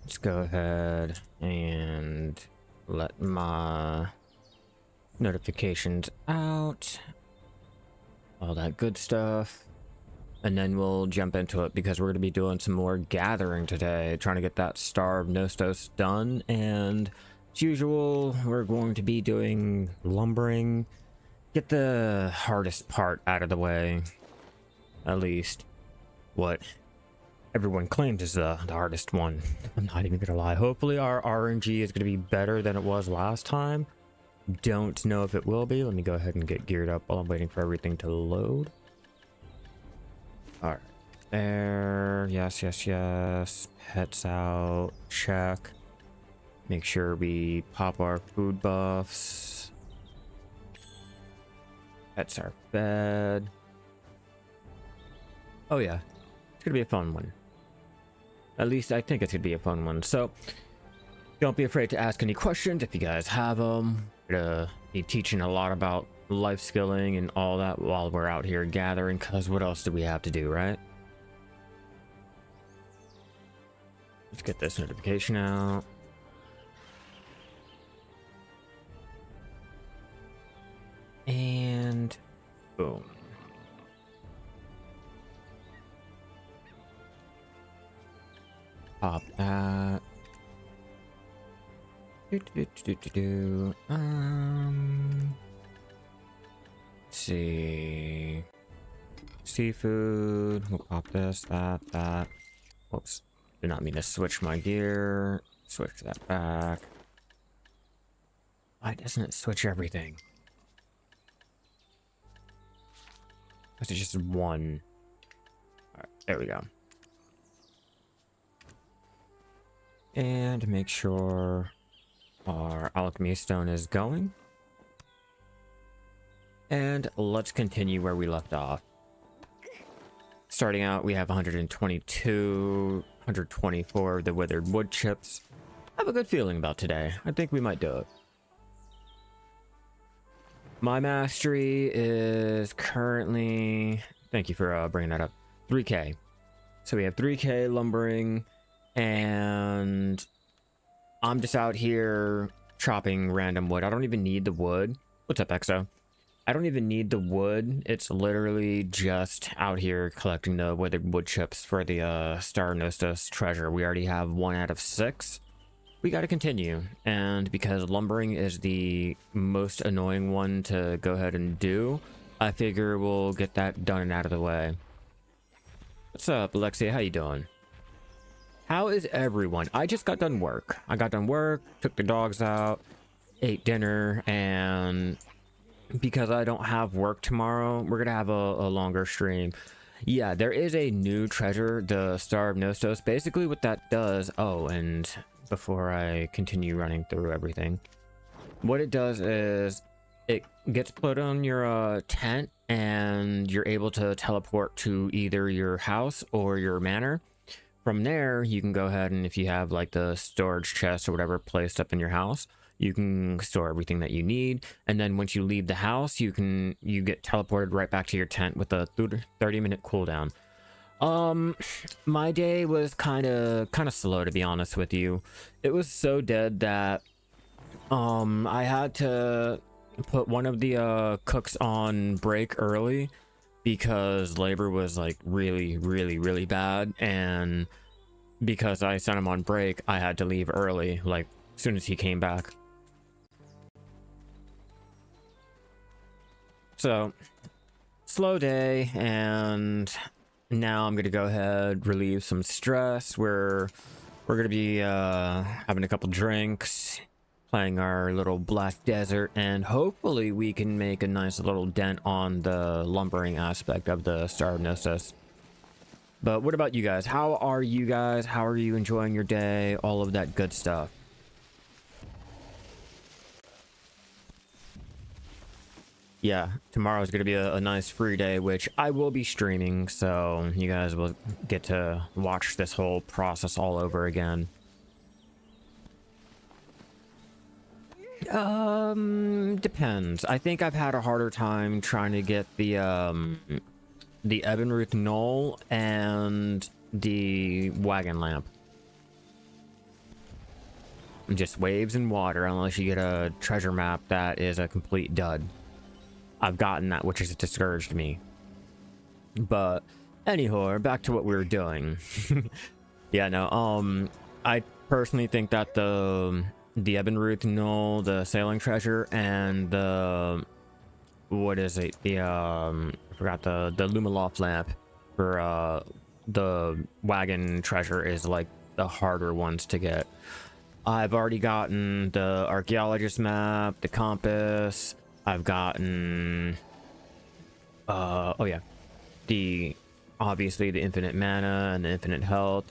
Let's go ahead and let my notifications out, all that good stuff, and then we'll jump into it because we're going to be doing some more gathering today, trying to get that Star of Nostos done. And as usual, we're going to be doing lumbering, get the hardest part out of the way, at least what everyone claims is the hardest one. I'm not even gonna lie. Hopefully our RNG is gonna be better than it was last time. Don't know if it will be. Let me go ahead and get geared up while I'm waiting for everything to load. All right, there. Yes, yes, yes. Pets out. Check. Make sure we pop our food buffs. Pets are fed. Oh yeah, it's gonna be a fun one. At least I think it's gonna be a fun one. So don't be afraid to ask any questions if you guys have them. We're gonna be teaching a lot about life skilling and all that while we're out here gathering, because what else do we have to do, right? Let's get this notification out. And boom. Pop that. Let's see. Seafood. We'll pop this, that. Whoops. Did not mean to switch my gear. Switch that back. Why doesn't it switch everything? It's just one. Alright, there we go. And make sure our alchemy stone is going. And let's continue where we left off. Starting out, we have 122, 124 of the withered wood chips. I have a good feeling about today. I think we might do it. My mastery is currently, thank you for bringing that up, 3k. So we have 3k lumbering, and I'm just out here chopping random wood. I don't even need the wood. What's up, Exo? I don't even need the wood. It's literally just out here collecting the withered wood chips for the Star of Nostos treasure. We already have 1 out of 6. We got to continue, and because lumbering is the most annoying one to go ahead and do, I figure we'll get that done and out of the way. What's up, Alexia? How you doing? How is everyone? I just got done work. I got done work, took the dogs out, ate dinner, and because I don't have work tomorrow, we're gonna have a longer stream. Yeah, there is a new treasure, the Star of Nostos. Basically what that does, oh, and before I continue running through everything, what it does is it gets put on your tent, and you're able to teleport to either your house or your manor. From there, you can go ahead, and if you have like the storage chest or whatever placed up in your house, you can store everything that you need. And then once you leave the house, you get teleported right back to your tent with a 30-minute cooldown. My day was kind of slow, to be honest with you. It was so dead that I had to put one of the cooks on break early because labor was like really bad, and because I sent him on break, I had to leave early, like as soon as he came back. So slow day, and now I'm gonna go ahead, relieve some stress. We're gonna be having a couple drinks, playing our little Black Desert, and hopefully we can make a nice little dent on the lumbering aspect of the Star of Nostos. But what about you guys? How are you guys? How are you enjoying your day? All of that good stuff. Yeah, tomorrow's gonna be a nice free day, which I will be streaming, so you guys will get to watch this whole process all over again. Depends. I think I've had a harder time trying to get the Ebenruth Knoll and the wagon lamp. just waves and water unless you get a treasure map that is a complete dud. I've gotten that, which has discouraged me. But anyhow, back to what we were doing. Yeah, no, I personally think that the Ebonruth Knoll, the sailing treasure, and the, what is it, the I forgot, the Lumaloft lamp for the wagon treasure is like the harder ones to get. I've already gotten the archaeologist map, the compass. I've gotten oh yeah, obviously the infinite mana and the infinite health.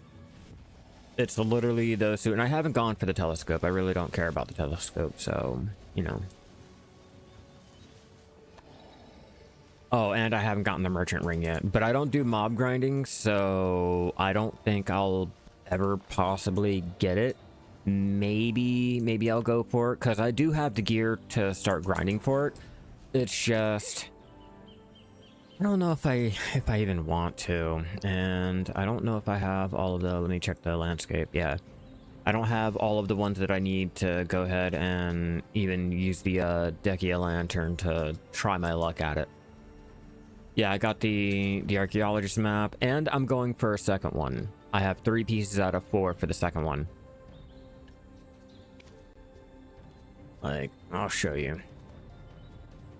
It's literally those two, and I haven't gone for the telescope. I really don't care about the telescope, so you know. Oh, and I haven't gotten the merchant ring yet, but I don't do mob grinding, so I don't think I'll ever possibly get it. Maybe I'll go for it, because I do have the gear to start grinding for it. It's just, I don't know if I even want to, and I don't know if I have all of the, let me check the landscape. Yeah, I don't have all of the ones that I need to go ahead and even use the Decia lantern to try my luck at it. Yeah, I got the archaeologist map, and I'm going for a second one. I have 3 pieces out of 4 for the second one. Like, I'll show you.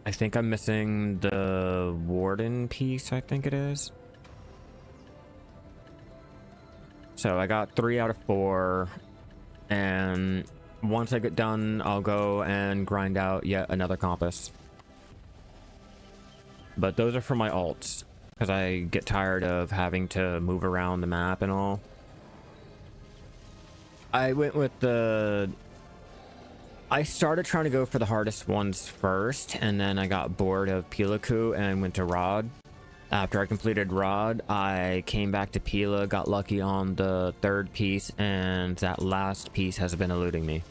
I think I'm missing the warden piece, I think it is. So I got 3 out of 4, and once I get done, I'll go and grind out yet another compass. But those are for my alts, because I get tired of having to move around the map and all. I went with I started trying to go for the hardest ones first, and then I got bored of Pilaku and went to Rod. After I completed Rod, I came back to Pila, got lucky on the 3rd piece, and that last piece has been eluding me.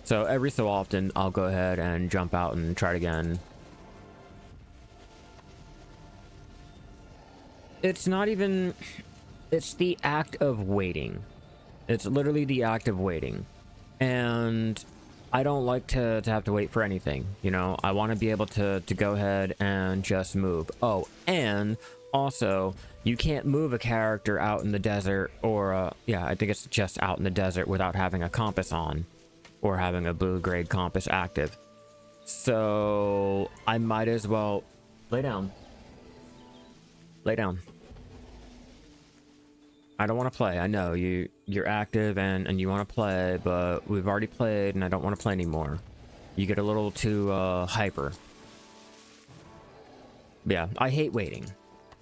So every so often, I'll go ahead and jump out and try it again. It's not even, it's the act of waiting. It's literally the act of waiting. And I don't like to have to wait for anything, you know. I want to be able to go ahead and just move. Oh, and also, you can't move a character out in the desert, or yeah, I think it's just out in the desert without having a compass on, or having a blue grade compass active. So I might as well lay down. Lay down. I don't want to play. I know you're active and you want to play, but we've already played and I don't want to play anymore. You get a little too hyper. Yeah, I hate waiting.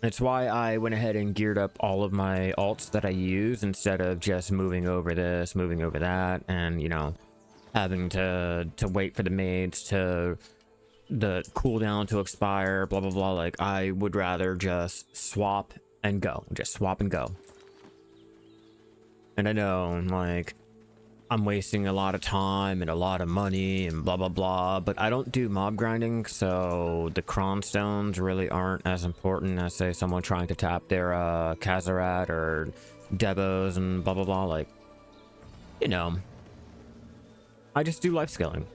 That's why I went ahead and geared up all of my alts that I use instead of just moving over this, moving over that, and you know, having to wait for the maids to the cooldown to expire, blah blah blah. Like, I would rather just swap and go. Just swap and go. And I know, like, I'm wasting a lot of time and a lot of money and blah blah blah, but I don't do mob grinding, so the cron stones really aren't as important as, say, someone trying to tap their Kazarat or Debos and blah blah blah. Like, you know, I just do life skilling.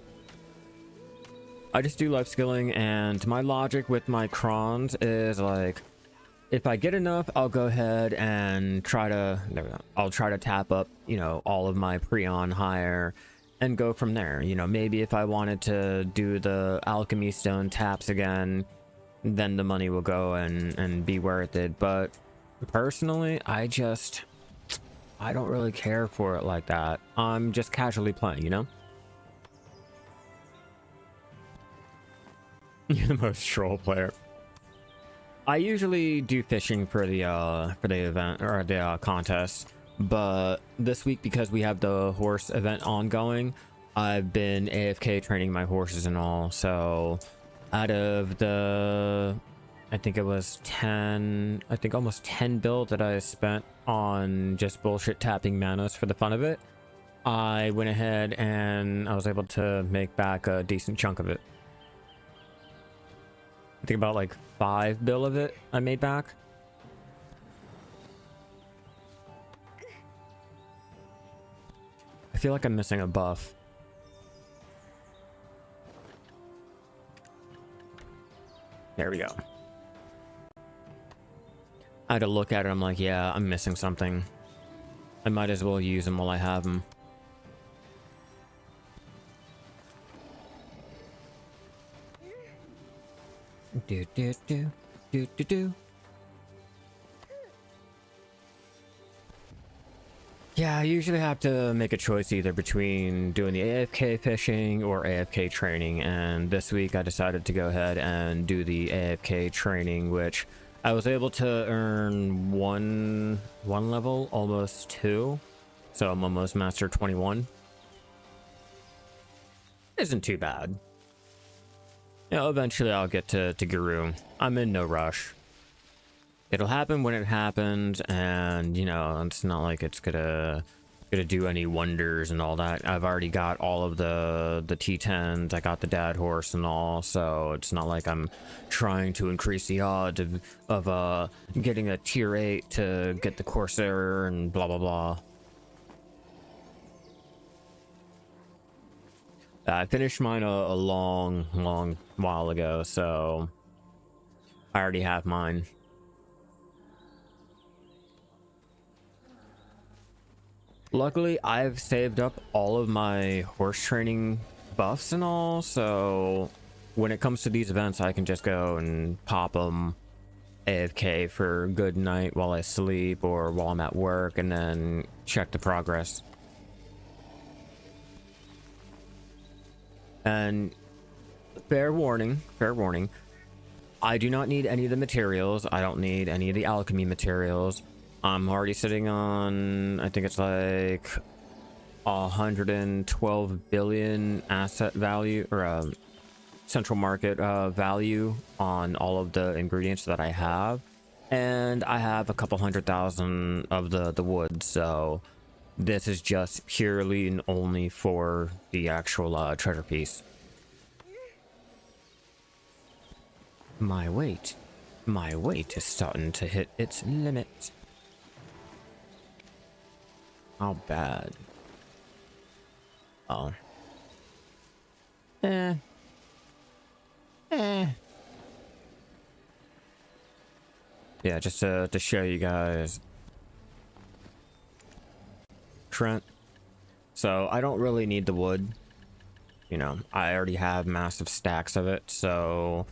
I just do life skilling, and my logic with my crons is like, if I get enough, I'll go ahead and try to, there we go, I'll try to tap up, you know, all of my Prion higher and go from there. You know, maybe if I wanted to do the alchemy stone taps again, then the money will go and be worth it. But personally, I don't really care for it like that. I'm just casually playing, you know? You're the most troll player. I usually do fishing for the event or the contest, but this week, because we have the horse event ongoing, I've been AFK training my horses and all. So out of the, I think it was 10, I think almost 10 builds that I spent on just bullshit tapping manas for the fun of it, I went ahead and I was able to make back a decent chunk of it. I think about like 5 bill of it I made back. I feel like I'm missing a buff. There we go. I had to look at it. I'm like, yeah, I'm missing something. I might as well use them while I have them. Do do do do do do. Yeah, I usually have to make a choice either between doing the AFK fishing or AFK training, and this week I decided to go ahead and do the AFK training, which I was able to earn one level, almost 2, so I'm almost master 21. Isn't too bad. You know, eventually I'll get to Guru. I'm in no rush. It'll happen when it happens, and you know, it's not like it's gonna do any wonders and all that. I've already got all of the T10s. I got the dad horse and all, so it's not like I'm trying to increase the odds of getting a tier 8 to get the Corsair and blah blah blah. I finished mine a long while ago, so I already have mine. Luckily, I've saved up all of my horse training buffs and all, so when it comes to these events, I can just go and pop them AFK for a good night while I sleep or while I'm at work, and then check the progress. And fair warning, I do not need any of the materials. I don't need any of the alchemy materials. I'm already sitting on, I think it's like 112 billion asset value, or central market value on all of the ingredients that I have. And I have a couple 100,000 of the wood, so this is just purely and only for the actual treasure piece. My weight is starting to hit its limit. How bad? Oh. Yeah, just to show you guys Trent. So I don't really need the wood. You know, I already have massive stacks of it, so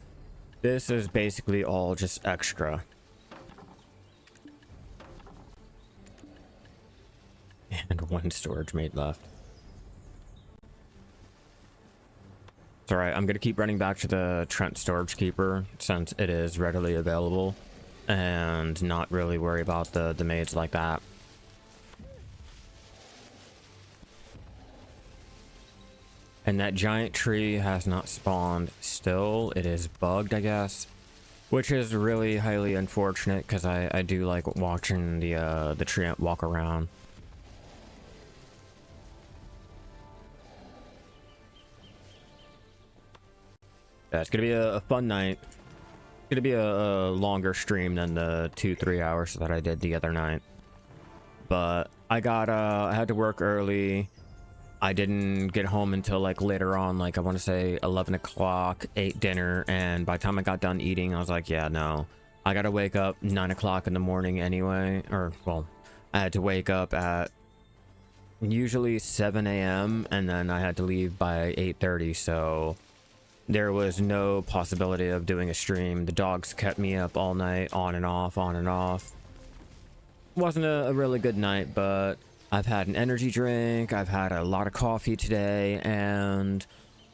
this is basically all just extra. And 1 storage mate left. It's alright, I'm gonna keep running back to the Trent storage keeper since it is readily available, and not really worry about the maids like that. And that giant tree has not spawned still. It is bugged, I guess, which is really highly unfortunate because I do like watching the tree walk around. Yeah, it's gonna be a fun night. It's gonna be a longer stream than the 2-3 hours that I did the other night. But I had to work early. I didn't get home until like later on, like I want to say 11 o'clock, ate dinner, and by the time I got done eating, I was like, yeah, no. I gotta wake up 9 o'clock in the morning anyway, or well, I had to wake up at usually 7 a.m. and then I had to leave by 8:30, so there was no possibility of doing a stream. The dogs kept me up all night, on and off, on and off. Wasn't a really good night, but I've had an energy drink, I've had a lot of coffee today, and,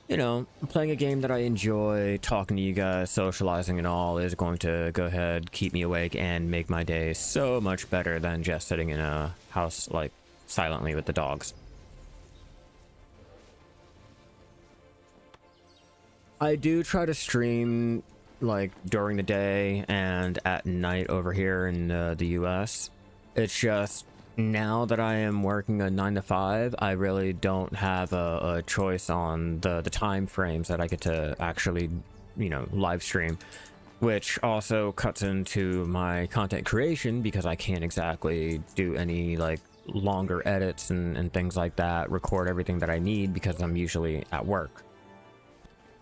you know, playing a game that I enjoy, talking to you guys, socializing and all is going to go ahead, keep me awake, and make my day so much better than just sitting in a house, like, silently with the dogs. I do try to stream like during the day and at night over here in the US. It's just now that I am working a 9 to 5, I really don't have a choice on the time frames that I get to actually, you know, live stream, which also cuts into my content creation because I can't exactly do any like longer edits and things like that, record everything that I need because I'm usually at work.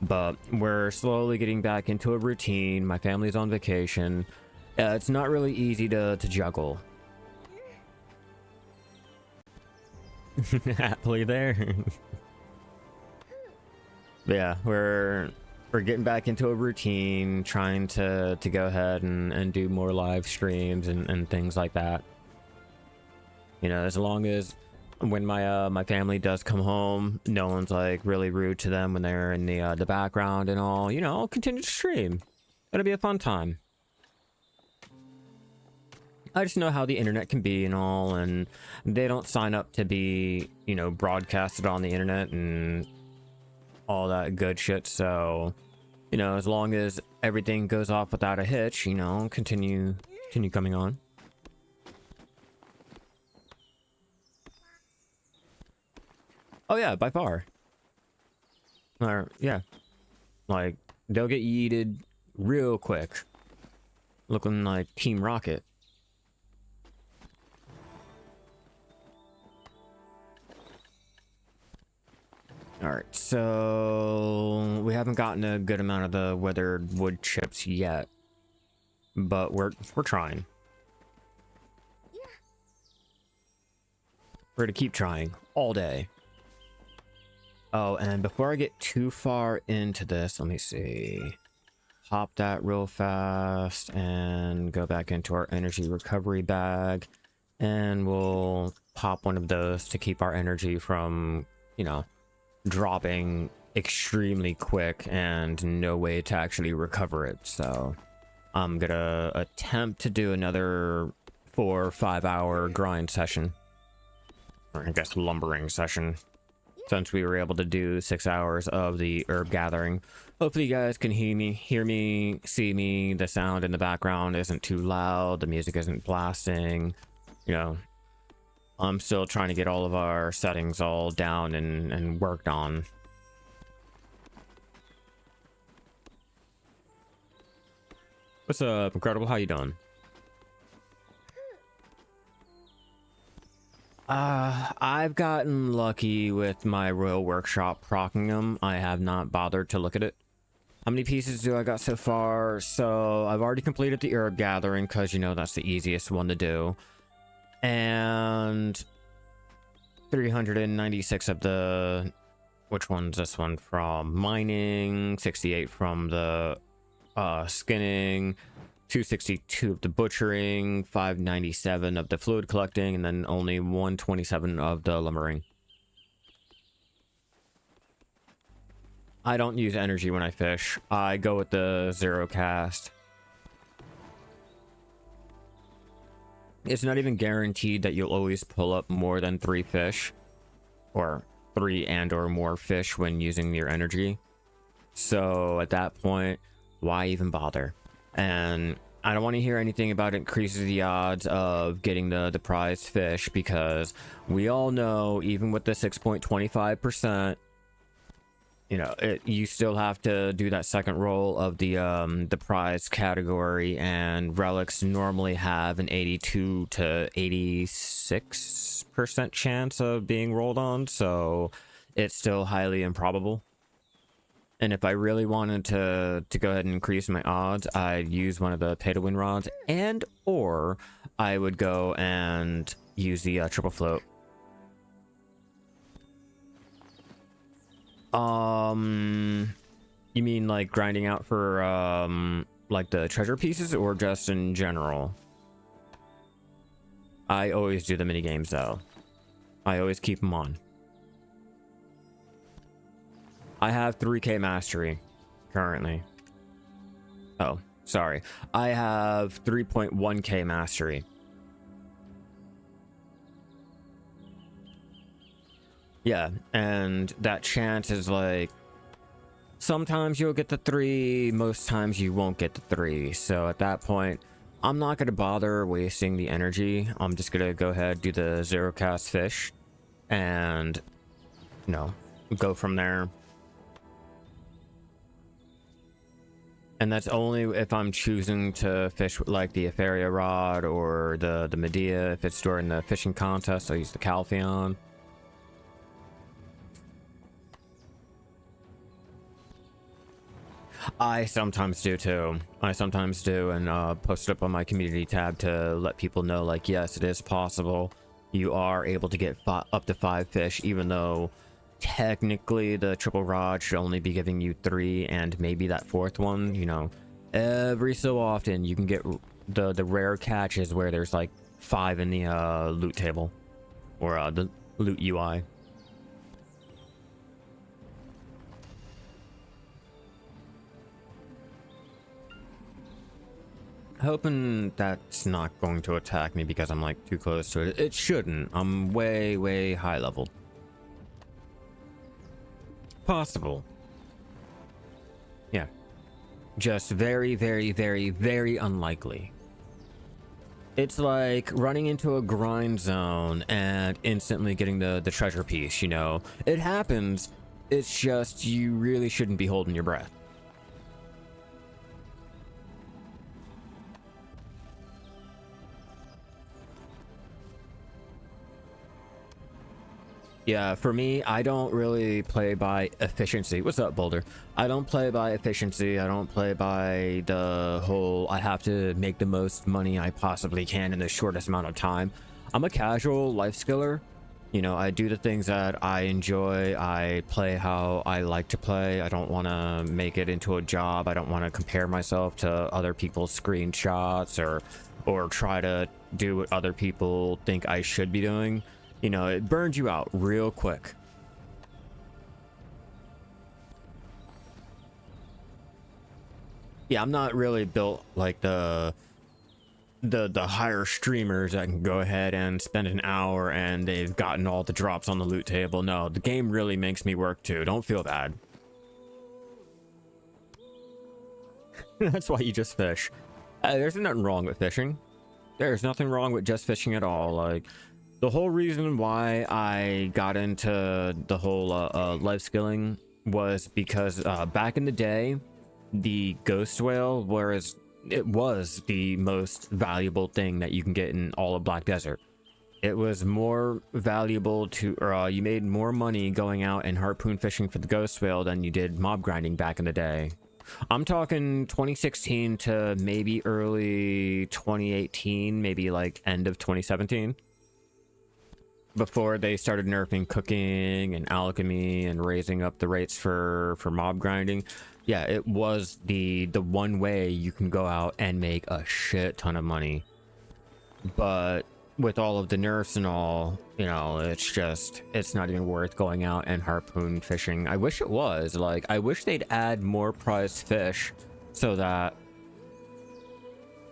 But we're slowly getting back into a routine. My family's on vacation. It's not really easy to juggle. Happily there. But yeah, we're getting back into a routine, trying to go ahead and do more live streams and things like that. You know, as long as when my family does come home, no one's like really rude to them when they're in the background and all, you know, I'll continue to stream. It'll be a fun time. I just know how the internet can be and all, and they don't sign up to be, you know, broadcasted on the internet and all that good shit. So, you know, as long as everything goes off without a hitch, you know, continue coming on. Oh yeah, by far. Or yeah, like they'll get yeeted real quick, looking like Team Rocket. All right, so we haven't gotten a good amount of the weathered wood chips yet, but we're trying. We're gonna keep trying all day. Oh, and before I get too far into this, let me see. Pop that real fast and go back into our energy recovery bag, and we'll pop one of those to keep our energy from, you know, dropping extremely quick and no way to actually recover it. So I'm gonna attempt to do another 4 or 5 hour grind session, or I guess lumbering session, since we were able to do 6 hours of the herb gathering. Hopefully you guys can hear me, see me. The sound in the background isn't too loud, the music isn't blasting. You know, I'm still trying to get all of our settings all down and worked on. What's up, Incredible? How you doing? I've gotten lucky with my Royal Workshop procking them. I have not bothered to look at it. How many pieces do I got so far? So I've already completed the herb gathering because, you know, that's the easiest one to do. And 396 of the, which one's this one from? Mining, 68 from the skinning, 262 of the butchering, 597 of the fluid collecting, and then only 127 of the lumbering. I don't use energy when I fish. I go with the zero cast. It's not even guaranteed that you'll always pull up more than 3 fish, or 3 and or more fish when using your energy. So at that point, why even bother? And I don't want to hear anything about increases the odds of getting the prized fish, because we all know, even with the 6.25%, you know, you still have to do that second roll of the prize category, and relics normally have an 82 to 86% chance of being rolled on, so it's still highly improbable. And if I really wanted to go ahead and increase my odds, I'd use one of the pay-to-win rods, and or I would go and use the triple float. You mean like grinding out for like the treasure pieces, or just in general? I always do the mini games though. I always keep them on. I have 3K mastery currently. Oh, sorry. I have 3.1K mastery. Yeah, and that chance is like, sometimes you'll get the 3, most times you won't get the 3. So at that point, I'm not going to bother wasting the energy. I'm just going to go ahead, do the zero cast fish, and, you know, go from there. And that's only if I'm choosing to fish with like the Etheria rod or the Medea. If it's during the fishing contest, I'll use the Calpheon. I sometimes do too. I sometimes do, and post it up on my community tab to let people know, like, yes, it is possible. You are able to get up to 5 fish, even though technically the triple rod should only be giving you 3, and maybe that 4th one, you know, every so often you can get the rare catches where there's like 5 in the loot table or the loot UI. Hoping that's not going to attack me because I'm like too close to it. It shouldn't. I'm way high level. Possible. Yeah. Just very unlikely. It's like running into a grind zone and instantly getting the treasure piece, you know? It happens. It's just you really shouldn't be holding your breath. Yeah, for me, I don't really play by efficiency. What's up, Boulder? I don't play by efficiency. I don't play by the whole, I have to make the most money I possibly can in the shortest amount of time. I'm a casual life skiller. You know, I do the things that I enjoy. I play how I like to play. I don't want to make it into a job. I don't want to compare myself to other people's screenshots or try to do what other people think I should be doing. You know, it burns you out real quick. Yeah, I'm not really built like the higher streamers that can go ahead and spend an hour and they've gotten all the drops on the loot table. No, the game really makes me work too. Don't feel bad. That's why you just fish. There's nothing wrong with fishing. There's nothing wrong with just fishing at all. Like, the whole reason why I got into the whole life skilling was because back in the day, the ghost whale, whereas it was the most valuable thing that you can get in all of Black Desert. It was more valuable to, or you made more money going out and harpoon fishing for the ghost whale than you did mob grinding back in the day. I'm talking 2016 to maybe early 2018, maybe like end of 2017. Before they started nerfing cooking and alchemy and raising up the rates for mob grinding. Yeah, it was the one way you can go out and make a shit ton of money. But with all of the nerfs and all, you know, it's not even worth going out and harpoon fishing. I wish it was. Like, I wish they'd add more prized fish so that...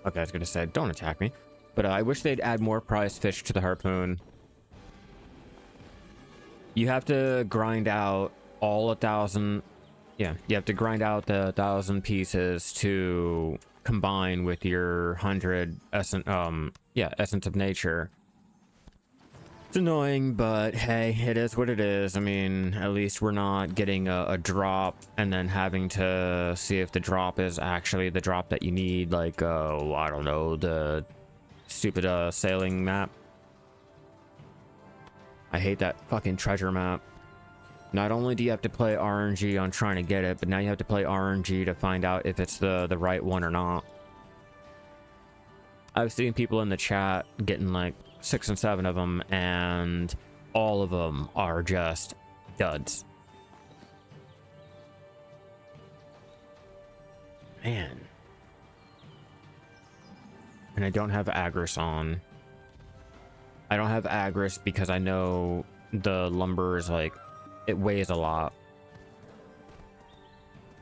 Okay, I was gonna say, don't attack me. But I wish they'd add more prized fish to the harpoon. You have to grind out all 1,000. Yeah, you have to grind out the 1,000 pieces to combine with your 100 essence of nature. It's annoying, but hey, it is what it is. I mean, at least we're not getting a drop and then having to see if the drop is actually the drop that you need. Like, I don't know, the stupid sailing map. I hate that fucking treasure map. Not only do you have to play RNG on trying to get it, but now you have to play RNG to find out if it's the right one or not. I've seen people in the chat getting like 6 and 7 of them, and all of them are just duds. Man. And I don't have Agris on. I don't have Agris because I know the lumber is like, it weighs a lot.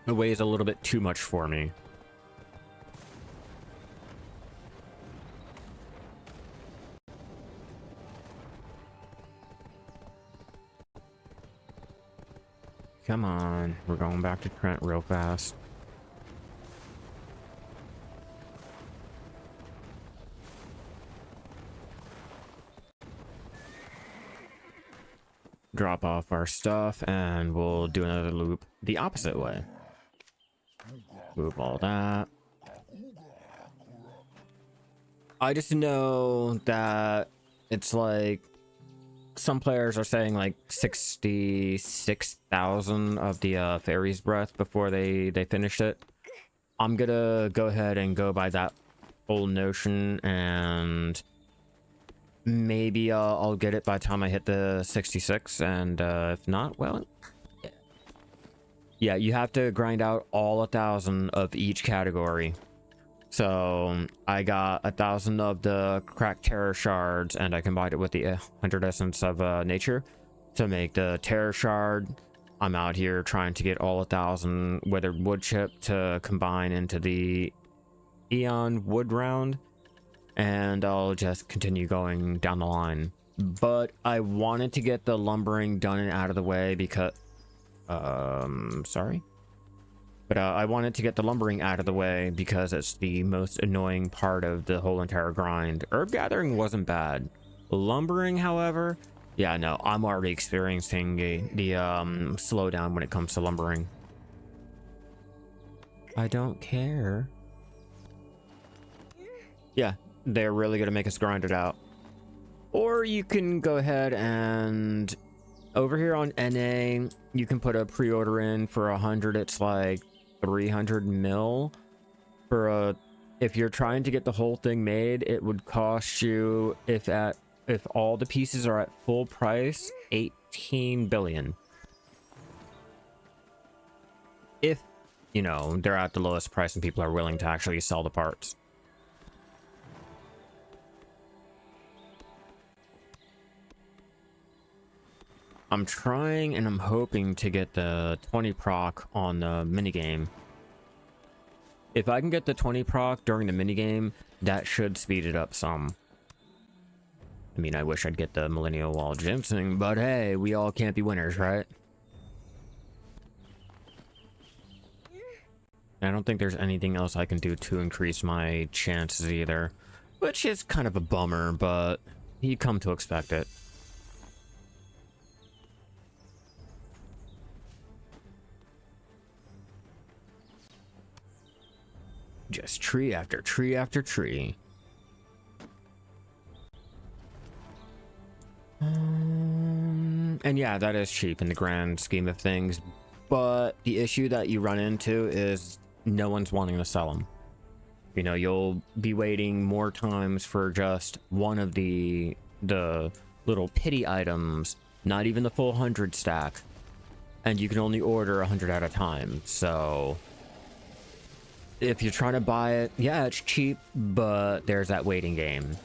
It weighs a little bit too much for me. Come on, we're going back to Trent real fast. Drop off our stuff and we'll do another loop the opposite way. Move all that. I just know that it's like some players are saying like 66,000 of the fairy's breath before they finished it. I'm gonna go ahead and go by that whole notion, and maybe I'll get it by the time I hit the 66, and if not, well, yeah, you have to grind out all 1,000 of each category. So I got 1,000 of the cracked terror shards, and I combined it with the 100 essence of nature to make the terror shard. I'm out here trying to get all 1,000 withered wood chip to combine into the Eon wood round, and I'll just continue going down the line. But I wanted to get the lumbering done and out of the way because sorry, but I wanted to get the lumbering out of the way because it's the most annoying part of the whole entire grind. Herb gathering wasn't bad. Lumbering, however, yeah, no, I'm already experiencing the slowdown when it comes to lumbering. I don't care. Yeah, they're really gonna make us grind it out. Or you can go ahead and over here on NA, you can put a pre-order in for 100. It's like 300 mil for a. If you're trying to get the whole thing made, it would cost you, if all the pieces are at full price, 18 billion. If, you know, they're at the lowest price and people are willing to actually sell the parts. I'm trying and I'm hoping to get the 20 proc on the minigame. If I can get the 20 proc during the minigame, that should speed it up some. I mean, I wish I'd get the Millennial Wall Ginseng, but hey, we all can't be winners, right? I don't think there's anything else I can do to increase my chances either, which is kind of a bummer, but you come to expect it. Just tree after tree after tree. And yeah, that is cheap in the grand scheme of things, but the issue that you run into is no one's wanting to sell them. You know, you'll be waiting more times for just one of the little pity items, not even the full 100 stack, and you can only order 100 at a time. So if you're trying to buy it, yeah, it's cheap, but there's that waiting game.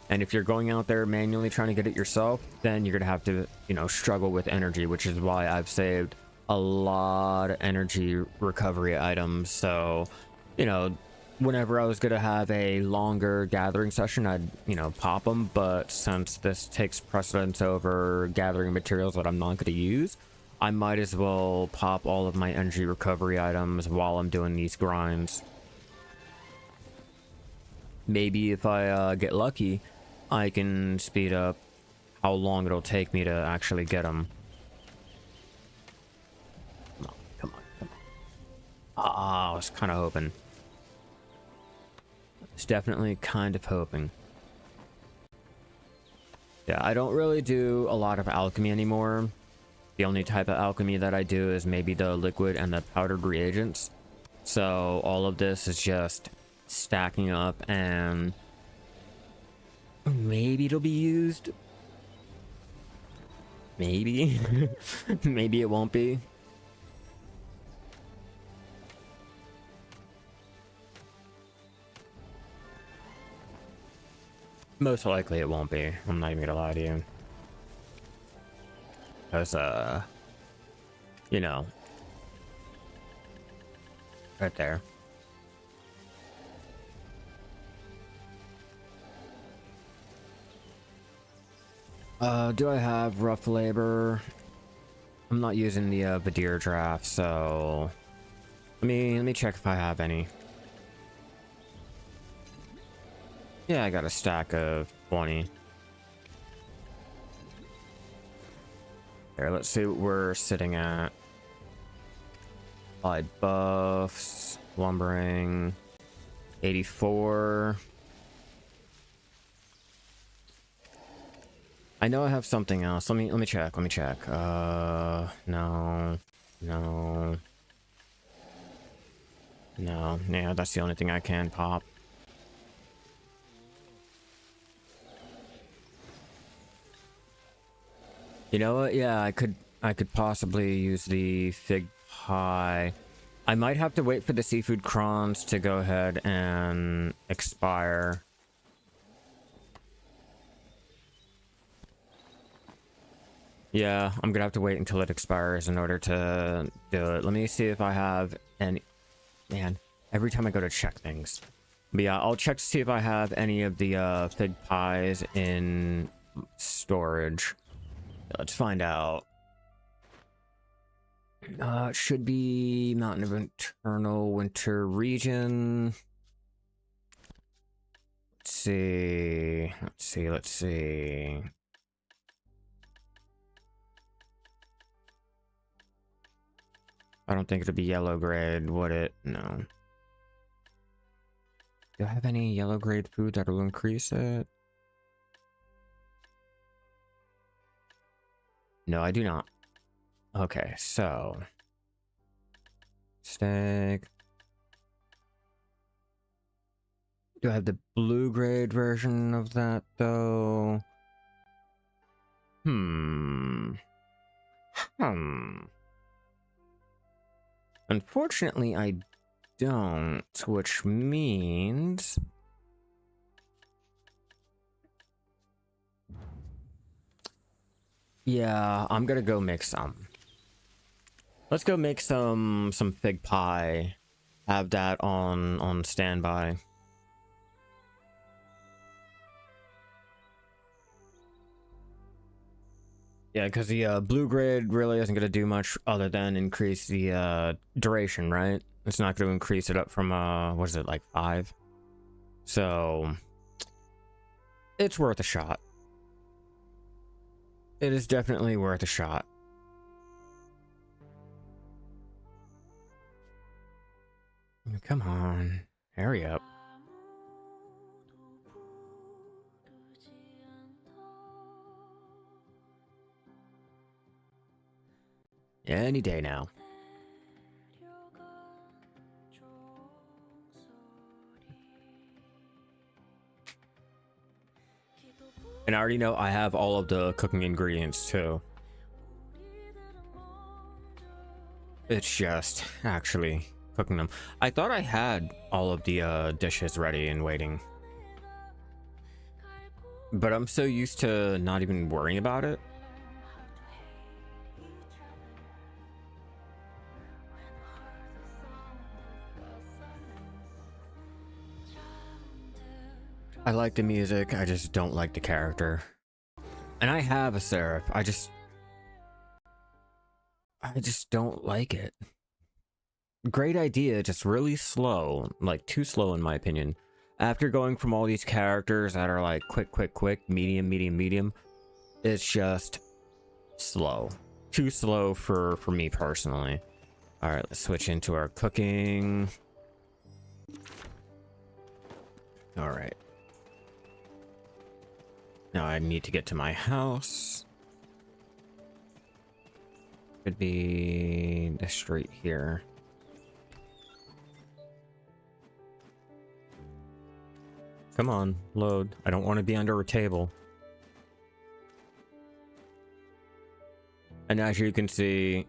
And if you're going out there manually trying to get it yourself, then you're gonna have to, you know, struggle with energy, which is why I've saved a lot of energy recovery items. So, you know, whenever I was gonna have a longer gathering session, I'd, you know, pop them. But since this takes precedence over gathering materials that I'm not gonna use, I might as well pop all of my energy recovery items while I'm doing these grinds. Maybe if I get lucky, I can speed up how long it'll take me to actually get them. Come on, come on, come on. I was kind of hoping. It's definitely kind of hoping. Yeah, I don't really do a lot of alchemy anymore. The only type of alchemy that I do is maybe the liquid and the powdered reagents. So all of this is just stacking up, and maybe it'll be used. Maybe. Maybe it won't be. Most likely it won't be. I'm not even gonna lie to you. Because, you know, right there. Do I have rough labor? I'm not using the Vadir draft, so let me check if I have any. Yeah, I got a stack of 20. There, let's see what we're sitting at. applied buffs, lumbering, 84. I know I have something else. Let me check. Let me check. No. No. No. Yeah, that's the only thing I can pop. You know what? Yeah, I could possibly use the fig pie. I might have to wait for the seafood crons to go ahead and expire. Yeah, I'm gonna have to wait until it expires in order to do it. Let me see if I have any... Man, every time I go to check things. But yeah, I'll check to see if I have any of the fig pies in storage. Let's find out. It should be Mountain of Eternal Winter Region. Let's see. Let's see. Let's see. I don't think it'll be yellow grade, would it? No. Do I have any yellow grade food that will increase it? No, I do not. Okay, so steak. Do I have the blue grade version of that though? Unfortunately, I don't, which means yeah, I'm gonna go make some. Let's go make some fig pie. Have that on standby. Yeah, because the blue grid really isn't gonna do much other than increase the duration, right? It's not gonna increase it up from what is it, like 5? So it's worth a shot. It is definitely worth a shot. Come on, hurry up. Any day now. And I already know I have all of the cooking ingredients too. It's just actually cooking them. I thought I had all of the dishes ready and waiting. But I'm so used to not even worrying about it. I like the music, I just don't like the character. And I have a Seraph, I just don't like it. Great idea, just really slow. Like, too slow in my opinion. After going from all these characters that are like quick, medium, it's just slow. Too slow for me personally. Alright, let's switch into our cooking. Alright. Now I need to get to my house. Could be the street here. Come on, load. I don't want to be under a table. And as you can see,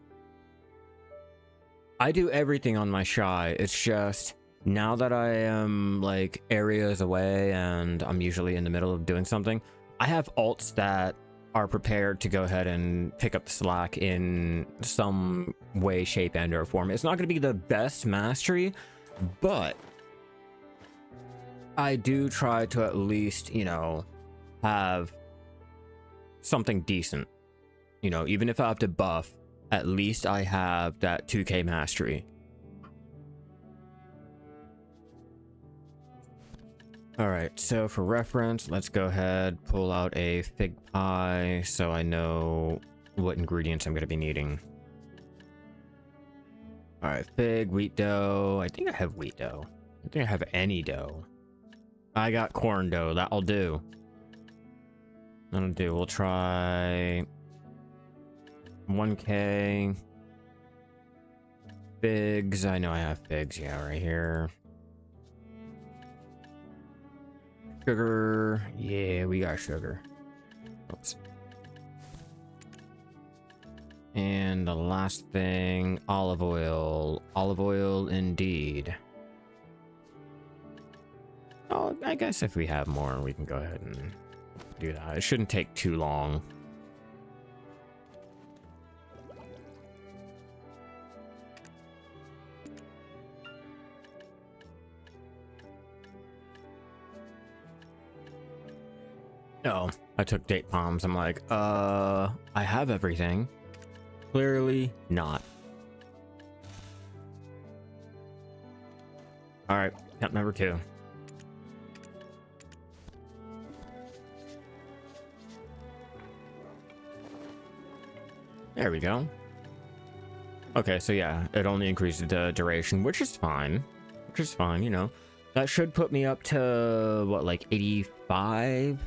I do everything on my shy. It's just now that I am like areas away and I'm usually in the middle of doing something, I have alts that are prepared to go ahead and pick up the slack in some way, shape, and or form. It's not going to be the best mastery, but I do try to at least, you know, have something decent. You know, even if I have to buff, at least I have that 2k mastery. Alright, so for reference, let's go ahead, pull out a fig pie so I know what ingredients I'm going to be needing. All right, fig, wheat dough. I think I have wheat dough. I don't think I have any dough. I got corn dough. That'll do. That'll do. We'll try 1K. Figs. I know I have figs. Yeah, right here. Sugar. Yeah, we got sugar. Oops. And the last thing, olive oil. Olive oil indeed. Oh, I guess if we have more, we can go ahead and do that. It shouldn't take too long. Oh, I took date palms. I'm like, I have everything. Clearly not. All right, step number 2. There we go. Okay, so yeah, it only increases the duration, which is fine. Which is fine, you know. That should put me up to, what, like 85?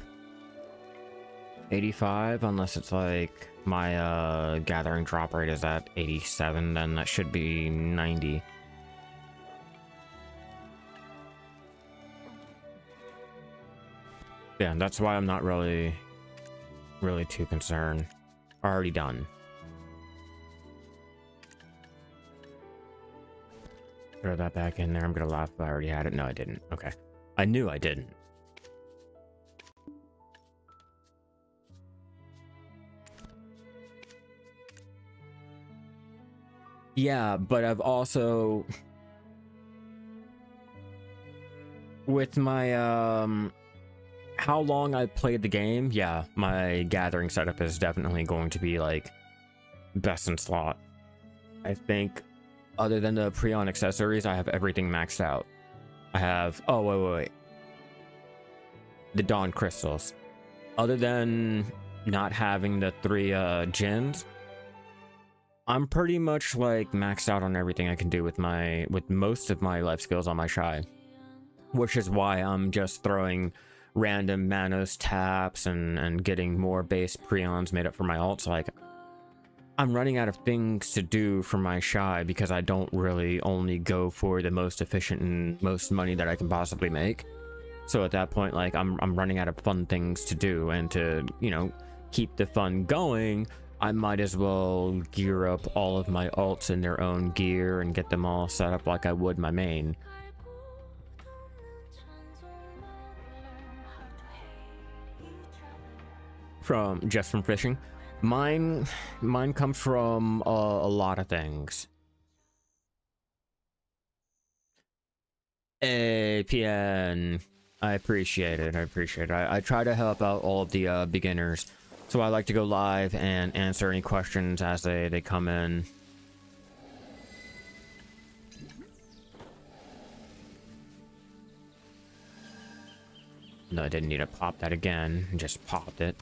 85, unless it's like my gathering drop rate is at 87, then that should be 90. Yeah, that's why I'm not really too concerned. Already done. Throw that back in there. I'm gonna laugh if I already had it. No, I didn't. Okay. I knew I didn't. Yeah, but I've also... with my, how long I played the game, yeah, my gathering setup is definitely going to be, like, best in slot. I think, other than the Prion accessories, I have everything maxed out. I have... oh, wait. The Dawn Crystals. Other than not having the 3 gins, I'm pretty much like maxed out on everything I can do with most of my life skills on my Shy, which is why I'm just throwing random Manos taps and getting more base Prions made up for my ults. Like, I'm running out of things to do for my Shy because I don't really only go for the most efficient and most money that I can possibly make. So at that point, like, I'm running out of fun things to do, and to, you know, keep the fun going, I might as well gear up all of my ults in their own gear and get them all set up like I would my main. Just from fishing? Mine comes from a lot of things. Hey, PN. I appreciate it. I try to help out all of the beginners. So I like to go live and answer any questions as they come in. No, I didn't need to pop that again. Just popped it.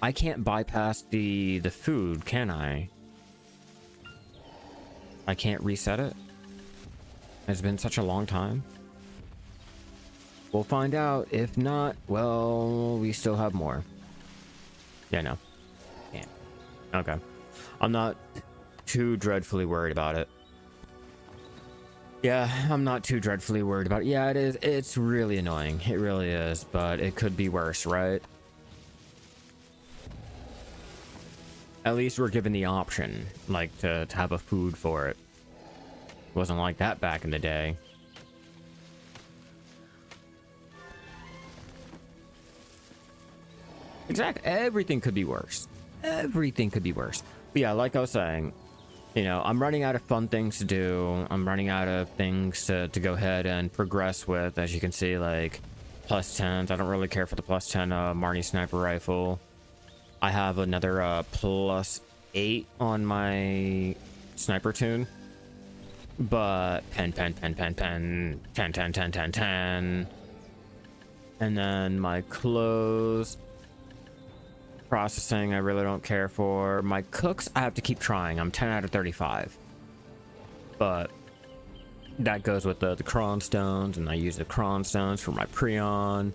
I can't bypass the food, can I? I can't reset it? It's been such a long time. We'll find out. If not, well, we still have more. Yeah, no. Yeah. Okay. I'm not too dreadfully worried about it. Yeah, I'm not too dreadfully worried about it. Yeah, it is. It's really annoying. It really is, but it could be worse, right? At least we're given the option, like, to have a food for it. Wasn't like that back in the day. Exactly. Everything could be worse. Everything could be worse. But yeah, like I was saying, you know, I'm running out of fun things to do. I'm running out of things to go ahead and progress with. As you can see, like, +10s. I don't really care for the +10 Marnie sniper rifle. I have another +8 on my sniper tune. But pen, 10. And then my clothes. Processing, I really don't care for. My cooks, I have to keep trying. I'm 10 out of 35. But that goes with the cron stones, and I use the cron stones for my prion.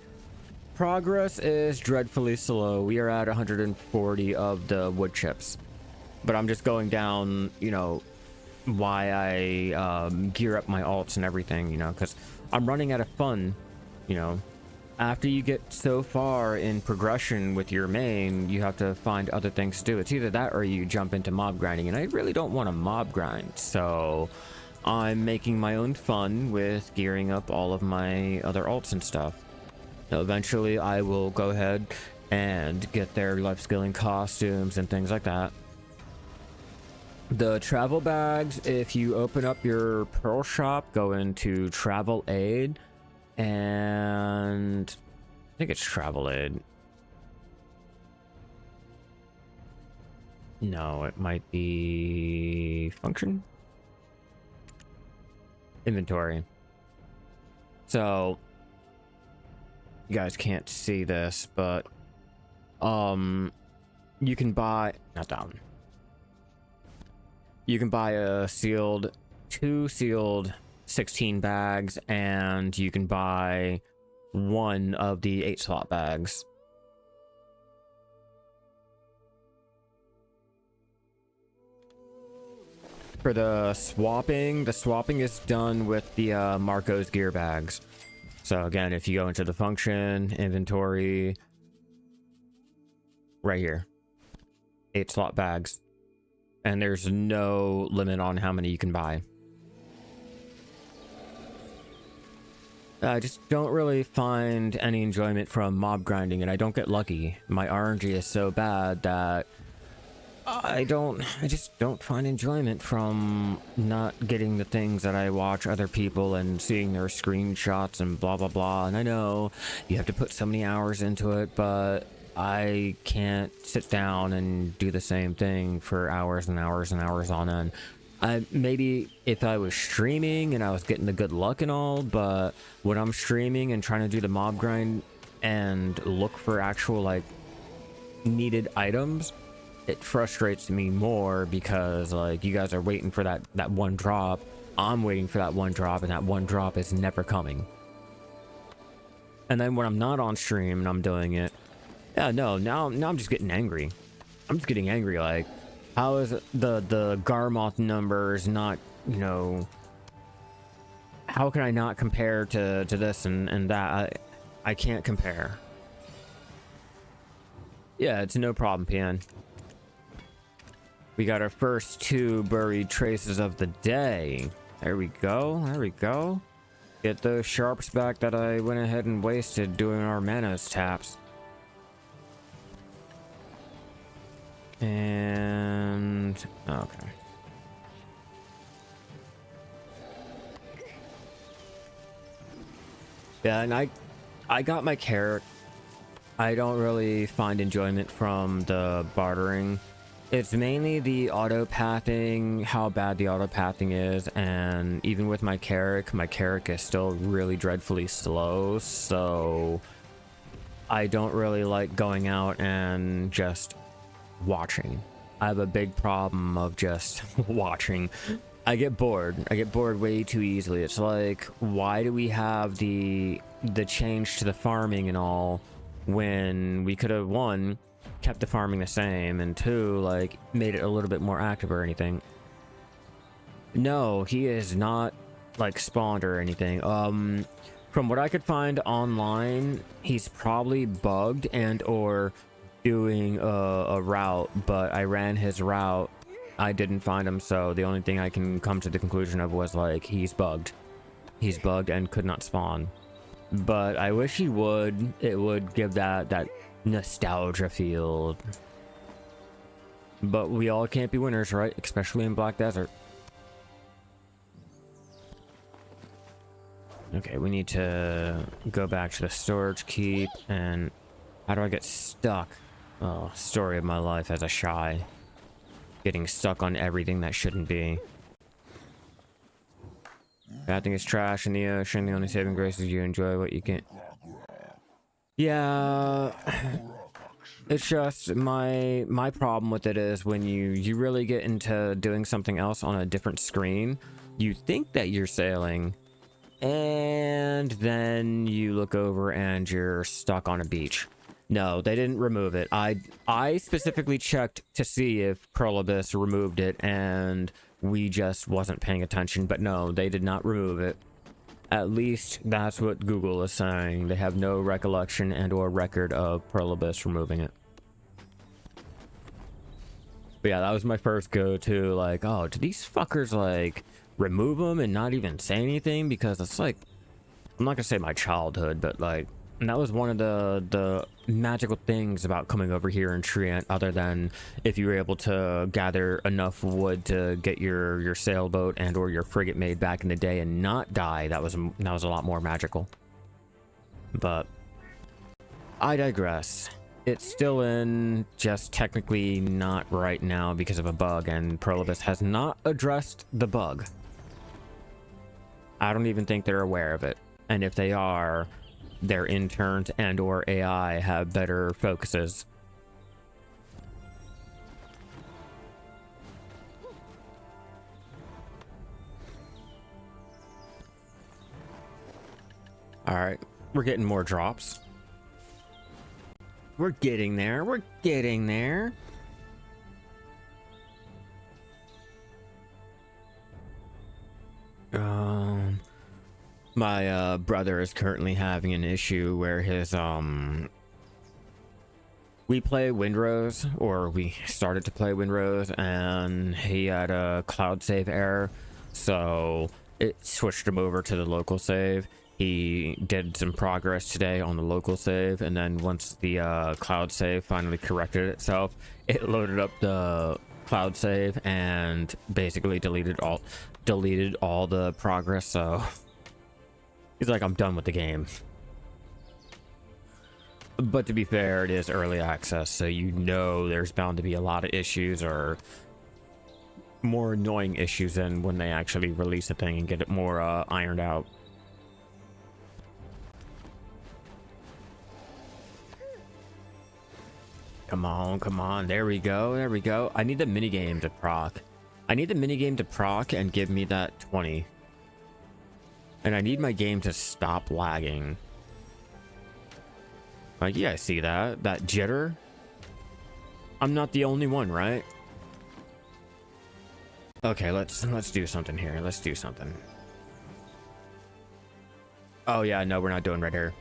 Progress is dreadfully slow. We are at 140 of the wood chips. But I'm just going down, you know, why I gear up my alts and everything, you know, because I'm running out of fun, you know. After you get so far in progression with your main, you have to find other things to do. It's either that or you jump into mob grinding, and I really don't want to mob grind, so I'm making my own fun with gearing up all of my other alts and stuff. So eventually I will go ahead and get their life skilling costumes and things like that. The travel bags, if you open up your pearl shop, go into travel aid, and I think it's travel aid. No, it might be function, inventory. So you guys can't see this, but you can buy, not that one. You can buy a sealed, 2 sealed 16 bags, and you can buy 1 of the 8 slot bags. For the swapping is done with the Marco's gear bags. So again, if you go into the function, inventory, right here, 8 slot bags. And there's no limit on how many you can buy. I just don't really find any enjoyment from mob grinding, and I don't get lucky. My RNG is so bad that I just don't find enjoyment from not getting the things that I watch other people and seeing their screenshots and blah blah blah. And I know you have to put so many hours into it, but I can't sit down and do the same thing for hours and hours and hours on end. Maybe if I was streaming and I was getting the good luck and all, but when I'm streaming and trying to do the mob grind and look for actual like needed items, it frustrates me more because like you guys are waiting for that one drop. I'm waiting for that one drop, and that one drop is never coming. And then when I'm not on stream and I'm doing it, yeah, no, now I'm just getting angry. I'm just getting angry, like, how is the Garmoth numbers not, you know, how can I not compare to this and that? I can't compare. Yeah, it's no problem, PN. We got our first 2 buried traces of the day. There we go, there we go. Get those sharps back that I went ahead and wasted doing our Manos taps. And okay. Yeah, and I got my carrot. I don't really find enjoyment from the bartering. It's mainly the auto-pathing, how bad the auto-pathing is, and even with my carrot is still really dreadfully slow, so I don't really like going out and just watching. I have a big problem of just watching. I get bored. I get bored way too easily. It's like, why do we have the change to the farming and all when we could have, 1, kept the farming the same, and 2, like, made it a little bit more active or anything. No, he is not like spawned or anything. From what I could find online, he's probably bugged and or doing a route, but I ran his route. I didn't find him, so the only thing I can come to the conclusion of was like, he's bugged. He's bugged and could not spawn. But I wish he would. It would give that nostalgia feel. But we all can't be winners, right? Especially in Black Desert. Okay, we need to go back to the storage keep. And how do I get stuck? Oh, story of my life as a shy. Getting stuck on everything that shouldn't be. Bad thing is trash in the ocean. The only saving grace is you enjoy what you can. Yeah. It's just my problem with it is when you really get into doing something else on a different screen, you think that you're sailing, and then you look over and you're stuck on a beach. No, they didn't remove it. I specifically checked to see if Prolibus removed it, and we just wasn't paying attention. But no, they did not remove it. At least that's what Google is saying. They have no recollection and or record of Prolibus removing it. But yeah, that was my first go-to, like, oh, do these fuckers, like, remove them and not even say anything? Because it's like, I'm not gonna say my childhood, but like, that was one of the magical things about coming over here in Treant, other than if you were able to gather enough wood to get your sailboat and or your frigate made back in the day and not die. That was a lot more magical. But I digress. It's still in, just technically not right now because of a bug, and Prolibus has not addressed the bug. I don't even think they're aware of it. And if they are, their interns and or AI have better focuses. All right, we're getting more drops. We're getting there. We're getting there. My brother is currently having an issue where his we play Windrose, or we started to play Windrose, and he had a cloud save error, so it switched him over to the local save. He did some progress today on the local save, and then once the cloud save finally corrected itself, it loaded up the cloud save and basically deleted all the progress. So he's like, I'm done with the game. But to be fair, it is early access, so you know there's bound to be a lot of issues, or more annoying issues than when they actually release the thing and get it more ironed out. Come on, come on. There we go. There we go. I need the minigame to proc. I need the minigame to proc and give me that 20. And I need my game to stop lagging. Like, yeah, I see that. That jitter. I'm not the only one, right? Okay, let's do something here. Let's do something. Oh yeah, no, we're not doing red hair.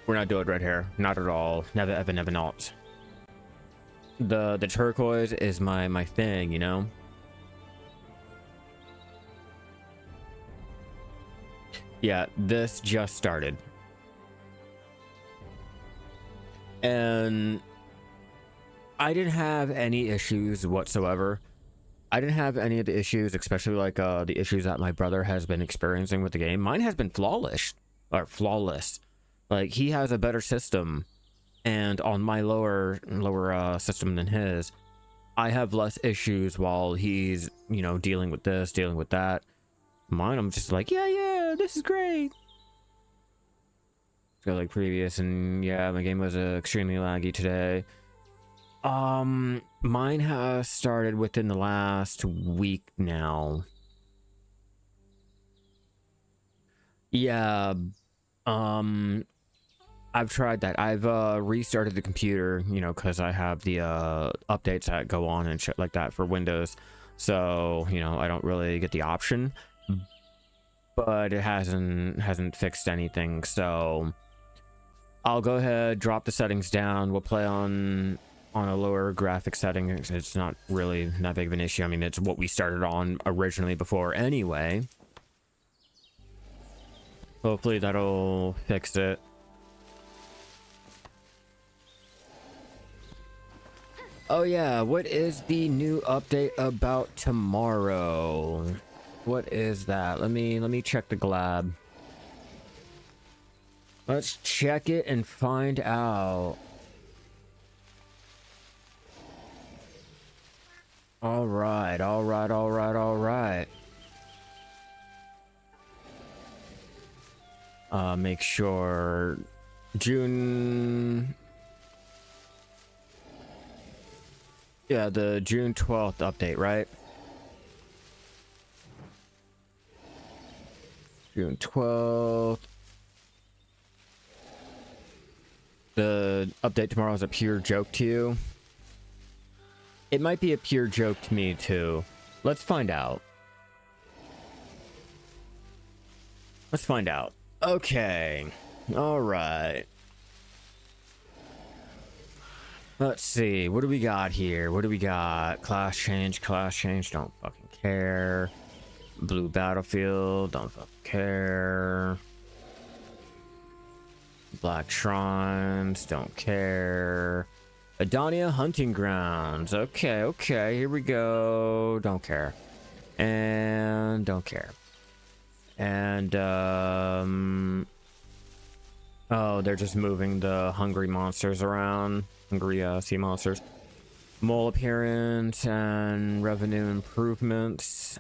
We're not doing red hair. Not at all. Never, ever, never not. The turquoise is my thing, you know? Yeah, this just started. And I didn't have any issues whatsoever. I didn't have any of the issues, especially like the issues that my brother has been experiencing with the game. Mine has been flawless. Like, he has a better system, and on my lower system than his, I have less issues while he's, you know, dealing with this, dealing with that. Mine, I'm just like, yeah, this is great. It's got like previous, and yeah, my game was extremely laggy today. Mine has started within the last week now. Yeah, I've tried that. I've restarted the computer, you know, because I have the updates that go on and shit like that for Windows. So, you know, I don't really get the option, but it hasn't fixed anything. So I'll go ahead, drop the settings down. We'll play on a lower graphic setting. It's not really that big of an issue. I mean, it's what we started on originally before anyway. Hopefully that'll fix it. Oh yeah, what is the new update about tomorrow? What is that? Let me check the glab. Let's check it and find out. All right. Make sure June. Yeah, the June 12th update, right? June 12th. The update tomorrow is a pure joke to you. It might be a pure joke to me too. Let's find out. Let's find out. Okay. All right. Let's see. What do we got here? What do we got? Class change, class change. Don't fucking care. Blue battlefield. Don't fucking care. Black shrines. Don't care. Adonia hunting grounds. Okay, okay. Here we go. Don't care. And don't care. And oh, they're just moving the hungry monsters around. Hungry sea monsters. Mole appearance and revenue improvements.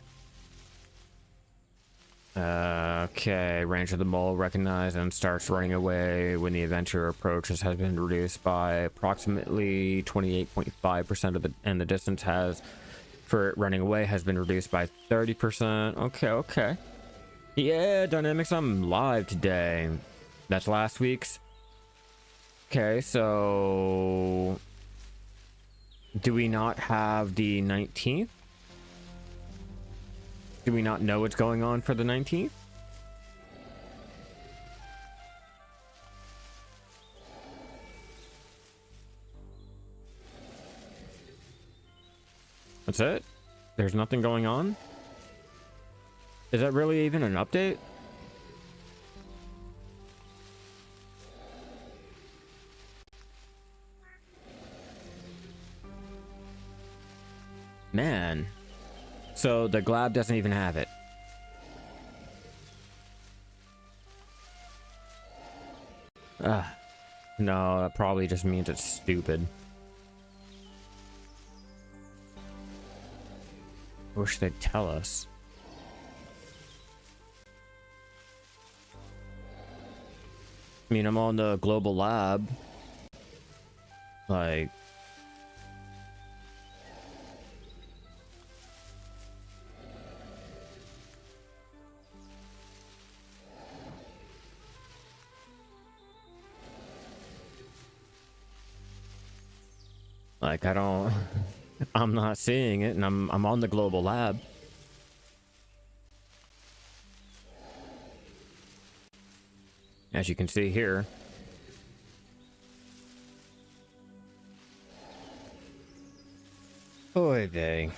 Okay, range of the mole recognized and starts running away when the adventurer approaches has been reduced by approximately 28.5% of the, and the distance has for it running away has been reduced by 30%. Okay, okay. Yeah, Dynamics, I'm live today. That's last week's. Okay, so do we not have the 19th? Do we not know what's going on for the 19th? That's it? There's nothing going on? Is that really even an update? Man. So the Glab doesn't even have it. No, that probably just means it's stupid. Wish they'd tell us. I mean, I'm on the global lab. Like... Like, I don't... I'm not seeing it, and I'm on the global lab. As you can see here. Oy vey.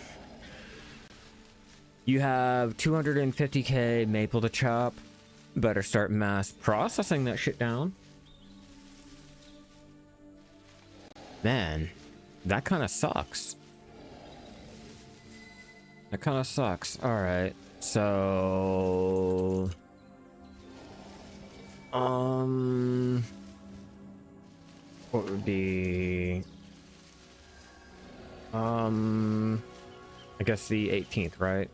You have 250k maple to chop. Better start mass processing that shit down. Man, that kind of sucks. That kind of sucks. All right, so what would be I guess the 18th, right?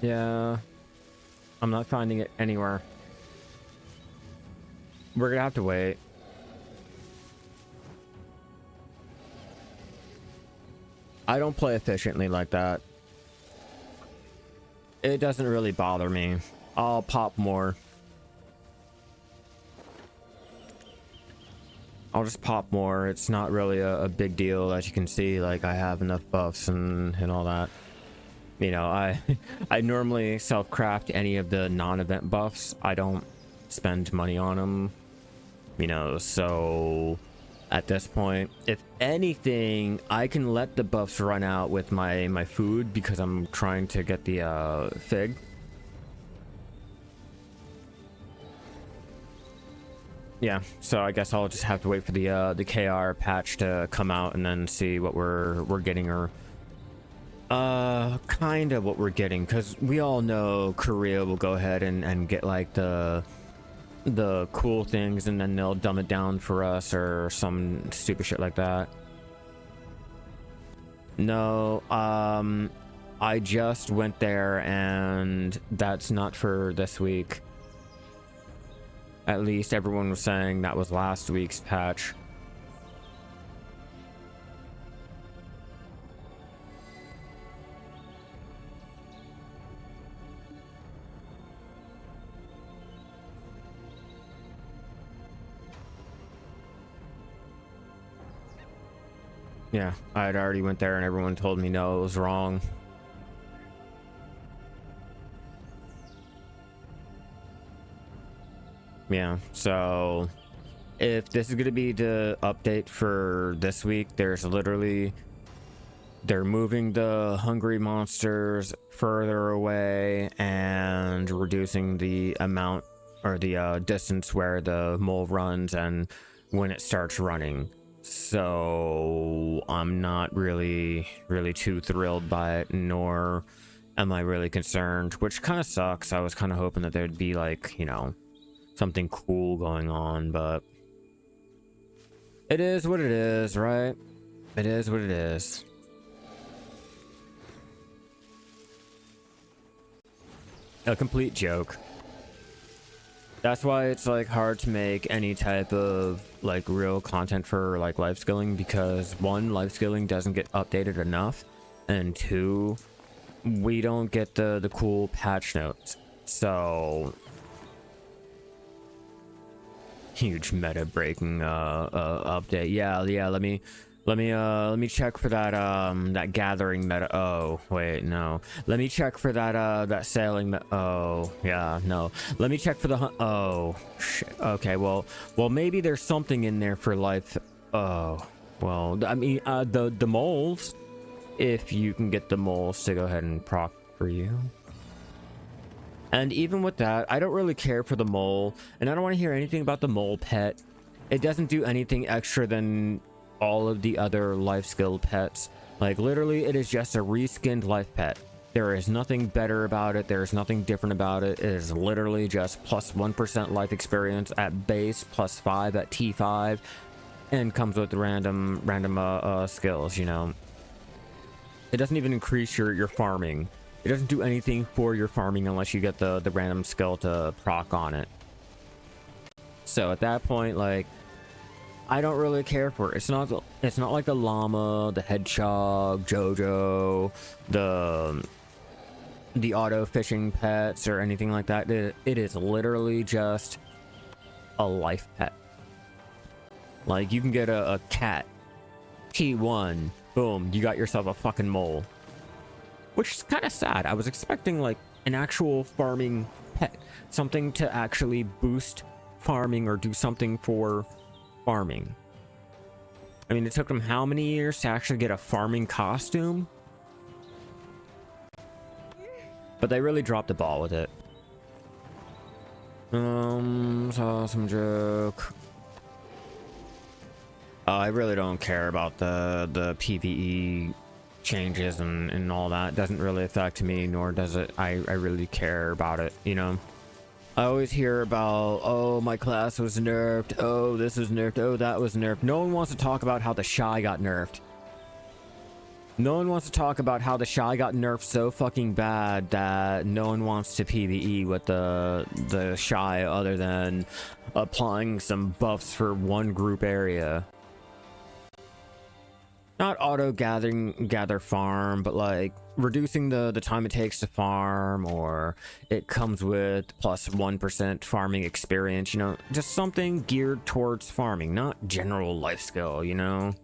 Yeah, I'm not finding it anywhere. We're gonna have to wait. I don't play efficiently like that. It doesn't really bother me. I'll pop more. I'll just pop more. It's not really a big deal. As you can see, like, I have enough buffs and all that. You know, I normally self-craft any of the non-event buffs. I don't spend money on them. You know, so at this point, if anything, I can let the buffs run out with my food because I'm trying to get the fig. Yeah, so I guess I'll just have to wait for the KR patch to come out and then see what we're getting or Kind of what we're getting, because we all know Korea will go ahead and get like the cool things, and then they'll dumb it down for us or some stupid shit like that. No, I just went there, and that's not for this week. At least everyone was saying that was last week's patch. Yeah, I had already went there and everyone told me no, it was wrong. Yeah, so if this is going to be the update for this week, there's literally, they're moving the hungry monsters further away and reducing the amount or the distance where the mole runs and when it starts running. So I'm not really too thrilled by it, nor am I really concerned, which kind of sucks. I was kind of hoping that there'd be like, you know, something cool going on, but it is what it is, right? It is what it is. A complete joke. That's why it's like hard to make any type of like real content for like life skilling, because one, life skilling doesn't get updated enough, and two, we don't get the cool patch notes. So huge meta breaking update. Yeah, let me check for that that gathering meta. Oh wait, no, let me check for that that sailing oh yeah, no, let me check for the oh shit. Okay, well maybe there's something in there for life. Oh well, I mean the moles, if you can get the moles to go ahead and proc for you. And even with that, I don't really care for the mole, and I don't want to hear anything about the mole pet. It doesn't do anything extra than all of the other life skill pets. Like literally, it is just a reskinned life pet. There is nothing better about it. There is nothing different about it. It is literally just plus 1% life experience at base, plus 5 at T5, and comes with random skills, you know. It doesn't even increase your farming. It doesn't do anything for your farming unless you get the random skill to proc on it. So at that point, like, I don't really care for it. It's not like the llama, the hedgehog, Jojo, the auto fishing pets or anything like that. It is literally just a life pet. Like, you can get a cat, T1, boom, you got yourself a fucking mole. Which is kind of sad. I was expecting like an actual farming pet, something to actually boost farming or do something for farming. I mean, it took them how many years to actually get a farming costume? But they really dropped the ball with it. Saw some joke. I really don't care about the PvE changes and all that. It doesn't really affect me, nor does it I really care about it, you know. I always hear about, oh, my class was nerfed, oh, this was nerfed, oh, that was nerfed. No one wants to talk about how the shy got nerfed. No one wants to talk about how the shy got nerfed so fucking bad that no one wants to PvE with the shy other than applying some buffs for one group area. Not auto gather farm, but like reducing the time it takes to farm, or it comes with plus 1% farming experience, you know, just something geared towards farming, not general life skill, you know.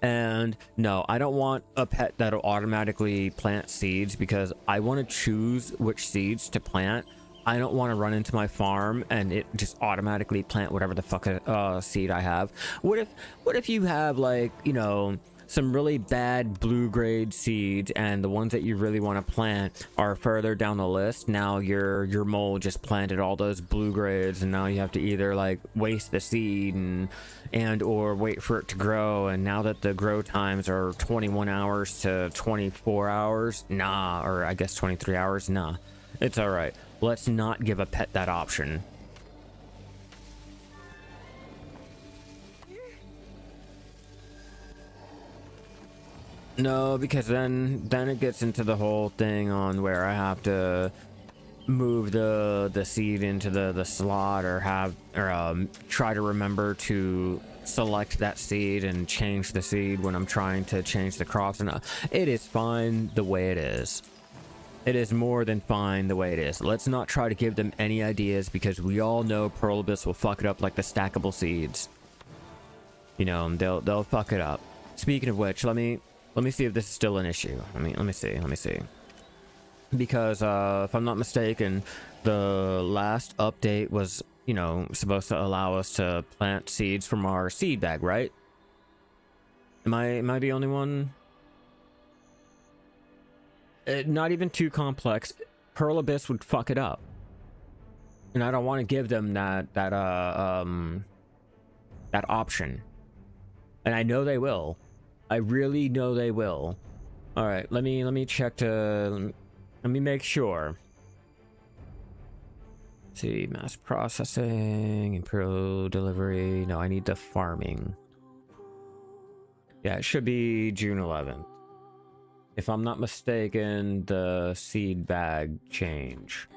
And no, I don't want a pet that'll automatically plant seeds, because I want to choose which seeds to plant. I don't want to run into my farm and it just automatically plant whatever the fuck seed I have. What if you have, like, you know, some really bad blue grade seeds, and the ones that you really want to plant are further down the list. Now your mole just planted all those blue grades, and now you have to either like waste the seed and or wait for it to grow. And now that the grow times are 21 hours to 24 hours, nah, or I guess 23 hours, nah, it's all right. Let's not give a pet that option. No, because then it gets into the whole thing on where I have to move the seed into the slot, or try to remember to select that seed and change the seed when I'm trying to change the crops. And it is fine the way it is. It is more than fine the way it is. Let's not try to give them any ideas, because we all know Pearl Abyss will fuck it up like the stackable seeds. You know, they'll fuck it up. Speaking of which, let me see if this is still an issue. Let me see. Because if I'm not mistaken, the last update was, you know, supposed to allow us to plant seeds from our seed bag, right? Am I the only one? Not even too complex. Pearl Abyss would fuck it up, and I don't want to give them that option. And I know they will. I really know they will. All right, let me check to. Let me make sure. Let's see, mass processing, imperial delivery. No, I need the farming. Yeah, it should be June 11th. If I'm not mistaken, the seed bag change.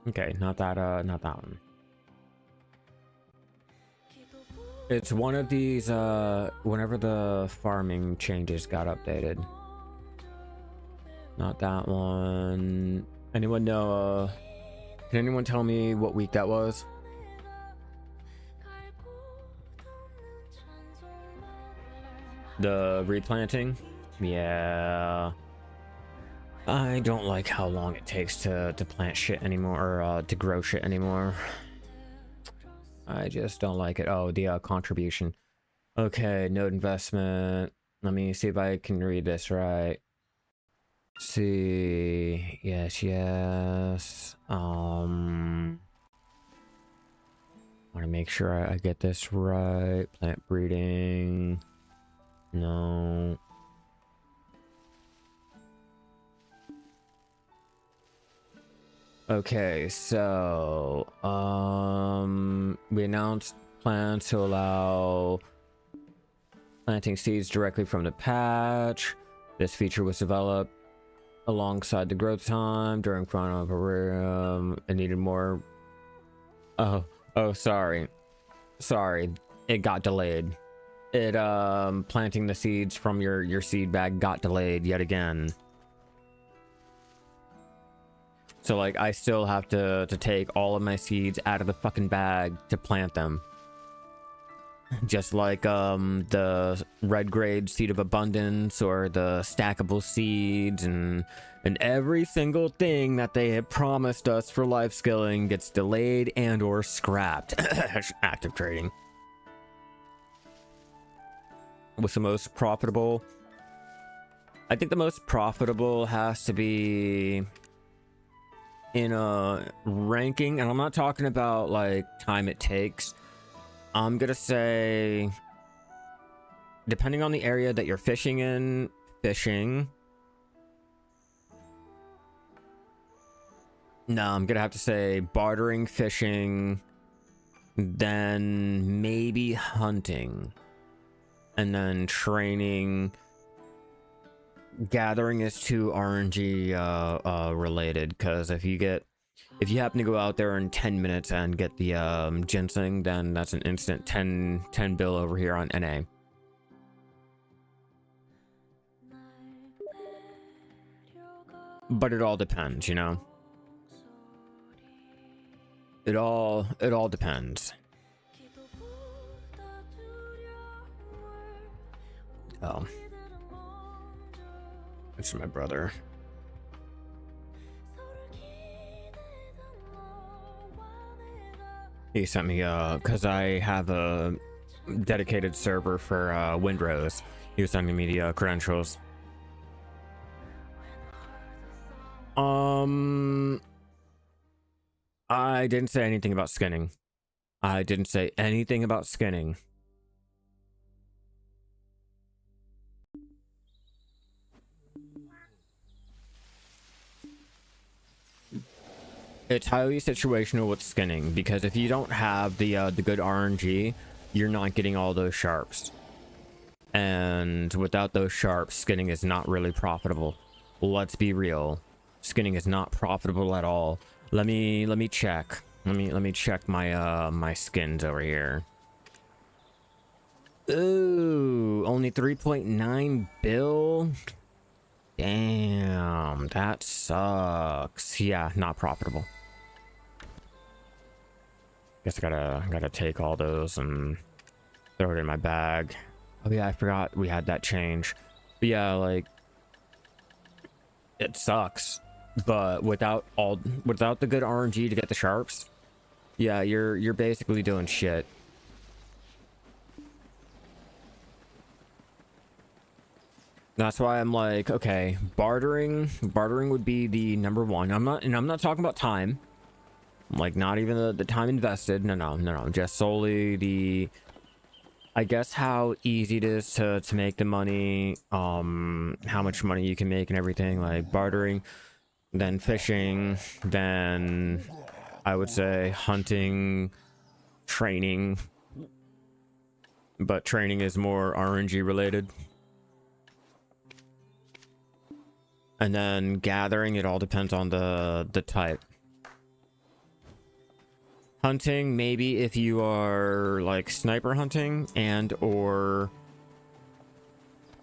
Okay, not that one. It's one of these, whenever the farming changes got updated. Not that one. Anyone know, can anyone tell me what week that was? The replanting? Yeah. I don't like how long it takes to plant shit anymore, or to grow shit anymore. I just don't like it. Oh, the contribution. Okay, node investment. Let me see if I can read this right. See, yes. Want to make sure I get this right. Plant breeding. No. Okay, so we announced plans to allow planting seeds directly from the patch. This feature was developed alongside the growth time during front of a it needed more. Oh, sorry, it got delayed. It planting the seeds from your seed bag got delayed yet again. So like I still have to take all of my seeds out of the fucking bag to plant them. Just like the red grade seed of abundance, or the stackable seeds, and every single thing that they had promised us for life skilling gets delayed and or scrapped. Active trading. What's the most profitable? I think the most profitable has to be in a ranking, and I'm not talking about like time it takes. I'm gonna say, depending on the area that you're fishing in, no, I'm gonna have to say bartering, fishing, then maybe hunting, and then training. Gathering is too RNG related, because if you happen to go out there in 10 minutes and get the ginseng, then that's an instant 10 bill over here on NA. But it all depends, you know. It all depends. Oh. It's my brother. He sent me because I have a dedicated server for Windrose. He was sending me the credentials. I didn't say anything about skinning. I didn't say anything about skinning. It's highly situational with skinning, because if you don't have the good RNG, you're not getting all those sharps. And without those sharps, skinning is not really profitable. Let's be real. Skinning is not profitable at all. Let me check. Let me check my my skins over here. Ooh, only 3.9 bill. Damn, that sucks. Yeah, not profitable. Guess I gotta take all those and throw it in my bag. Oh yeah, I forgot we had that change. But yeah, like, it sucks. But without the good RNG to get the sharps, yeah, you're basically doing shit. That's why I'm like, okay, bartering would be the number one. I'm not talking about time. Like, not even the time invested. No. Just solely the, I guess, how easy it is to make the money, how much money you can make and everything. Like bartering, then fishing, then I would say hunting, training. But training is more RNG related. And then gathering, it all depends on the type. Hunting, maybe if you are like sniper hunting and or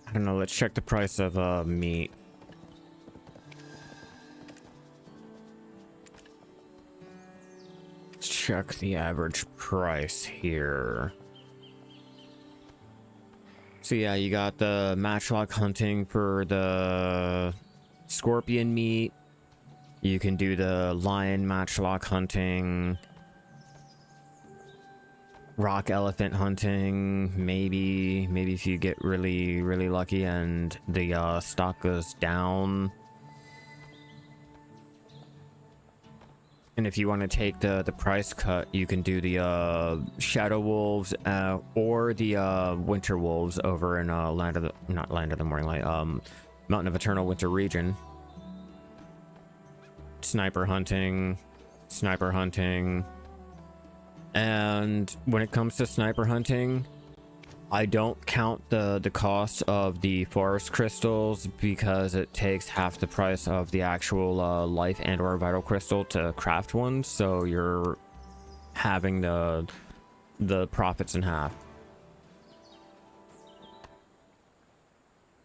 I don't know, let's check the price of meat. Let's check the average price here. So yeah, you got the matchlock hunting for the scorpion meat. You can do the lion matchlock hunting, rock elephant hunting, maybe if you get really lucky and the stock goes down. And if you want to take the price cut, you can do the shadow wolves or the winter wolves over in Land of the Morning Light, Mountain of Eternal Winter region. Sniper hunting. And when it comes to sniper hunting, I don't count the cost of the forest crystals, because it takes half the price of the actual life and or vital crystal to craft one, so you're having the profits in half.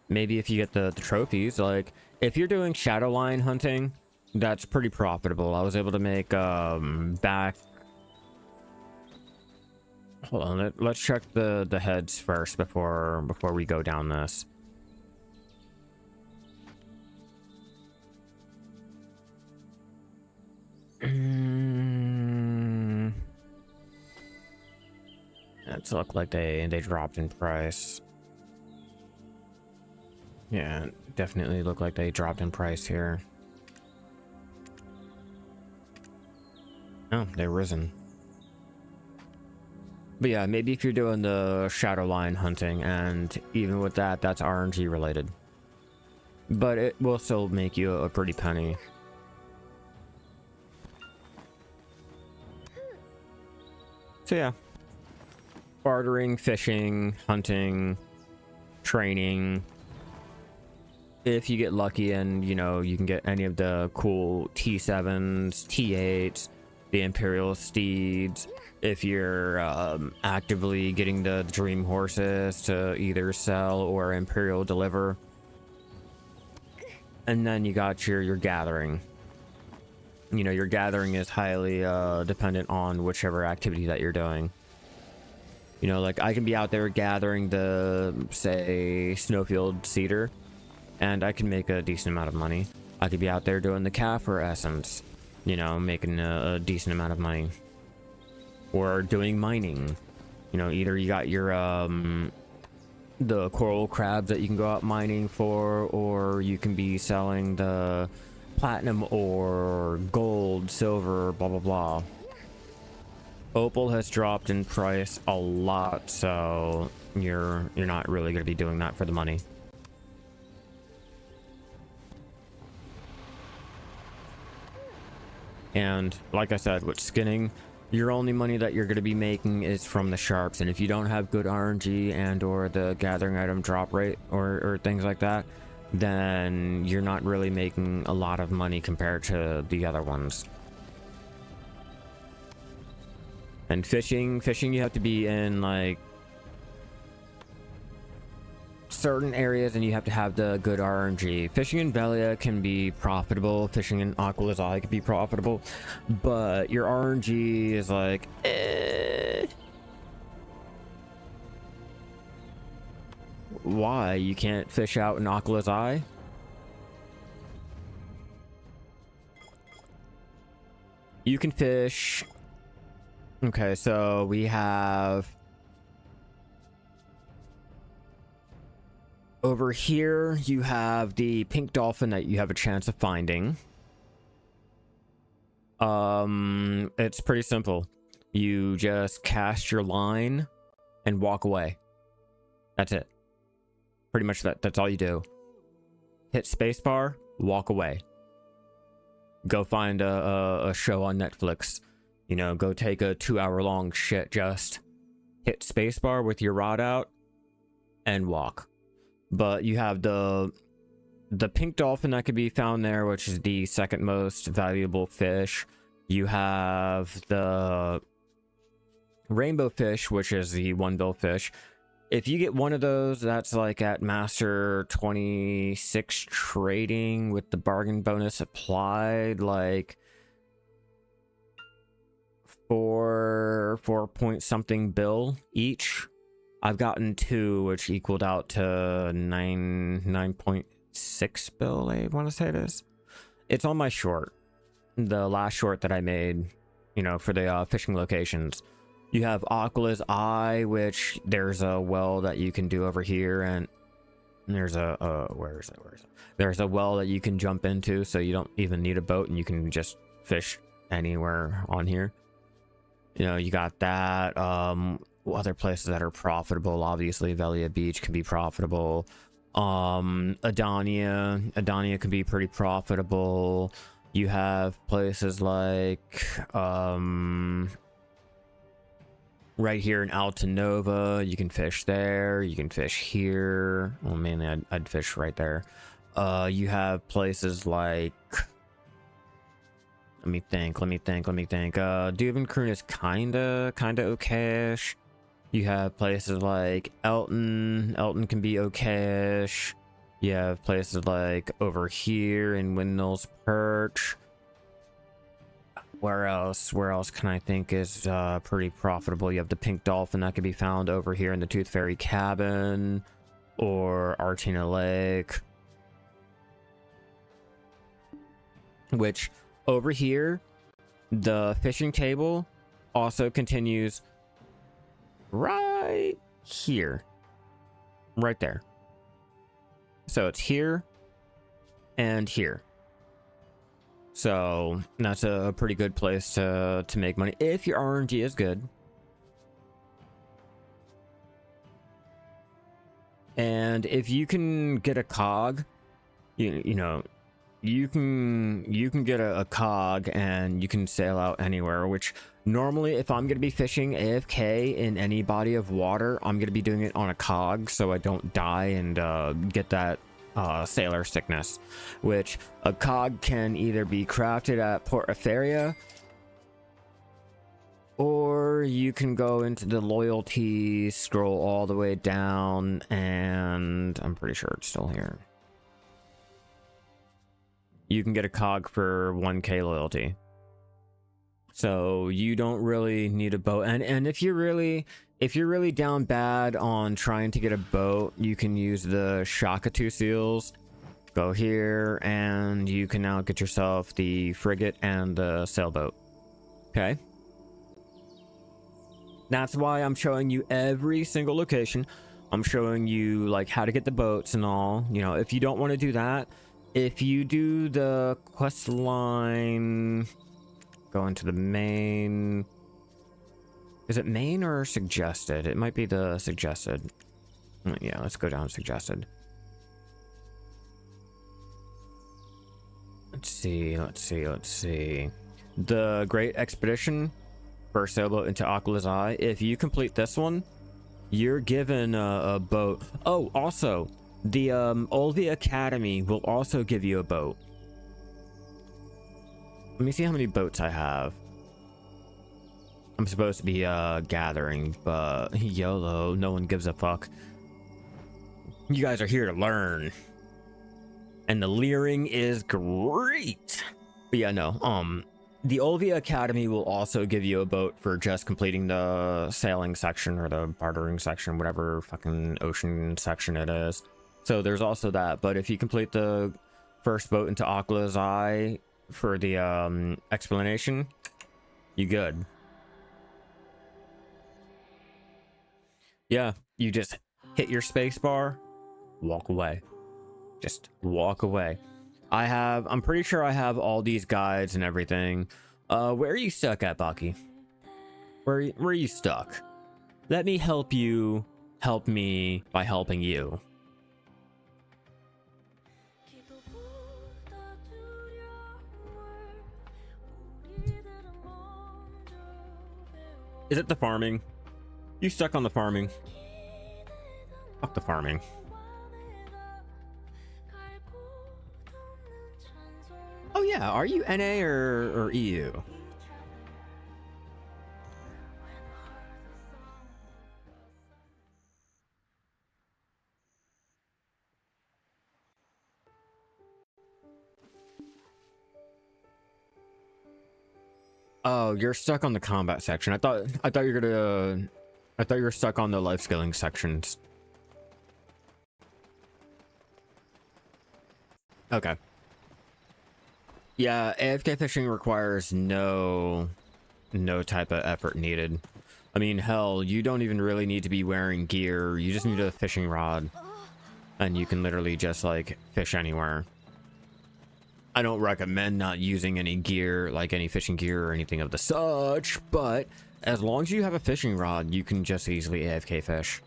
Maybe if you get the trophies, like if you're doing shadow lion hunting, that's pretty profitable. I was able to make back, hold on, let's check the heads first before we go down this. It's look like they dropped in price. Yeah, definitely look like they dropped in price here. Oh, they're risen. But yeah, maybe if you're doing the shadow lion hunting, and even with that, that's RNG related. But it will still make you a pretty penny. So yeah. Bartering, fishing, hunting, training. If you get lucky and, you know, you can get any of the cool T7s, T8s, the Imperial Steeds. If you're actively getting the dream horses to either sell or Imperial deliver. And then you got your gathering. You know, your gathering is highly dependent on whichever activity that you're doing. You know, like I can be out there gathering the, say, snowfield cedar, and I can make a decent amount of money. I could be out there doing the kaffir essence, you know, making a decent amount of money. Or doing mining. You know, either you got your the coral crabs that you can go out mining for, or you can be selling the platinum ore, gold, silver, blah blah blah. Opal has dropped in price a lot, so you're not really going to be doing that for the money. And like I said, with skinning, your only money that you're going to be making is from the sharps. And if you don't have good RNG and or the gathering item drop rate or things like that, then you're not really making a lot of money compared to the other ones. And fishing, you have to be in like certain areas and you have to have the good RNG. Fishing in Velia can be profitable, fishing in Aqua's Eye can be profitable, but your RNG is like Why? You can't fish out in Aqua's Eye? You can fish. Okay, so we have over here, you have the pink dolphin that you have a chance of finding. It's pretty simple. You just cast your line and walk away. That's it. Pretty much that's all you do. Hit spacebar, walk away. Go find a show on Netflix. You know, go take a 2-hour-long shit, just hit spacebar with your rod out and walk. But you have the pink dolphin that could be found there, which is the second most valuable fish. You have the rainbow fish, which is the one-bill fish. If you get one of those, that's like at Master 26 trading with the bargain bonus applied, like 4 point something bill each. I've gotten 2, which equaled out to 9.6 bill, I want to say it is. It's on my short, the last short that I made, you know, for the fishing locations. You have Aqua's Eye, which there's a well that you can do over here, and there's a where is it? There's a well that you can jump into, so you don't even need a boat, and you can just fish anywhere on here. You know, you got that. Other places that are profitable, obviously Velia Beach can be profitable. Adania can be pretty profitable. You have places like right here in Altanova, you can fish there, you can fish here. Well, mainly I'd fish right there. You have places like, let me think. Duvenkroon is kinda okay-ish. You have places like Elton can be okay-ish. You have places like over here in Windmills Perch. Where else can I think is pretty profitable? You have the pink dolphin that can be found over here in the Tooth Fairy Cabin or Artina Lake. Which over here, the fishing table also continues right here, right there. So it's here and here. So that's a pretty good place to make money if your RNG is good. And if you can get a cog, you know, you can get a cog and you can sail out anywhere, which normally if I'm going to be fishing AFK in any body of water, I'm going to be doing it on a cog so I don't die and get that sailor sickness, which a cog can either be crafted at Port Etheria, or you can go into the loyalty, scroll all the way down, and I'm pretty sure it's still here. You can get a cog for 1k loyalty. So you don't really need a boat. And if you're really down bad on trying to get a boat, you can use the Shakatu seals. Go here and you can now get yourself the frigate and the sailboat. Okay. That's why I'm showing you every single location. I'm showing you like how to get the boats and all. You know, if you don't want to do that, if you do the quest line, go into the main. Is it main or suggested? It might be the suggested. Yeah, let's go down suggested. Let's see. The Great Expedition, first sailboat into Aquala's Eye. If you complete this one, you're given a boat. Oh, also, the Olvia Academy will also give you a boat. Let me see how many boats I have. I'm supposed to be gathering, but YOLO, no one gives a fuck. You guys are here to learn. And the leering is great. But yeah, no, the Olvia Academy will also give you a boat for just completing the sailing section or the bartering section, whatever fucking ocean section it is. So there's also that. But if you complete the first boat into Aquala's Eye for the explanation, you good. Yeah, you just hit your space bar, walk away. Just walk away. I'm pretty sure I have all these guides and everything. Where are you stuck at, Baki? Where are you stuck? Let me help you help me by helping you. Is it the farming? You stuck on the farming. Fuck the farming. Oh yeah, are you NA or EU? Oh, you're stuck on the combat section. I thought you were stuck on the life scaling sections. Okay. Yeah, AFK fishing requires no type of effort needed. I mean, hell, you don't even really need to be wearing gear. You just need a fishing rod. And you can literally just, like, fish anywhere. I don't recommend not using any gear, like any fishing gear or anything of the such, but as long as you have a fishing rod, you can just easily AFK fish.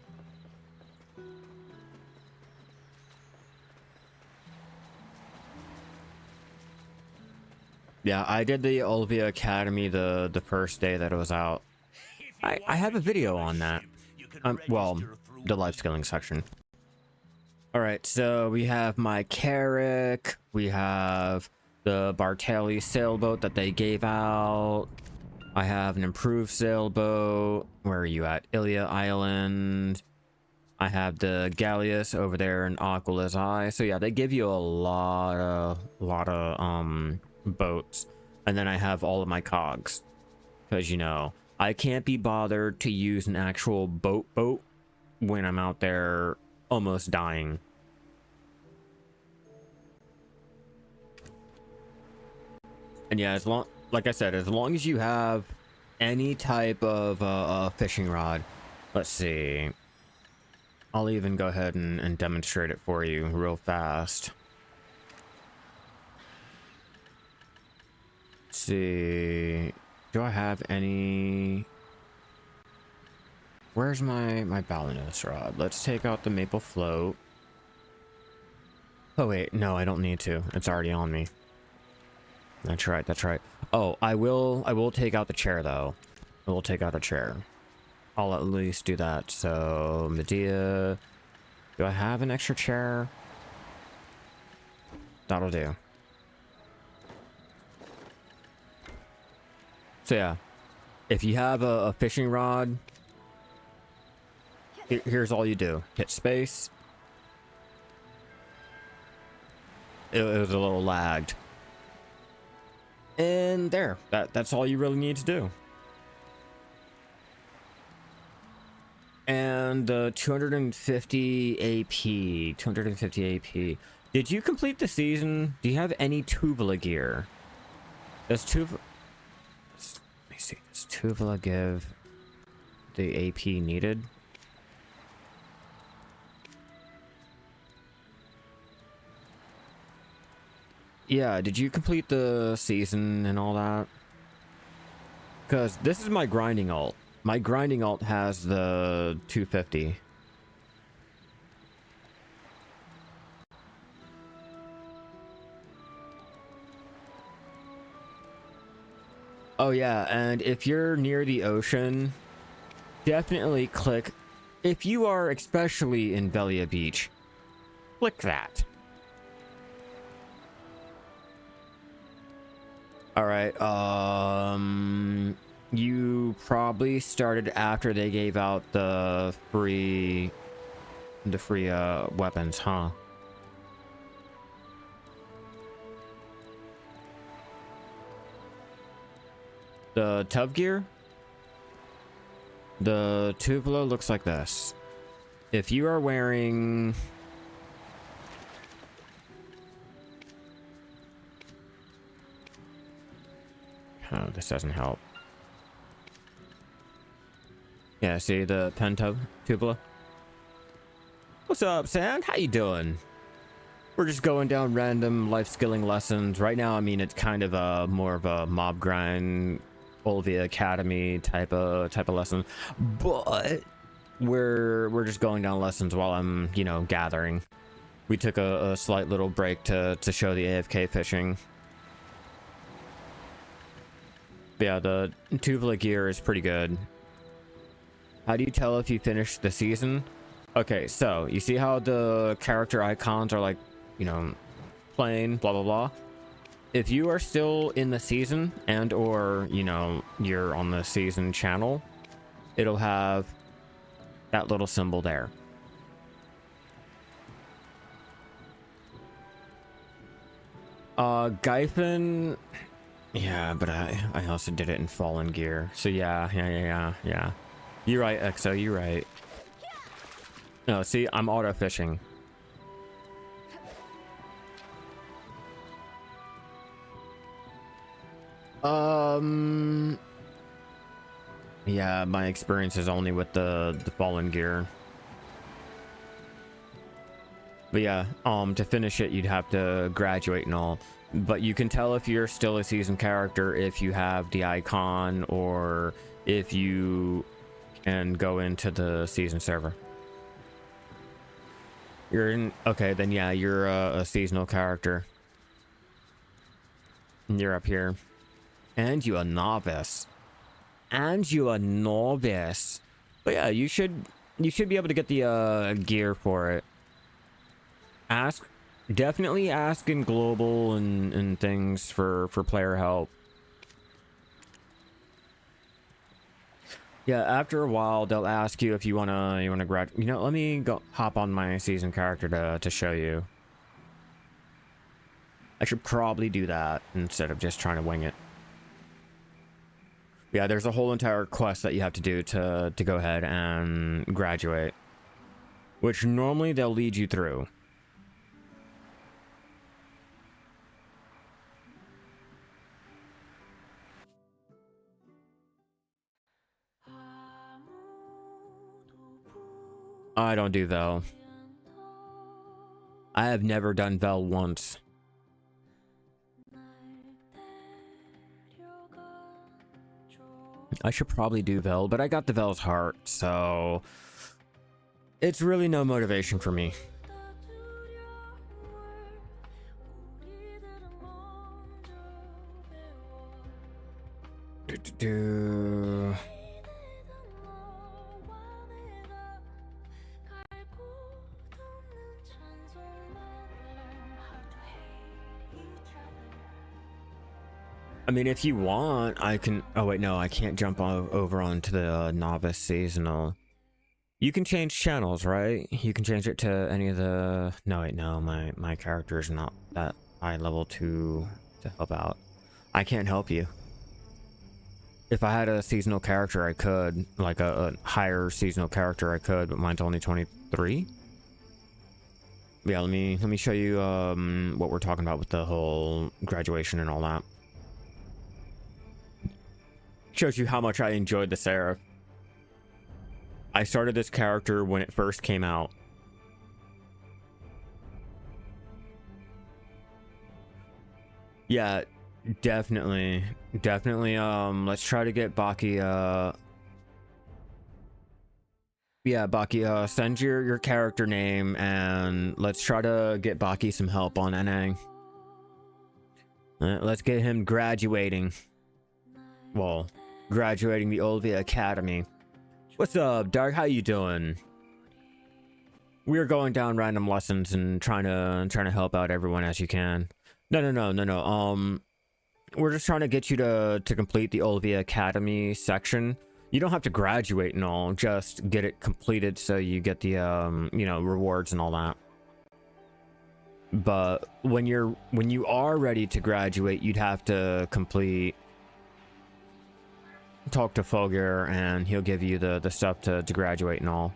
Yeah, I did the Olvia Academy the first day that it was out. I have a video on that. Well, the life scaling section. Alright, so we have my Carrick, we have the Bartelli sailboat that they gave out. I have an improved sailboat. Where are you at? Ilia Island. I have the Galleus over there in Aquala's Eye. So yeah, they give you a lot of boats. And then I have all of my cogs. Because, you know, I can't be bothered to use an actual boat when I'm out there almost dying. And yeah, like I said, as long as you have any type of fishing rod. Let's see. I'll even go ahead and demonstrate it for you real fast. Let's see. Do I have any? Where's my Balinus rod? Let's take out the maple float. Oh wait, no, I don't need to. It's already on me. That's right, that's right. Oh, I will take out the chair though. I will take out a chair. I'll at least do that. So, Medea, do I have an extra chair? That'll do. So yeah, if you have a fishing rod, here's all you do. Hit space. It was a little lagged. And there, that's all you really need to do. And 250 AP, 250 AP. Did you complete the season? Do you have any Tuvala gear? Does Tuvala... Let me see, does Tuvala give... the AP needed. Yeah, did you complete the season and all that? Because this is my grinding alt. My grinding alt has the 250. Oh yeah, and if you're near the ocean, definitely click. If you are especially in Velia Beach, click that. All right. You probably started after they gave out the free weapons, huh? The Tub gear? The Tupelo looks like this. If you are wearing... Oh, this doesn't help. Yeah, see the Tupelo? What's up, Sand? How you doing? We're just going down random life skilling lessons. Right now, I mean, it's kind of a more of a mob grind, Olvia Academy type of lesson. But we're just going down lessons while I'm, you know, gathering. We took a slight little break to show the AFK fishing. But yeah, the Tuvla gear is pretty good. How do you tell if you finished the season? Okay, so you see how the character icons are like, you know, plain, blah, blah, blah. If you are still in the season and or, you know, you're on the season channel, it'll have that little symbol there. Gyphon, yeah, but I also did it in fallen gear. So yeah. You're right, Exo, you're right. No, see, I'm auto fishing. Yeah, my experience is only with the fallen gear. But yeah, to finish it, you'd have to graduate and all. But you can tell if you're still a seasoned character if you have the icon or if you can go into the season server. You're in, okay, then yeah, you're a seasonal character. You're up here. And you a novice. And you a novice. But yeah, you should be able to get the gear for it. Definitely ask in global and things for player help. Yeah, after a while they'll ask you if you wanna grad. You know, let me go hop on my season character to show you. I should probably do that instead of just trying to wing it. Yeah, there's a whole entire quest that you have to do to go ahead and graduate, which normally they'll lead you through. I don't do Vel. I have never done Vel once. I should probably do Vel, but I got the Vel's heart, so it's really no motivation for me. I mean, if you want, I can... Oh, wait, no, I can't jump over onto the novice seasonal. You can change channels, right? You can change it to any of the... No, wait, no, my character is not that high level to help out. I can't help you. If I had a seasonal character, I could. Like a higher seasonal character, I could, but mine's only 23. Yeah, let me show you what we're talking about with the whole graduation and all that. Shows you how much I enjoyed the Seraph. I started this character when it first came out. Yeah, definitely. Let's try to get Baki, yeah, Baki, send your character name and let's try to get Baki some help on NA. Let's get him graduating. Well, graduating the Olvia Academy. What's up, Dark? How you doing? We're going down random lessons and trying to help out everyone as you can. No. We're just trying to get you to complete the Olvia Academy section. You don't have to graduate and all, just get it completed so you get the you know, rewards and all that. But when you are ready to graduate, you'd have to talk to Fulgur and he'll give you the stuff to graduate and all.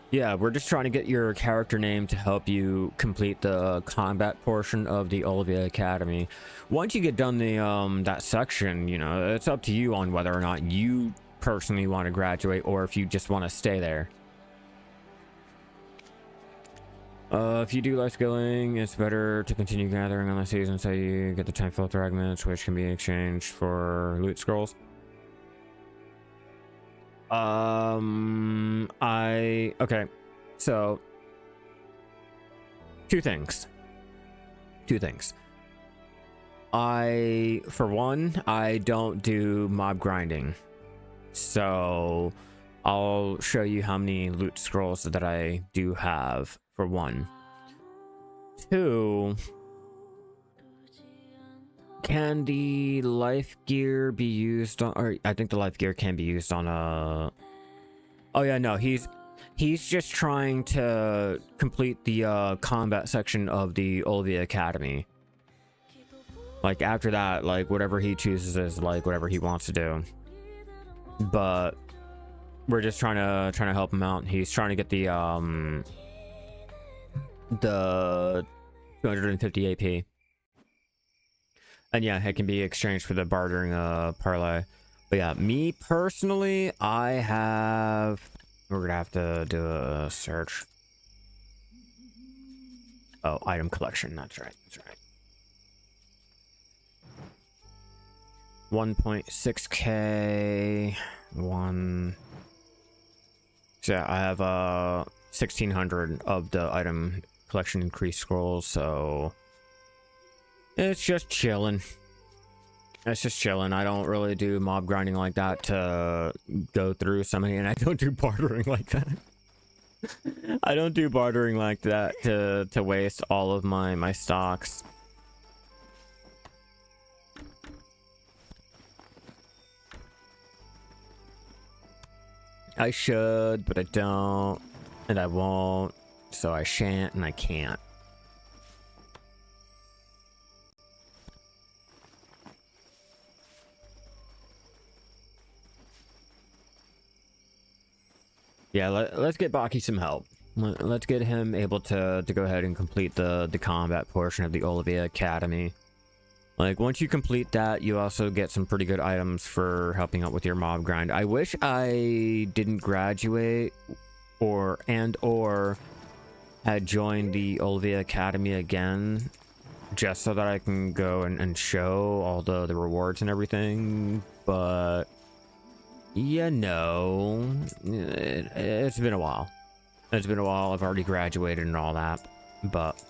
Yeah, we're just trying to get your character name to help you complete the combat portion of the Olvia Academy. Once you get done the that section, you know, it's up to you on whether or not you personally want to graduate or if you just want to stay there. If you do life skilling, it's better to continue gathering on the season so you get the tenfold fragments, which can be exchanged for loot scrolls. Okay, so two things. For one, I don't do mob grinding, so I'll show you how many loot scrolls that I do have, for one. Two, can the life gear be used on, or I think the life gear can be used on a... Oh yeah, no, he's just trying to complete the combat section of the Olvia Academy. Like after that, like whatever he chooses is like whatever he wants to do. But we're just trying to help him out. He's trying to get the 250 AP. And yeah, it can be exchanged for the bartering parlay. But yeah, me personally, we're gonna have to do a search. Oh, item collection, that's right. 1.6k, so yeah, I have 1600 of the item collection increased scrolls, so it's just chilling. I don't really do mob grinding like that to go through so many, and I don't do bartering like that. I don't do bartering like that to waste all of my stocks. I should, but I don't, and I won't, so I shan't and I can't. Yeah, let's get Baki some help. Let's get him able to go ahead and complete the combat portion of the Olvia Academy. Like, once you complete that, you also get some pretty good items for helping out with your mob grind. I wish I didn't graduate or had joined the Olvia Academy again, just so that I can go and show all the rewards and everything, but... Yeah, no, it's been a while. I've already graduated and all that, but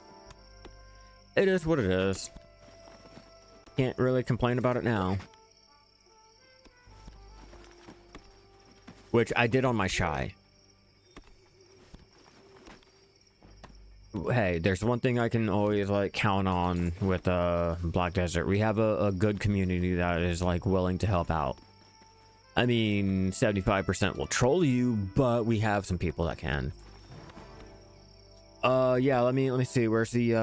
it is what it is. Can't really complain about it now. Which I did on my shy. Hey, there's one thing I can always like count on with Black Desert. We have a good community that is like willing to help out. I mean, 75% will troll you, but we have some people that can. Yeah, let me see. Where's the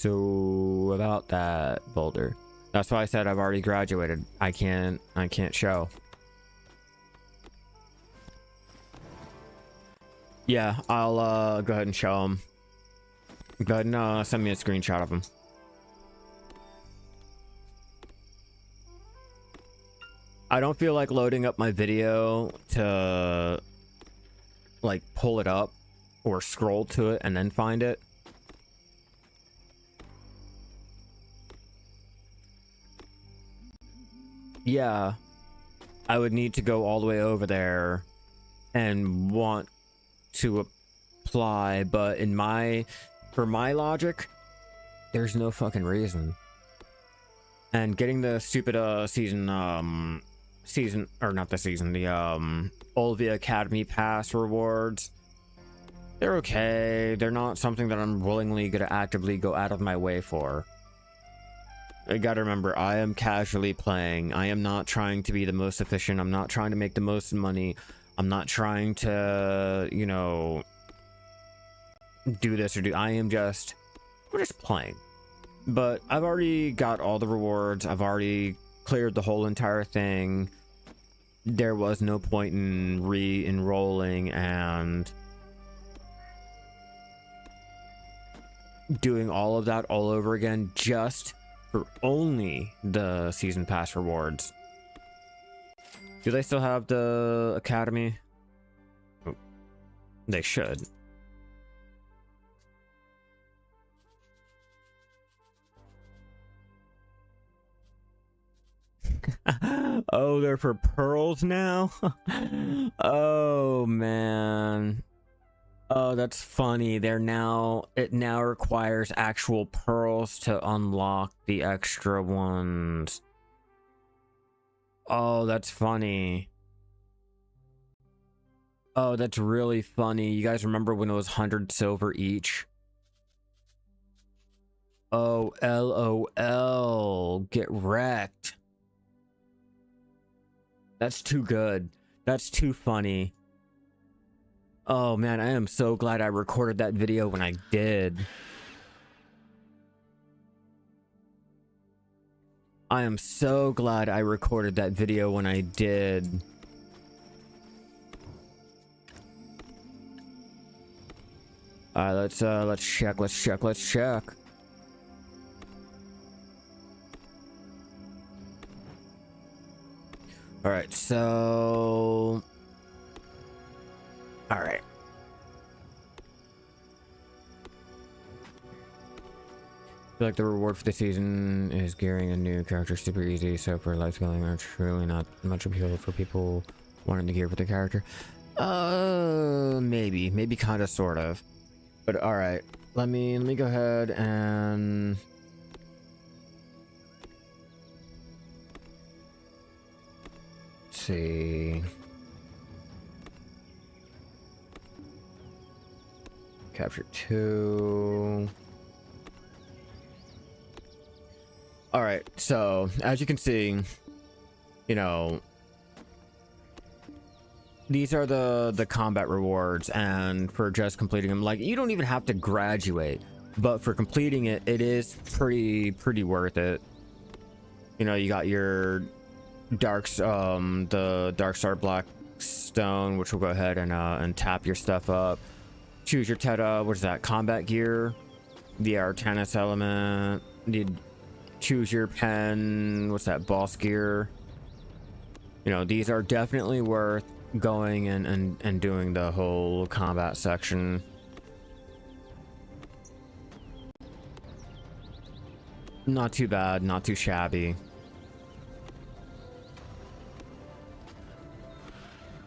So about that boulder. That's why I said I've already graduated. I can't show. Yeah, I'll go ahead and show him. Go ahead and send me a screenshot of him. I don't feel like loading up my video to like pull it up or scroll to it and then find it. Yeah, I would need to go all the way over there and want to apply, but for my logic, there's no fucking reason. And getting the stupid the Olvia Academy Pass rewards, they're okay. They're not something that I'm willingly gonna actively go out of my way for. I gotta remember, I am casually playing. I am not trying to be the most efficient. I'm not trying to make the most money. I'm not trying to, you know, do this or do. We're just playing. But I've already got all the rewards. I've already cleared the whole entire thing. There was no point in re-enrolling and doing all of that all over again just for only the season pass rewards. Do they still have the academy? Oh, they should. Oh, they're for pearls now? Oh man. Oh, that's funny. It now requires actual pearls to unlock the extra ones. Oh, that's funny. Oh, that's really funny. You guys remember when it was 100 silver each? Oh, LOL. Get wrecked. That's too good. That's too funny. Oh man, I am so glad I recorded that video when I did. I am so glad I recorded that video when I did. Alright, let's check. Alright, so... Alright. I feel like the reward for the season is gearing a new character super easy, so for life scaling, there's really not much appeal for people wanting to gear for the character. Maybe kind of, sort of. But alright, let me go ahead and... see. Capture 2. All right, so as you can see, you know, these are the combat rewards, and for just completing them, like, you don't even have to graduate, but for completing it, it is pretty worth it. You know, you got your the Darkstar Black Stone, which will go ahead and tap your stuff up. Choose your what is that, combat gear, the Artanis element, choose your pen, what's that, boss gear. You know, these are definitely worth going and doing the whole combat section. Not too bad, not too shabby.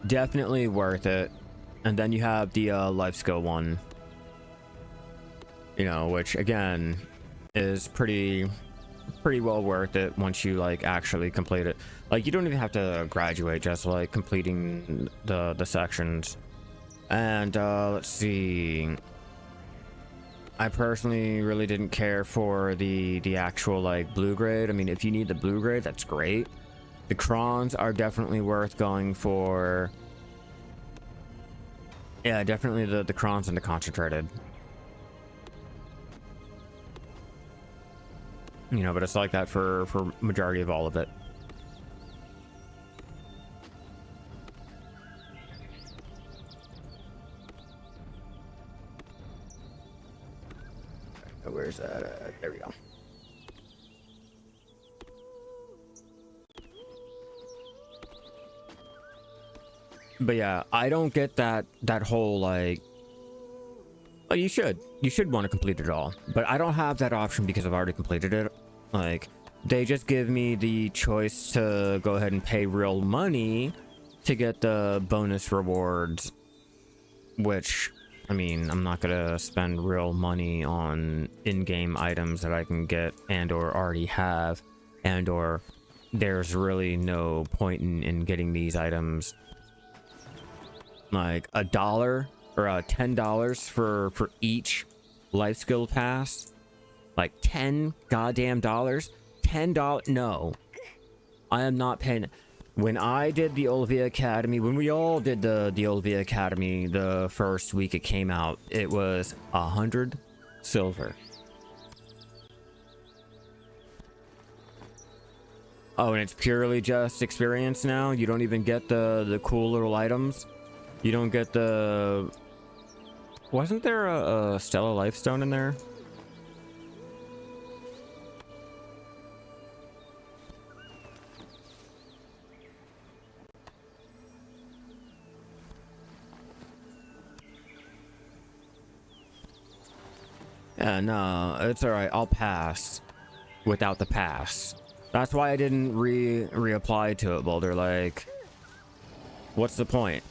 Definitely worth it. And then you have the life skill one, you know, which again is pretty well worth it once you like actually complete it. Like, you don't even have to graduate, just like completing the sections. And let's see, I personally really didn't care for the actual like blue grade. I mean, if you need the blue grade, that's great. The crons are definitely worth going for. Yeah, definitely the crons and the concentrated. You know, but it's like that for majority of all of it. Where's that? There we go. But yeah, I don't get that whole like, oh, you should want to complete it all, but I don't have that option because I've already completed it. Like, they just give me the choice to go ahead and pay real money to get the bonus rewards, which, I mean, I'm not gonna spend real money on in-game items that I can get and or already have, and or there's really no point in getting these items. Like $1 or $10 for each life skill pass. Like 10 goddamn dollars. $10. No, I am not paying. When I did the Olivia Academy, when we all did the Olivia Academy, the first week it came out, it was 100 silver. Oh, and it's purely just experience now. You don't even get the cool little items. You don't get the... Wasn't there a Stella Lifestone in there? Yeah, no, it's alright. I'll pass without the pass. That's why I didn't reapply to it, Boulder. Like, what's the point?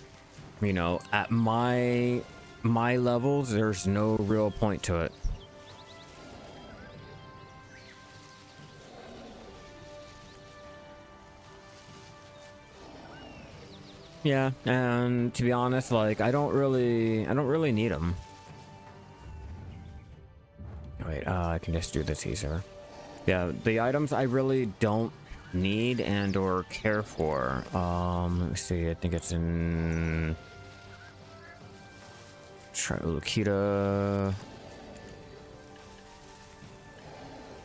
You know, at my levels, there's no real point to it. Yeah, and to be honest, like, I don't really need them. Wait, I can just do this easier. Yeah, the items I really don't need and or care for. Let me see. I think it's in Lukita.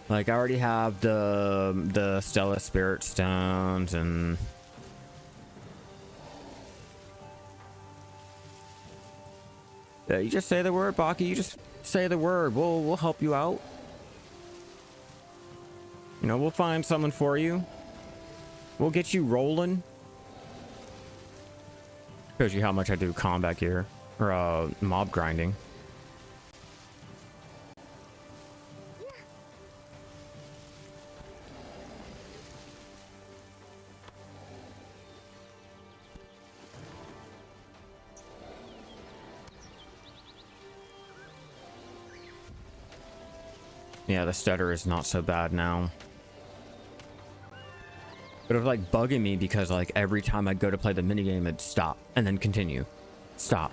Like, I already have the Stella Spirit Stones and yeah, you just say the word, Baki. You just say the word. We'll help you out. You know, we'll find someone for you. We'll get you rolling. Shows you how much I do combat gear or mob grinding. Yeah, the stutter is not so bad now. But it was like bugging me because like every time I'd go to play the minigame, it'd stop and then continue. Stop.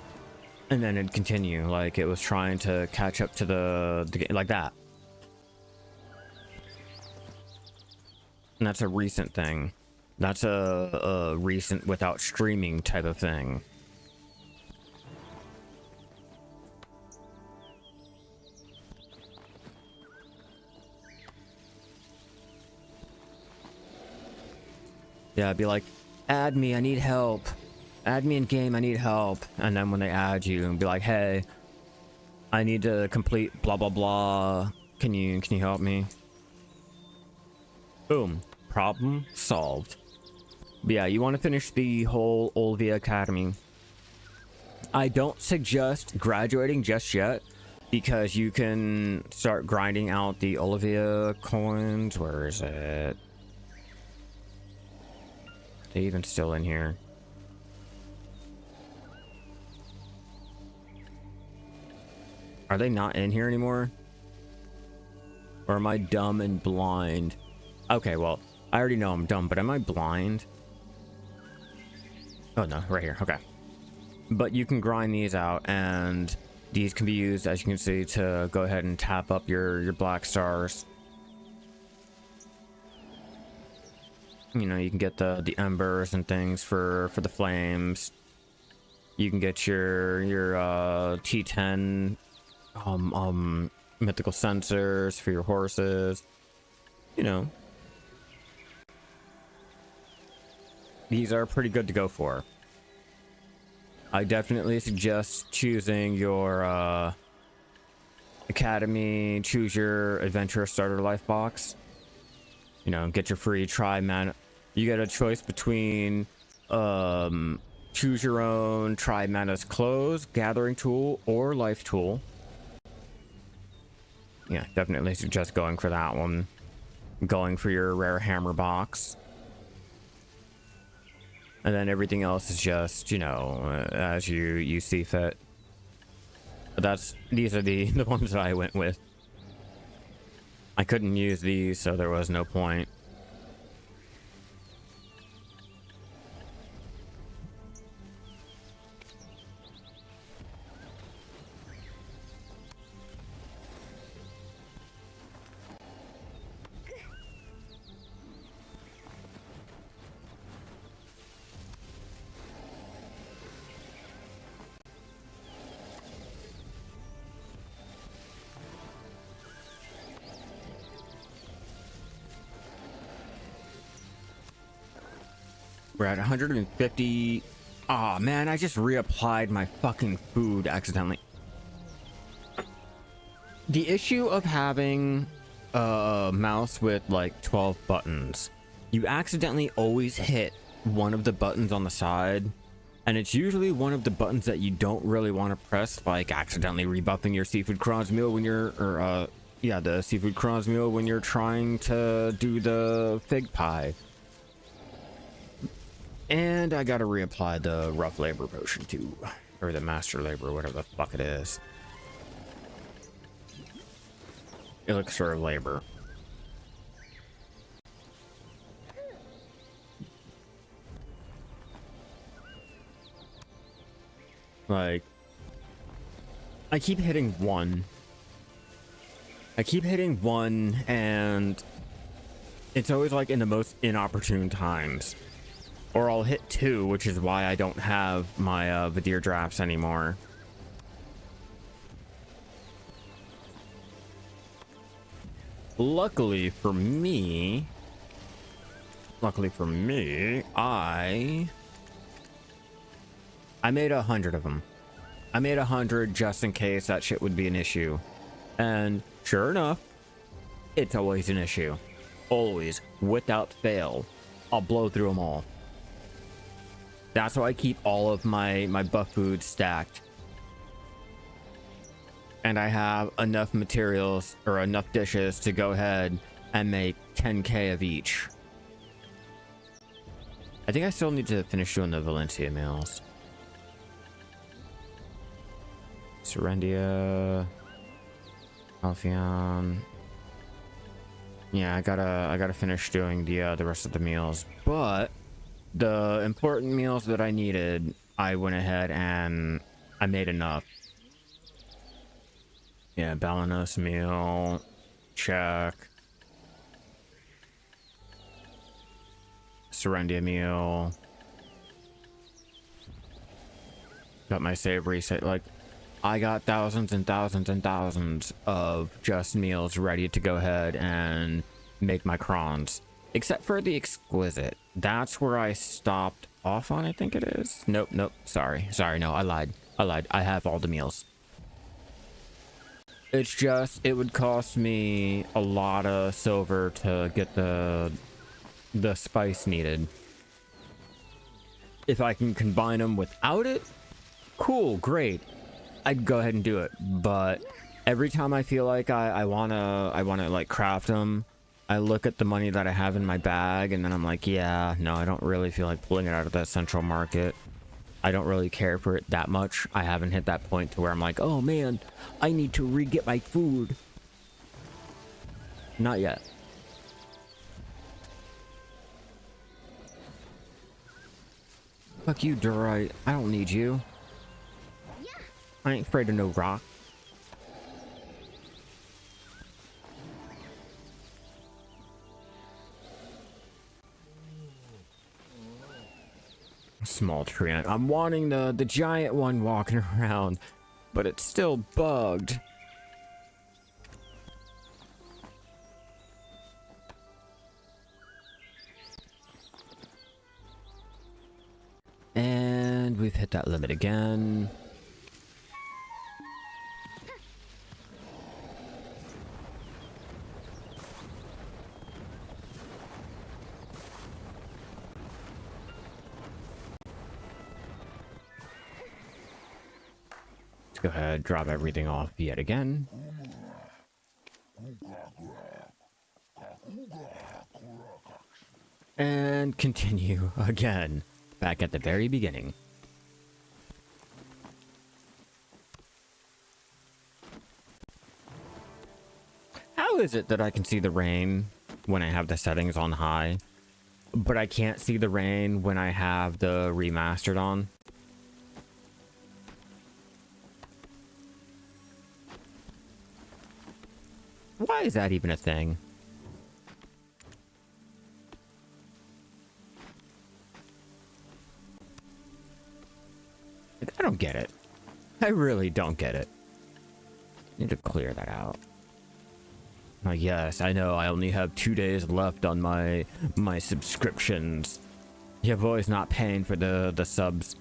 And then it'd continue. Like it was trying to catch up to the game like that. And that's a recent thing. That's a recent without streaming type of thing. Yeah, I'd be like, add me, I need help. Add me in game, I need help. And then when they add you and be like, hey, I need to complete blah blah blah. Can you help me? Boom. Problem solved. But yeah, you want to finish the whole Olivia Academy. I don't suggest graduating just yet because you can start grinding out the Olivia coins. Where is it? Are they even still in here? Are they not in here anymore? Or am I dumb and blind? Okay, well, I already know I'm dumb, but am I blind? Oh no, right here, okay. But you can grind these out, and these can be used, as you can see, to go ahead and tap up your black stars. You know, you can get the embers and things for the flames. You can get your T10 mythical sensors for your horses. You know, these are pretty good to go for. I definitely suggest choosing your Academy, choose your adventure starter life box. You know, get your free try mana. You get a choice between choose your own try mana's clothes, gathering tool, or life tool. Yeah, definitely suggest going for that one. Going for your rare hammer box. And then everything else is just, you know, as you see fit. But these are the ones that I went with. I couldn't use these, so there was no point. We're at 150. Aw, man, I just reapplied my fucking food accidentally. The issue of having a mouse with like 12 buttons, you accidentally always hit one of the buttons on the side, and it's usually one of the buttons that you don't really want to press, like accidentally rebuffing your seafood crons meal when you're, the seafood crons meal when you're trying to do the fig pie. And I gotta reapply the rough labor potion too, or the master labor, whatever the fuck it is. Elixir of labor. Like, I keep hitting one. And it's always like in the most inopportune times. Or I'll hit 2, which is why I don't have my Vidir drafts anymore. Luckily for me, I made 100 of them. I made 100 just in case that shit would be an issue. And sure enough, it's always an issue. Always, without fail. I'll blow through them all. That's why I keep all of my buff food stacked. And I have enough materials or enough dishes to go ahead and make 10k of each. I think I still need to finish doing the Valencia meals. Serendia, Alpheon. Yeah, I gotta finish doing the rest of the meals, but the important meals that I needed, I went ahead and I made enough. Yeah, Balanos meal, check. Serendia meal. Got my save reset. Like, I got thousands and thousands and thousands of just meals ready to go ahead and make my crons. Except for the exquisite. That's where I stopped off on, I think it is. Nope. Sorry, no, I lied. I have all the meals. It's just, it would cost me a lot of silver to get the spice needed. If I can combine them without it, cool, great. I'd go ahead and do it. But every time I feel like I wanna like craft them, I look at the money that I have in my bag, and then I'm like, yeah, no, I don't really feel like pulling it out of that central market. I don't really care for it that much. I haven't hit that point to where I'm like, oh man, I need to re-get my food. Not yet. Fuck you, Durite. I don't need you. I ain't afraid of no rock. Small tree. I'm wanting the giant one walking around, but it's still bugged. And we've hit that limit again. Go ahead, drop everything off yet again. And continue again, back at the very beginning. How is it that I can see the rain when I have the settings on high, but I can't see the rain when I have the remastered on? Why is that even a thing? I don't get it. I really don't get it. Need to clear that out. Yes, I know I only have 2 days left on my subscriptions. Your boy's not paying for the subs.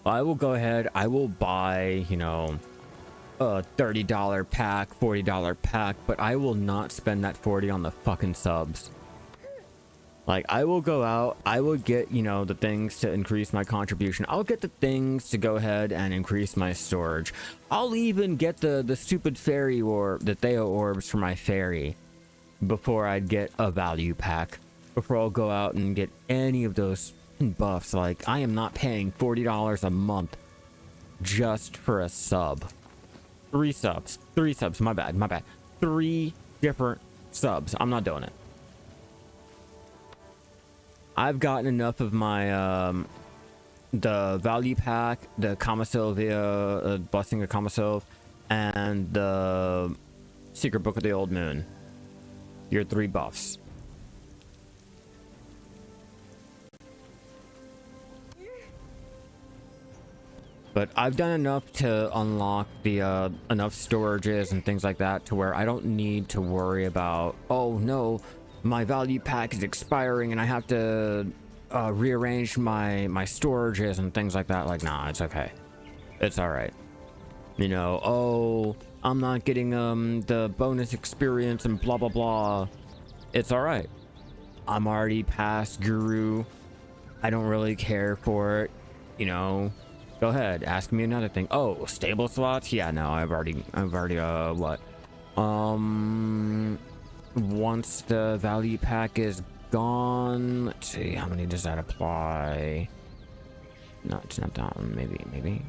I will go ahead, I will buy, you know, a $30 pack, $40 pack, but I will not spend that 40 on the fucking subs. Like, I will go out, I will get, you know, the things to increase my contribution. I'll get the things to go ahead and increase my storage. I'll even get the stupid fairy orb, the Theo orbs for my fairy, before I'd get a value pack. Before I'll go out and get any of those buffs. Like, I am not paying $40 a month just for a sub. 3 subs. 3 subs, my bad. 3 different subs. I'm not doing it. I've gotten enough of my the value pack, the Kamasilvia, Blessing of Kamasilv, and the Secret Book of the Old Moon. Your 3 buffs. But I've done enough to unlock the enough storages and things like that to where I don't need to worry about, oh no, my value pack is expiring and I have to rearrange my storages and things like that. Like, nah, it's okay. It's all right. You know, oh, I'm not getting the bonus experience and blah blah blah. It's all right. I'm already past Guru. I don't really care for it. You know, go ahead, ask me another thing. Oh, stable slots? Yeah, no, I've already what? Once the value pack is gone, let's see, how many does that apply? No, it's not that one. Maybe.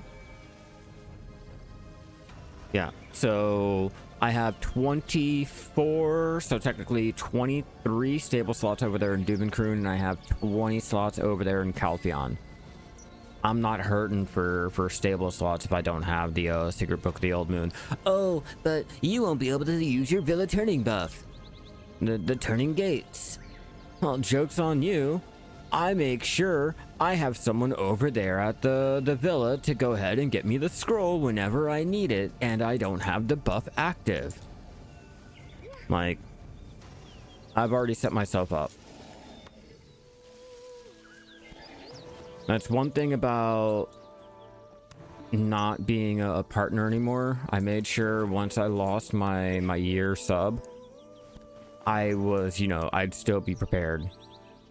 Yeah, so I have 24, so technically 23 stable slots over there in Duvenkroon, and I have 20 slots over there in Calpheon. I'm not hurting for stable slots if I don't have the Secret Book of the Old Moon. Oh, but you won't be able to use your Villa turning buff. The turning gates. Well, joke's on you. I make sure I have someone over there at the villa to go ahead and get me the scroll whenever I need it, and I don't have the buff active. Like, I've already set myself up. That's one thing about not being a partner anymore. I made sure once I lost my year sub, I was, you know, I'd still be prepared.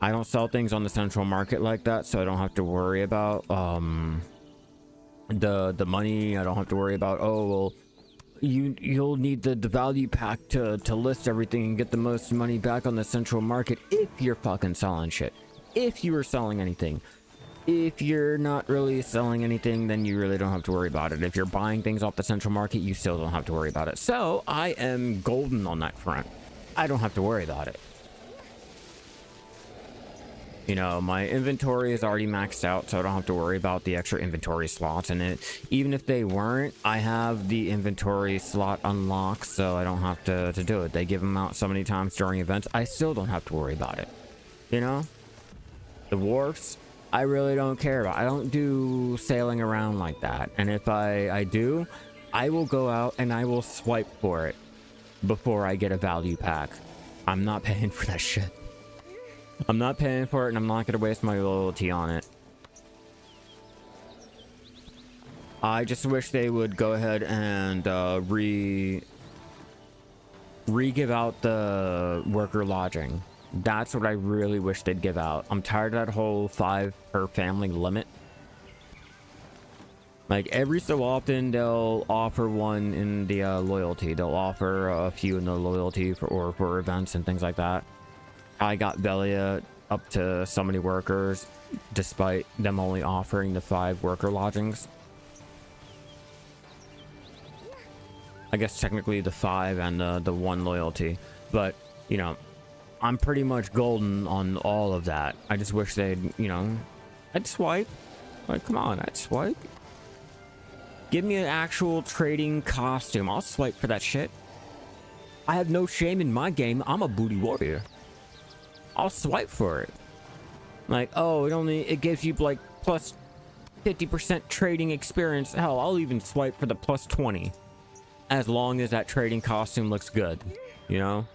I don't sell things on the central market like that, so I don't have to worry about the money. I don't have to worry about, oh well, you'll need the value pack to list everything and get the most money back on the central market if you're fucking selling shit. If you were selling anything. If you're not really selling anything, then you really don't have to worry about it. If you're buying things off the central market, you still don't have to worry about it. So I am golden on that front. I don't have to worry about it. You know, my inventory is already maxed out, so I don't have to worry about the extra inventory slots in it. Even if they weren't, I have the inventory slot unlocked, so I don't have to do it. They give them out so many times during events, I still don't have to worry about it. You know? The wharfs, I really don't care about. I don't do sailing around like that. And if I do, I will go out and I will swipe for it before I get a value pack. I'm not paying for that shit. I'm not paying for it, and I'm not going to waste my loyalty on it. I just wish they would go ahead and re-give out the worker lodging. That's what I really wish they'd give out. I'm tired of that whole 5 per family limit. Like every so often they'll offer one in the loyalty. They'll offer a few in the loyalty for events and things like that. I got Velia up to so many workers despite them only offering the 5 worker lodgings. I guess technically the 5 and the 1 loyalty, but you know, I'm pretty much golden on all of that. I just wish they'd, you know, I'd swipe. Like, come on, I'd swipe. Give me an actual trading costume. I'll swipe for that shit. I have no shame in my game. I'm a booty warrior. I'll swipe for it. Like, oh, it gives you like plus 50% trading experience. Hell, I'll even swipe for the plus 20. As long as that trading costume looks good, you know?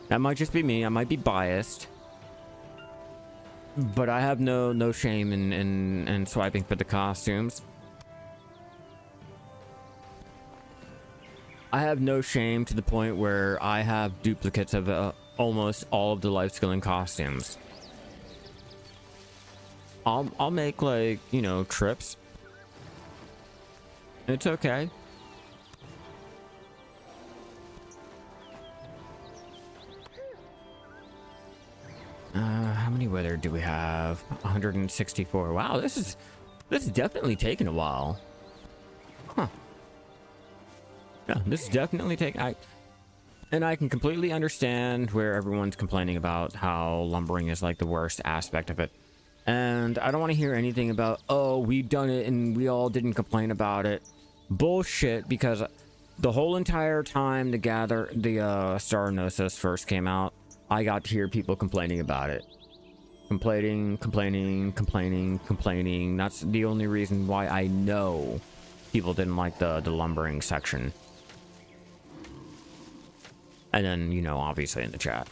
That might just be me. I might be biased. But I have no shame in swiping for the costumes. I have no shame to the point where I have duplicates of almost all of the life skilling costumes. I'll make, like, you know, trips. It's okay. How many weather do we have? 164. Wow, this is definitely taking a while. Huh. Yeah, this is definitely taking... And I can completely understand where everyone's complaining about how lumbering is like the worst aspect of it. And I don't want to hear anything about, oh, we've done it and we all didn't complain about it. Bullshit, because the whole entire time the Star of Nostos first came out, I got to hear people complaining about it. Complaining. That's the only reason why I know people didn't like the lumbering section. And then, you know, obviously in the chat.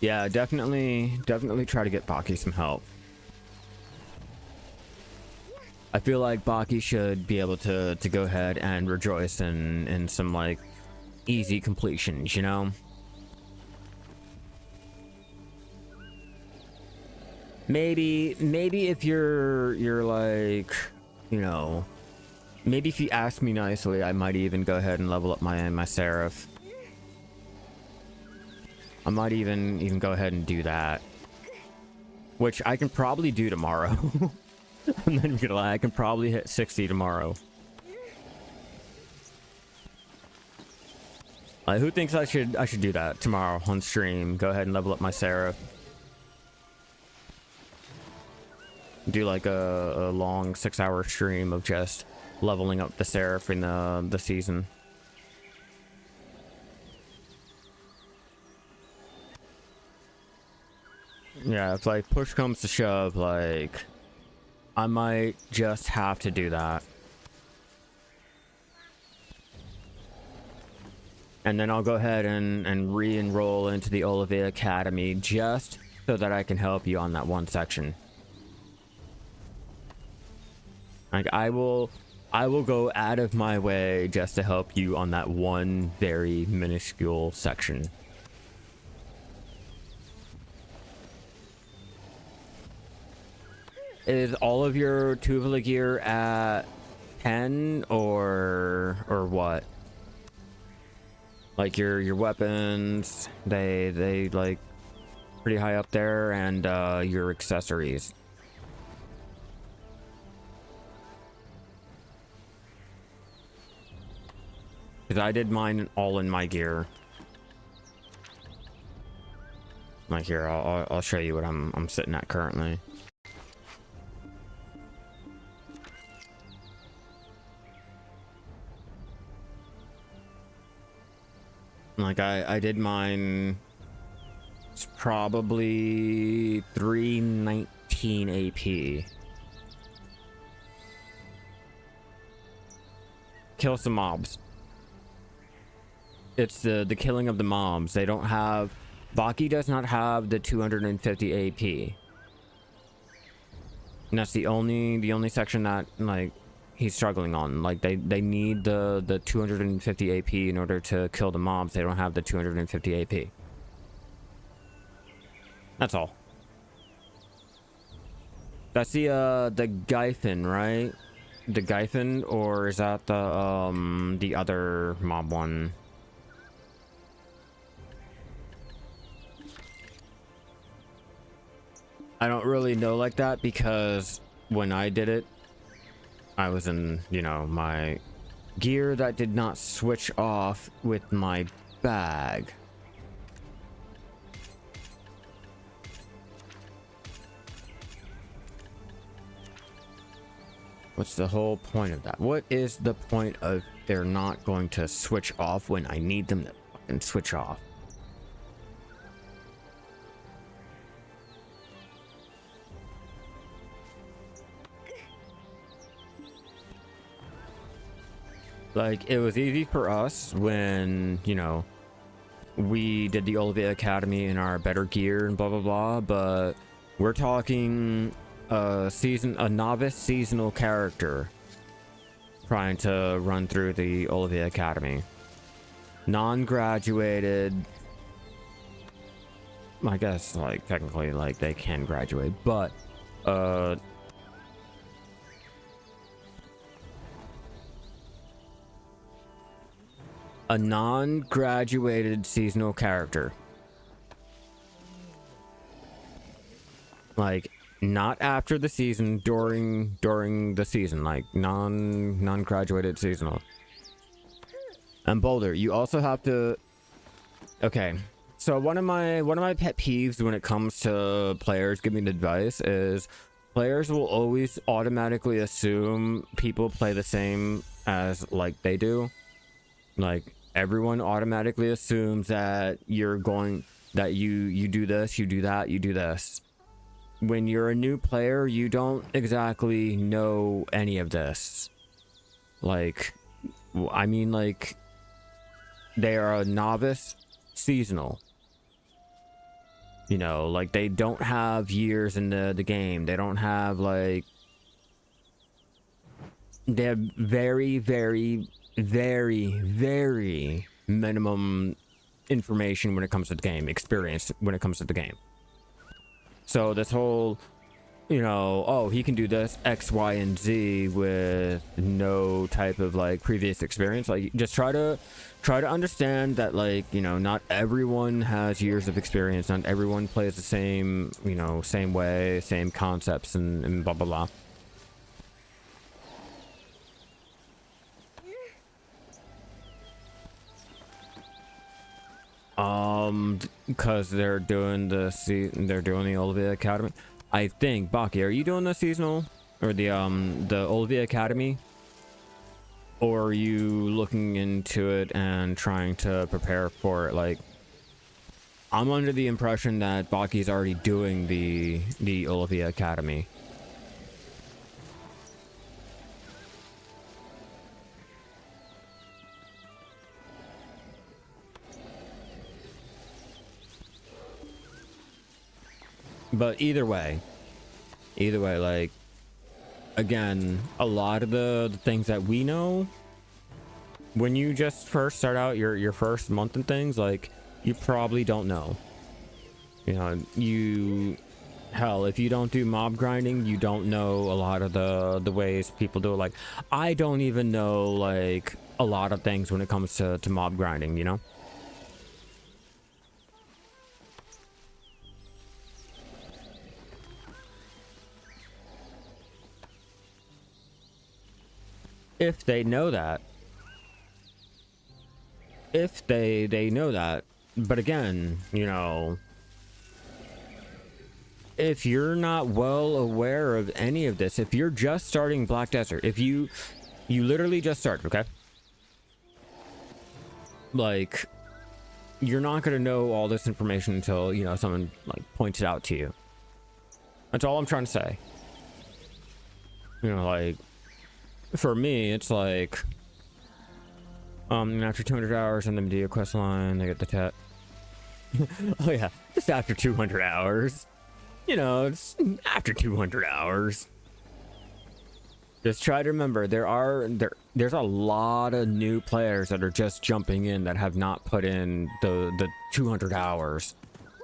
Yeah, definitely try to get Baki some help. I feel like Baki should be able to go ahead and rejoice in some, like, easy completions, you know? Maybe if you're like, you know, maybe if you ask me nicely, I might even go ahead and level up my Seraph. I might even go ahead and do that, which I can probably do tomorrow. I'm not even gonna lie, I can probably hit 60 tomorrow. Who thinks I should do that tomorrow on stream? Go ahead and level up my Seraph. Do like a long 6-hour stream of just leveling up the Seraph in the season. Yeah, if like push comes to shove, like I might just have to do that. And then I'll go ahead and re-enroll into the Olivier Academy just so that I can help you on that one section. Like I will go out of my way just to help you on that one very minuscule section. Is all of your Tuvala gear at 10 or what? Like your weapons, they like pretty high up there, and your accessories. Because I did mine all in my gear. Like here, I'll show you what I'm sitting at currently. Like I did mine. It's probably 319 AP. Kill some mobs. It's the killing of the mobs. They don't have... Baki does not have the 250 AP. And that's the only section that, like, he's struggling on. Like they need the 250 AP in order to kill the mobs. They don't have the 250 AP. That's all. That's the Gython, right? The Gython, or is that the other mob one? I don't really know like that, because when I did it, I was in, you know, my gear that did not switch off with my bag. What's the whole point of that? What is the point of they're not going to switch off when I need them to fucking switch off? Like, it was easy for us when, you know, we did the Olivia Academy in our better gear and blah blah blah, but we're talking a novice seasonal character trying to run through the Olivia Academy. Non-graduated, I guess, like, technically, like, they can graduate, but a non-graduated seasonal character. Like, not after the season, during the season, like non-graduated seasonal. And Boulder, you also have to, okay, so one of my pet peeves when it comes to players giving advice is players will always automatically assume people play the same as like they do. Like, everyone automatically assumes that you do this, you do that, you do this. When you're a new player, you don't exactly know any of this. Like, I mean, like, they are a novice seasonal. You know, like, they don't have years in the game. They don't have, like, they have very, very, very, very minimum information when it comes to the game, experience when it comes to the game. So this whole, you know, oh, he can do this X, Y, and Z with no type of like previous experience. Like, just try to understand that, like, you know, not everyone has years of experience. Not everyone plays the same, you know, same way, same concepts, and blah blah blah. Because they're doing the Olivia Academy. I think, Baki, are you doing the seasonal or the Olivia Academy, or are you looking into it and trying to prepare for it? Like, I'm under the impression that Baki's already doing the Olivia Academy. But either way, like, again, a lot of the things that we know, when you just first start out your first month and things, like, you probably don't know. You know, hell, if you don't do mob grinding, you don't know a lot of the ways people do it. Like, I don't even know, like, a lot of things when it comes to mob grinding, you know? If they know that. If they know that. But again, you know, if you're not well aware of any of this, if you're just starting Black Desert, if you literally just started, okay? Like, you're not going to know all this information until, you know, someone, like, points it out to you. That's all I'm trying to say. You know, like, for me, it's like, after 200 hours on the Medea quest line, I get the tat. Oh yeah, just after 200 hours. You know, it's after 200 hours. Just try to remember there's a lot of new players that are just jumping in that have not put in the 200 hours.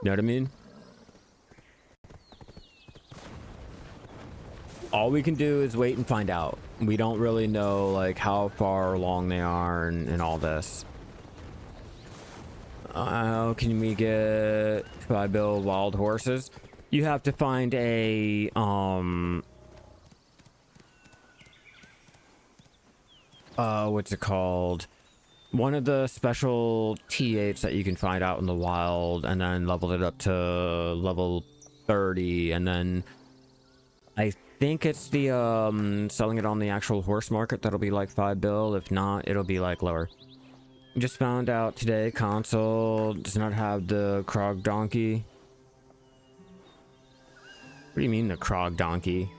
You know what I mean? All we can do is wait and find out. We don't really know like how far along they are and all this. How can we get 5-bill wild horses? You have to find a what's it called? One of the special T8s that you can find out in the wild, and then level it up to level 30, and then I think it's the selling it on the actual horse market that'll be like 5-bill. If not, it'll be like lower. Just found out today console does not have the Krog donkey. What do you mean the Krog donkey?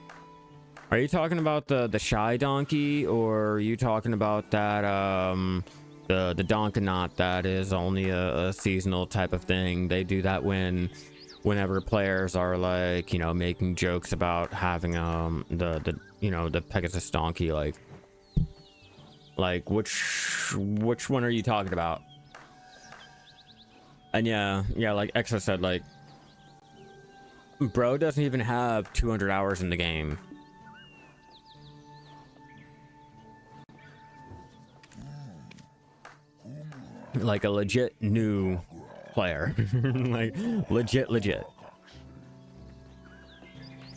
Are you talking about the shy donkey, or are you talking about that the Donkanot that is only a seasonal type of thing? They do that whenever players are like, you know, making jokes about having the you know, the Pegasus donkey. Like which one are you talking about? And yeah, like Exo said, like bro doesn't even have 200 hours in the game. Like a legit new player. Like legit.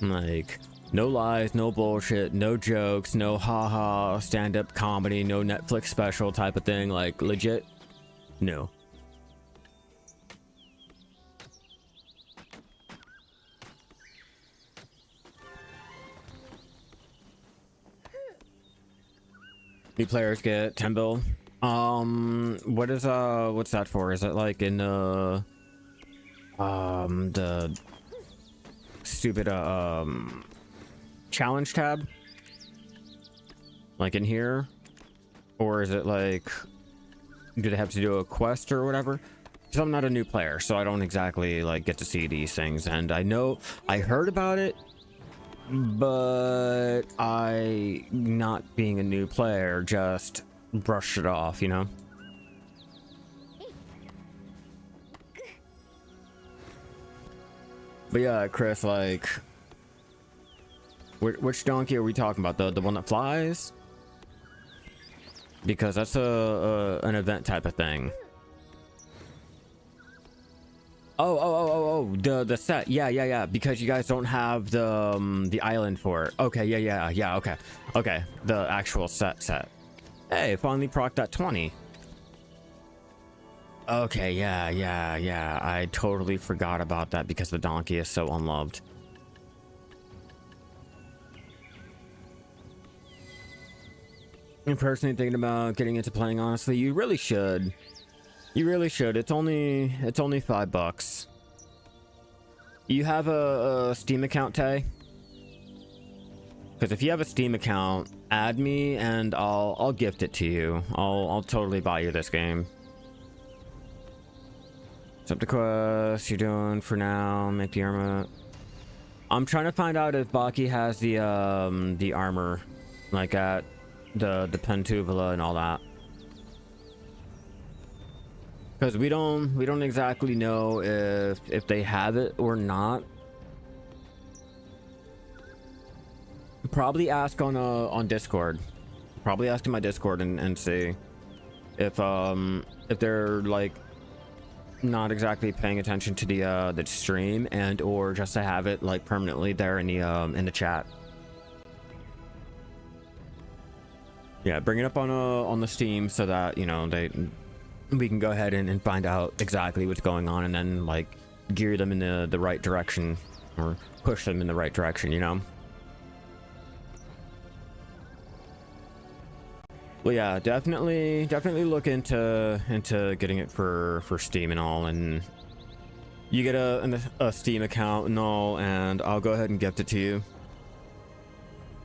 Like no lies, no bullshit, no jokes, no haha stand-up comedy, no Netflix special type of thing. Like legit new. New players get 10-bill. What is what's that for? Is it like in the stupid challenge tab? Like in here? Or is it like, do they have to do a quest or whatever? Because I'm not a new player, so I don't exactly like get to see these things, and I know I heard about it, but I, not being a new player, just brushed it off, you know? But yeah, Chris, like, which donkey are we talking about? The one that flies? Because that's an event type of thing. Oh, the set. Yeah. Because you guys don't have the island for it. Okay, yeah. Okay, the actual set. Hey, finally procced that 20. Okay, yeah. I totally forgot about that because the donkey is so unloved. I'm personally thinking about getting into playing, honestly. You really should. It's only $5. You have a Steam account, Tay? Because if you have a Steam account, add me and I'll gift it to you. I'll totally buy you this game. What's the quest you're doing for now? Make the armor. I'm trying to find out if Baki has the armor, like at the Pentuvula and all that. Because we don't exactly know if they have it or not. Probably ask on Discord. Probably ask in my Discord and see if they're like not exactly paying attention to the stream, and or just to have it like permanently there in the chat. Yeah, bring it up on the Steam so that, you know, we can go ahead and find out exactly what's going on, and then like gear them in the right direction, or push them in the right direction, you know. Well, yeah, definitely look into getting it for Steam and all, and you get a Steam account and all, and I'll go ahead and gift it to you.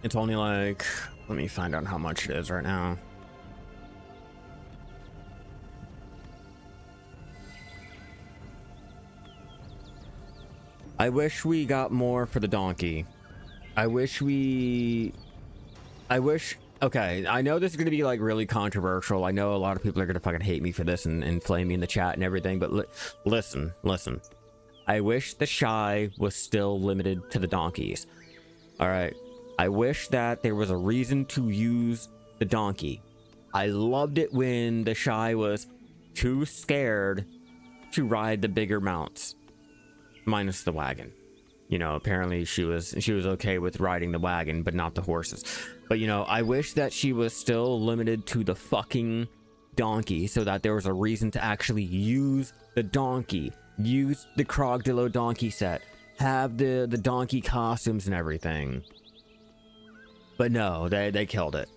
It's only like, let me find out how much it is right now. I wish we got more for the donkey. I wish we I wish. Okay, I know this is gonna be like really controversial. I know a lot of people are gonna fucking hate me for this and flame me in the chat and everything. But listen. I wish the shy was still limited to the donkeys. All right. I wish that there was a reason to use the donkey. I loved it when the shy was too scared to ride the bigger mounts, minus the wagon. You know, apparently she was okay with riding the wagon, but not the horses. But you know, I wish that she was still limited to the fucking donkey, so that there was a reason to actually use the donkey, use the Krogdillo donkey set, have the donkey costumes and everything. But no, they killed it.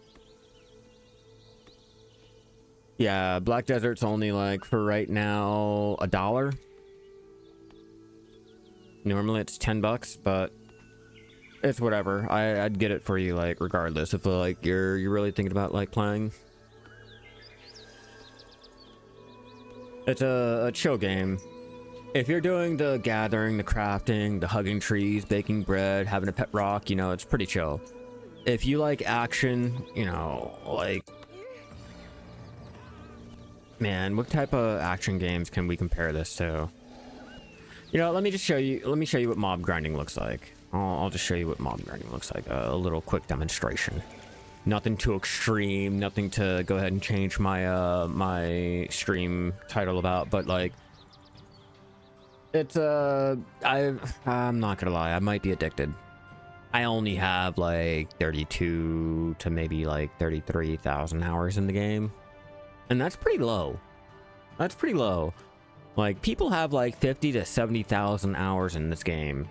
Yeah, Black Desert's only like, for right now, $1. Normally it's $10, but it's whatever. I'd get it for you, like, regardless, if like you're really thinking about like playing. It's a chill game. If you're doing the gathering, the crafting, the hugging trees, baking bread, having a pet rock, you know, it's pretty chill. If you like action, you know, like, man, what type of action games can we compare this to? You know, let me show you what mob grinding looks like. I'll just show you what mob grinding looks like. A little quick demonstration. Nothing too extreme, nothing to go ahead and change my my stream title about, but like, it's I'm not gonna lie, I might be addicted. I only have like 32 to maybe like 33,000 hours in the game, and that's pretty low. That's pretty low. Like, people have like 50 to 70,000 hours in this game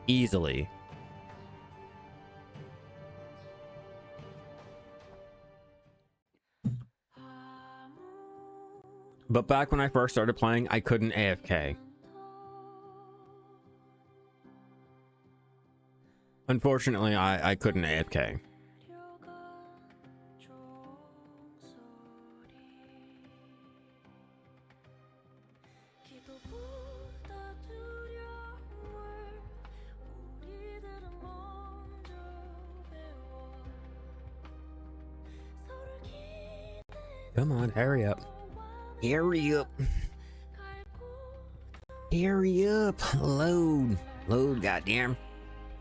easily. But back when I first started playing, I couldn't AFK. Unfortunately, I couldn't AFK. Come on, hurry up. Hurry up. Hurry up. Load. Load, goddamn.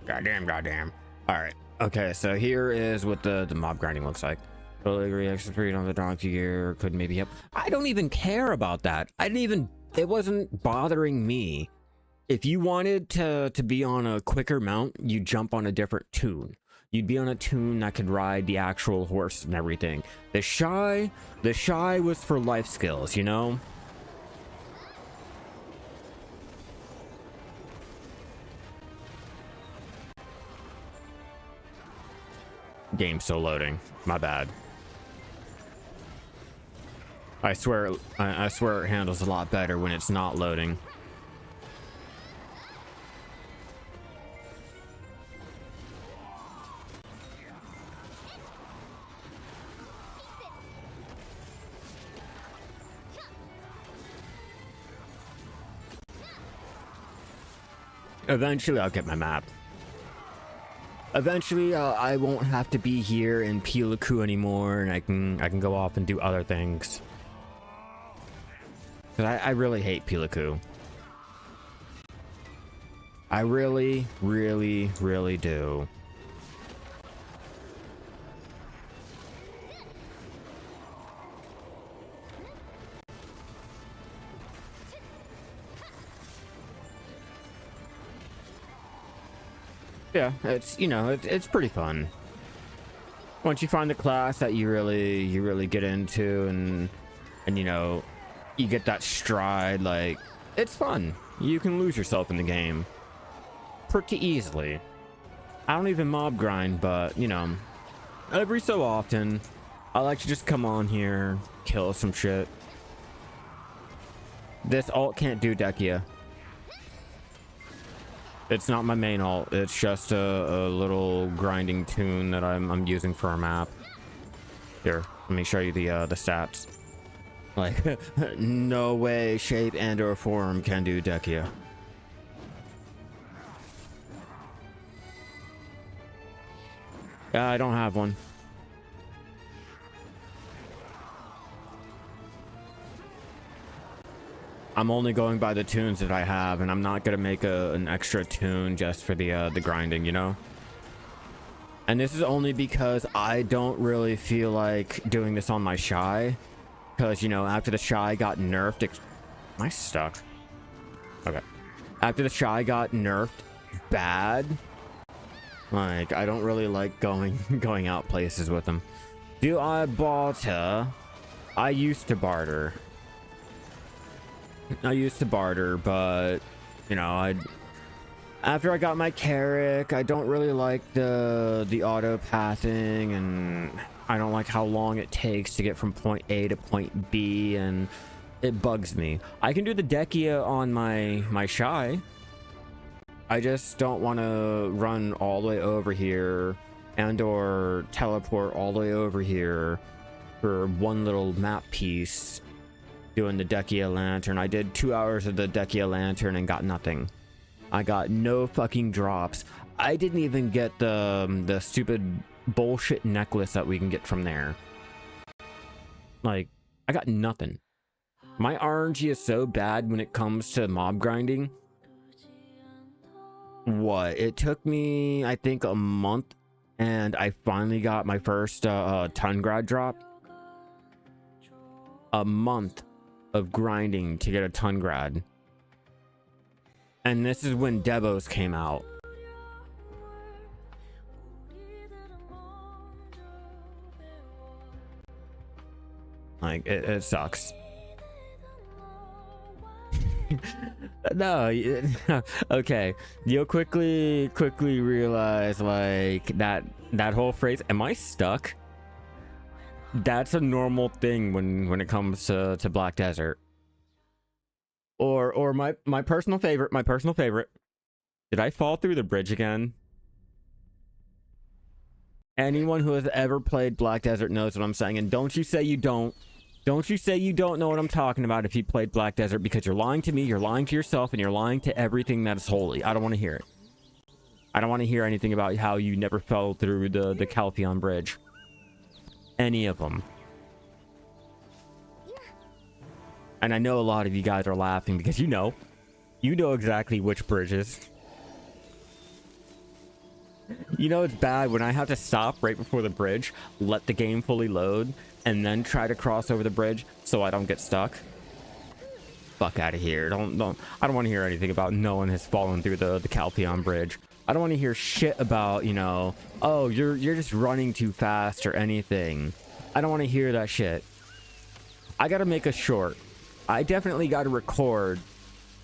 Goddamn. Alright. Okay, so here is what the mob grinding looks like. Totally agree, extra speed on the donkey gear. Could maybe help. I don't even care about that. It wasn't bothering me. If you wanted to be on a quicker mount, you jump on a different tune. You'd be on a tune that could ride the actual horse and everything. The shy was for life skills, you know? Game's still loading. My bad. I swear it handles a lot better when it's not loading. Eventually, I'll get my map. Eventually, I won't have to be here in Pilaku anymore, and I can go off and do other things. 'Cause I really hate Pilaku. I really do. Yeah, it's, you know, it's pretty fun. Once you find the class that you really get into, and you know, you get that stride, like, it's fun. You can lose yourself in the game pretty easily. I don't even mob grind, but you know, every so often I like to just come on here, kill some shit. This alt can't do Dekia. It's not my main alt. It's just a little grinding tune that I'm using for a map. Here, let me show you the stats. Like, no way, shape and or form can do Dekia. Yeah, I don't have one. I'm only going by the tunes that I have, and I'm not gonna make an extra tune just for the grinding, you know? And this is only because I don't really feel like doing this on my shy. Because, you know, after the shy got nerfed... Am I stuck? Okay. After the shy got nerfed bad, like, I don't really like going out places with them. Do I barter? I used to barter. But, you know, after I got my Carrick, I don't really like the auto pathing, and I don't like how long it takes to get from point A to point B, and it bugs me. I can do the Dekia on my shy. I just don't want to run all the way over here and or teleport all the way over here for one little map piece doing the Dekia Lantern. I did 2 hours of the Dekia Lantern and got nothing. I got no fucking drops. I didn't even get the stupid bullshit necklace that we can get from there. Like, I got nothing. My RNG is so bad when it comes to mob grinding. What? It took me, I think, a month, and I finally got my first ton grad drop. A month of grinding to get a ton grad. And this is when Devos came out. Like, it sucks. No, okay. You'll quickly realize, like, that whole phrase, am I stuck? That's a normal thing when it comes to Black Desert. Or my personal favorite. Did I fall through the bridge again? Anyone who has ever played Black Desert knows what I'm saying, and don't you say you don't. Don't you say you don't know what I'm talking about if you played Black Desert, because you're lying to me, you're lying to yourself, and you're lying to everything that is holy. I don't want to hear it. I don't want to hear anything about how you never fell through the Calpheon Bridge. Any of them. And I know a lot of you guys are laughing because you know exactly which bridges. You know it's bad when I have to stop right before the bridge, let the game fully load, and then try to cross over the bridge so I don't get stuck. Fuck out of here. I don't want to hear anything about no one has fallen through the Calpheon Bridge. I don't want to hear shit about, you know, oh, you're just running too fast or anything. I don't want to hear that shit. I gotta make a short. I definitely gotta record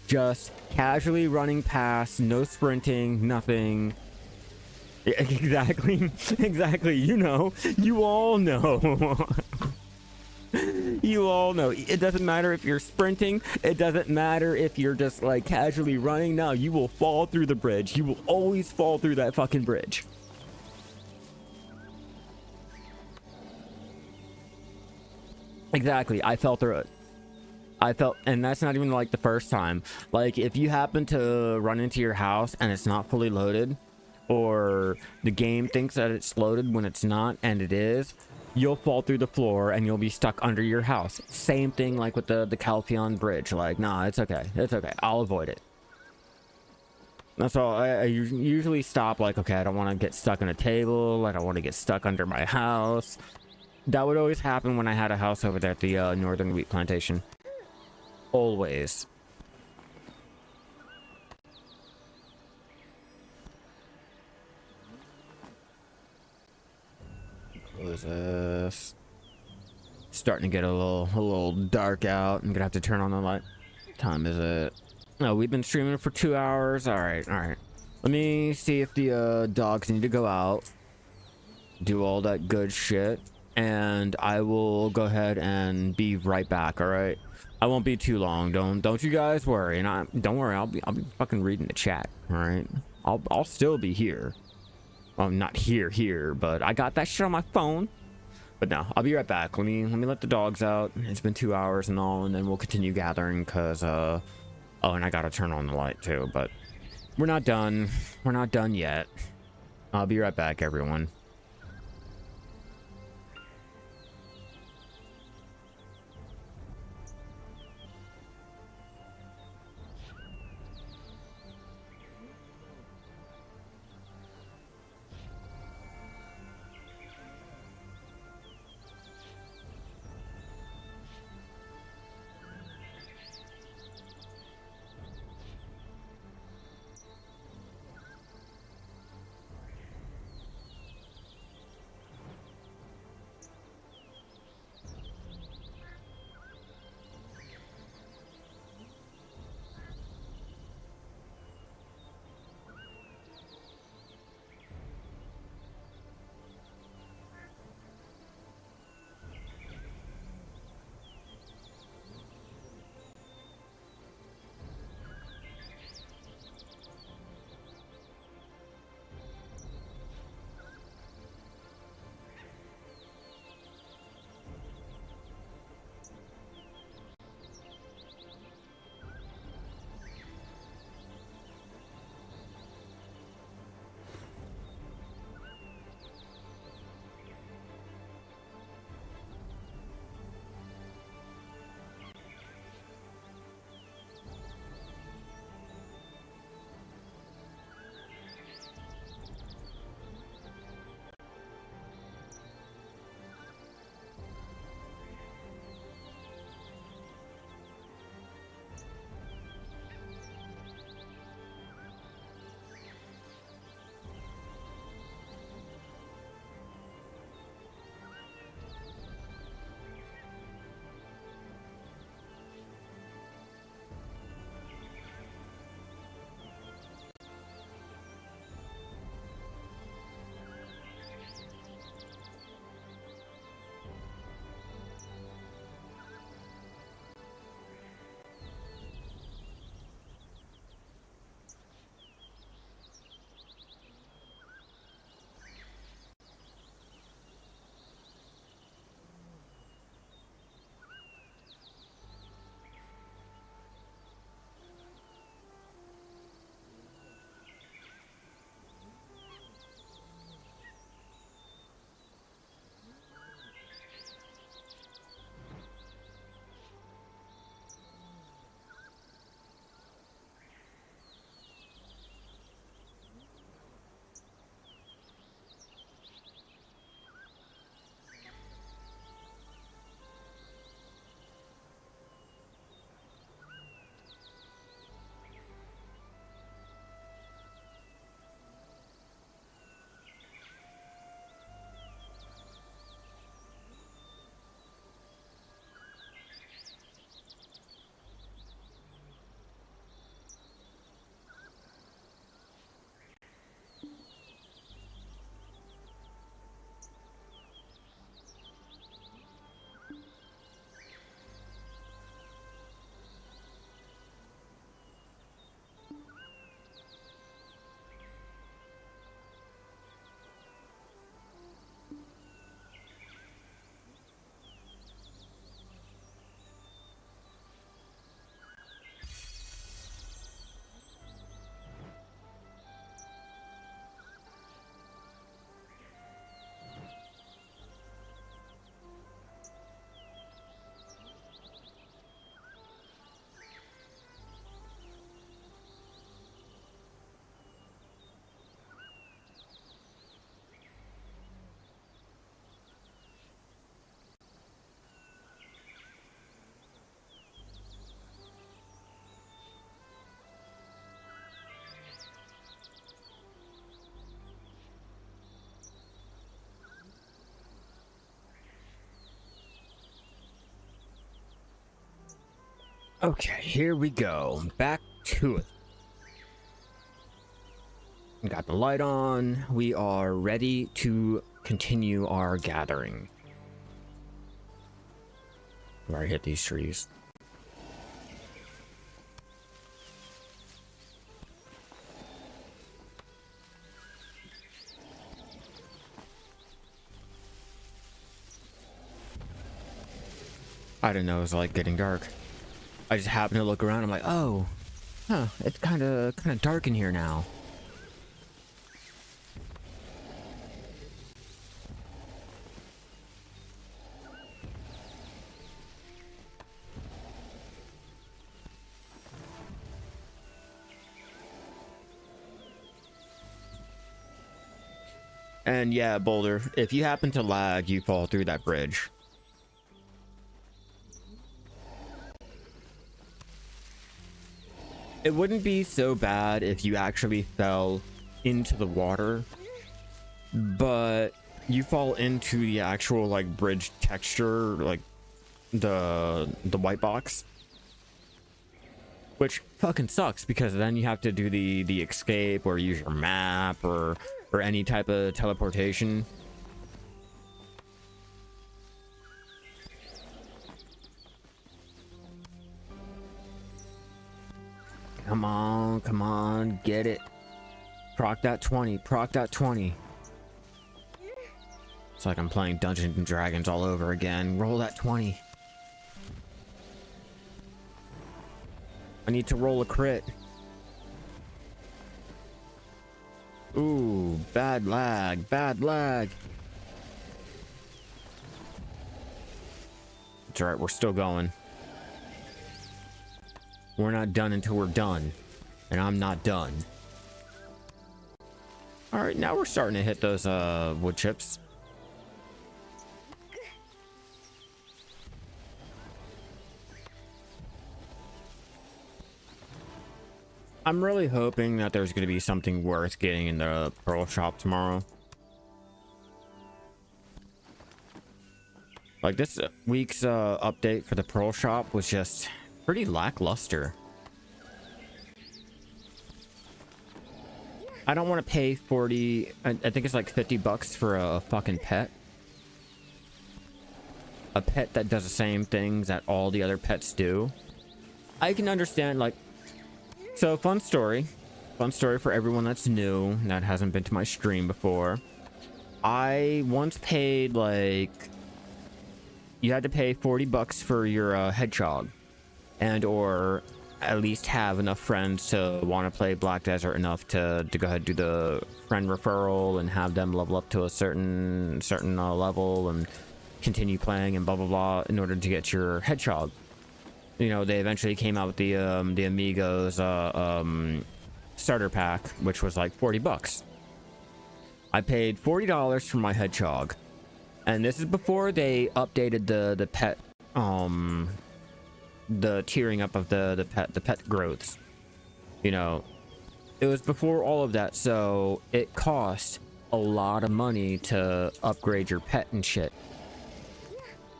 just casually running past, no sprinting, nothing. Exactly. You know. You all know. You all know. It doesn't matter if you're sprinting. It doesn't matter if you're just like casually running. No, you will fall through the bridge. You will always fall through that fucking bridge. Exactly. I fell through it. And that's not even like the first time. Like, if you happen to run into your house and it's not fully loaded, or the game thinks that it's loaded when it's not, and it is, you'll fall through the floor and you'll be stuck under your house. Same thing like with the Calpheon Bridge. Like, nah, it's okay. It's okay. I'll avoid it. That's all. I usually stop like, okay, I don't want to get stuck on a table. I don't want to get stuck under my house. That would always happen when I had a house over there at the Northern Wheat Plantation. Always. Close this. Starting to get a little dark out. I'm gonna have to turn on the light. What time is it? No, we've been streaming for 2 hours. All right. Let me see if the dogs need to go out, do all that good shit, and I will go ahead and be right back. All right. I won't be too long. Don't you guys worry. And don't worry. I'll be fucking reading the chat. All right. I'll still be here. Well, I'm not here, but I got that shit on my phone. But no, I'll be right back. Let me let the dogs out. It's been 2 hours and all, and then we'll continue gathering because oh, and I gotta turn on the light too. But we're not done. We're not done yet. I'll be right back, everyone. Okay, here we go. Back to it. Got the light on. We are ready to continue our gathering. Where I hit these trees. I didn't know it was like getting dark. I just happened to look around. I'm like, oh, huh, it's kind of dark in here now. And yeah, Boulder, if you happen to lag, you fall through that bridge. It wouldn't be so bad if you actually fell into the water, but you fall into the actual like bridge texture, like the white box, which fucking sucks because then you have to do the escape or use your map or any type of teleportation. Come on, get it. Proc that 20, proc that 20. It's like I'm playing Dungeons and Dragons all over again. Roll that 20. I need to roll a crit. Ooh, bad lag, bad lag. It's alright, we're still going. We're not done until we're done. And I'm not done. Alright, now we're starting to hit those wood chips. I'm really hoping that there's going to be something worth getting in the pearl shop tomorrow. Like this week's update for the pearl shop was just pretty lackluster. I don't want to pay 40, I think it's like 50 bucks for a fucking pet. A pet that does the same things that all the other pets do. I can understand, like, so fun story for everyone that's new, that hasn't been to my stream before. I once paid, like, you had to pay 40 bucks for your hedgehog, and or at least have enough friends to want to play Black Desert enough to go ahead and do the friend referral and have them level up to a certain level and continue playing and blah blah blah in order to get your hedgehog. You know, they eventually came out with the Amigos starter pack, which was like 40 bucks. I paid $40 for my hedgehog, and this is before they updated the pet the tiering up of the pet growths. You know, it was before all of that, so it cost a lot of money to upgrade your pet and shit.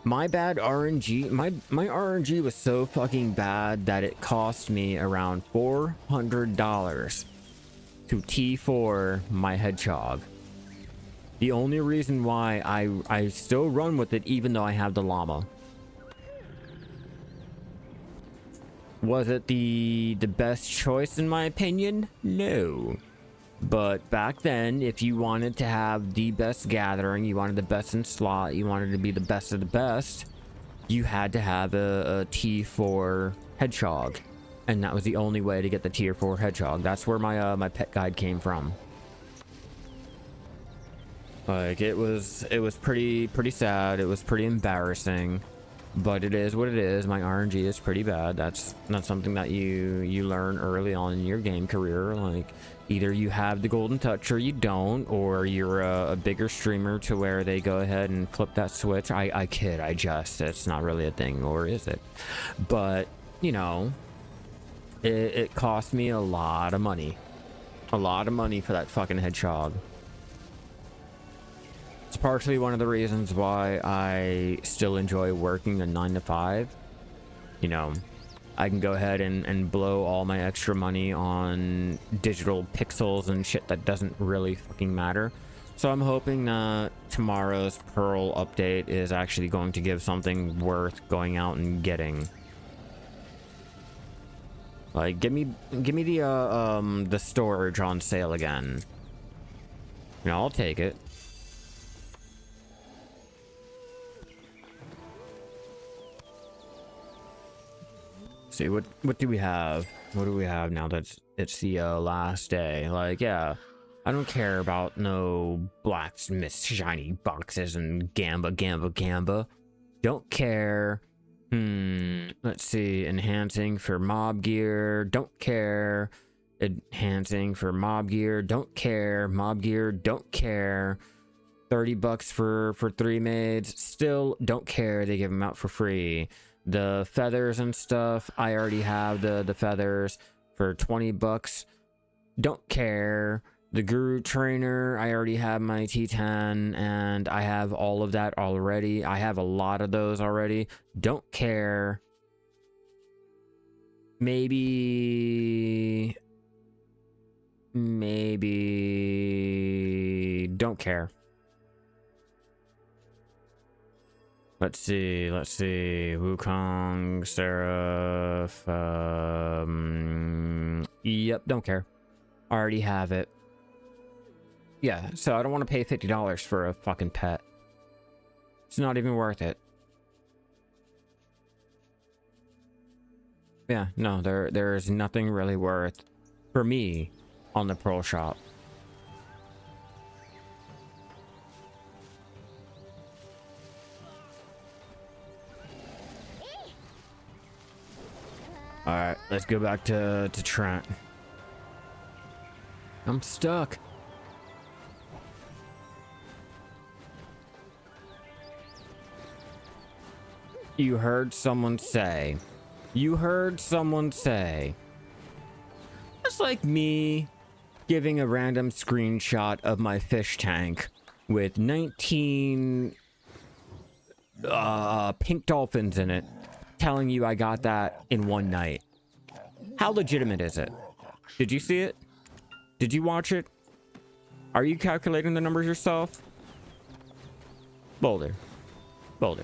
My bad RNG, my RNG was so fucking bad that it cost me around $400 to T4 my hedgehog. The only reason why I still run with it even though I have the llama. Was it the best choice in my opinion? No. But back then, if you wanted to have the best gathering, you wanted the best in slot, you wanted to be the best of the best, you had to have a T4 hedgehog. And that was the only way to get the tier 4 hedgehog. That's where my my pet guide came from. Like, it was pretty sad. It was pretty embarrassing. But it is what it is. My RNG is pretty bad. That's not something that you learn early on in your game career. Like, either you have the golden touch or you don't, or you're a bigger streamer to where they go ahead and flip that switch. I kid, I jest. It's not really a thing, or is it? But, you know, it cost me a lot of money. A lot of money for that fucking hedgehog. It's partially one of the reasons why I still enjoy working a 9 to 5. You know, I can go ahead and blow all my extra money on digital pixels and shit that doesn't really fucking matter. So I'm hoping that tomorrow's Pearl update is actually going to give something worth going out and getting. Like, give me the storage on sale again. You know, I'll take it. See, what do we have? What do we have now that it's the last day? Like, yeah, I don't care about no blacksmith shiny boxes and gamba. Don't care. Let's see, enhancing for mob gear, don't care. Enhancing for mob gear, don't care. Mob gear, don't care. 30 bucks for 3 maids, still don't care. They give them out for free. The feathers and stuff, I already have the feathers for 20 bucks. Don't care. The guru trainer, I already have my T10 and I have all of that already. I have a lot of those already. Don't care. Maybe don't care. Let's see. Wukong, Seraph. Yep, don't care. Already have it. Yeah, so I don't want to pay $50 for a fucking pet. It's not even worth it. Yeah, no, there's nothing really worth for me on the Pearl Shop. Alright, let's go back to Trent. I'm stuck. You heard someone say. It's like me giving a random screenshot of my fish tank with 19 pink dolphins in it, telling you I got that in one night. How legitimate is it? Did you see it? Did you watch it? Are you calculating the numbers yourself? Boulder. Bro.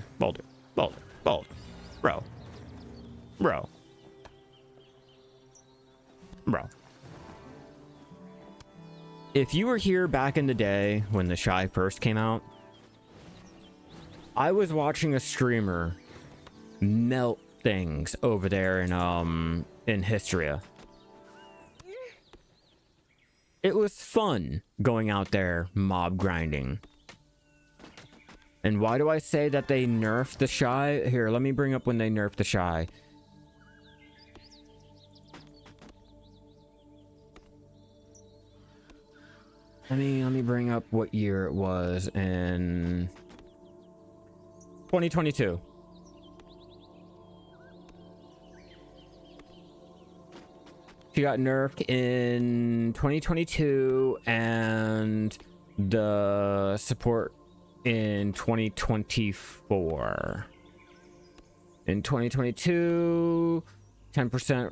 If you were here back in the day when the Shy first came out, I was watching a streamer melt things over there in Hysteria. It was fun going out there mob grinding. And why do I say that they nerfed the Shy? Here, let me bring up when they nerfed the Shy. Let me bring up what year it was in 2022. She got nerfed in 2022 and the support in 2024. In 2022, 10%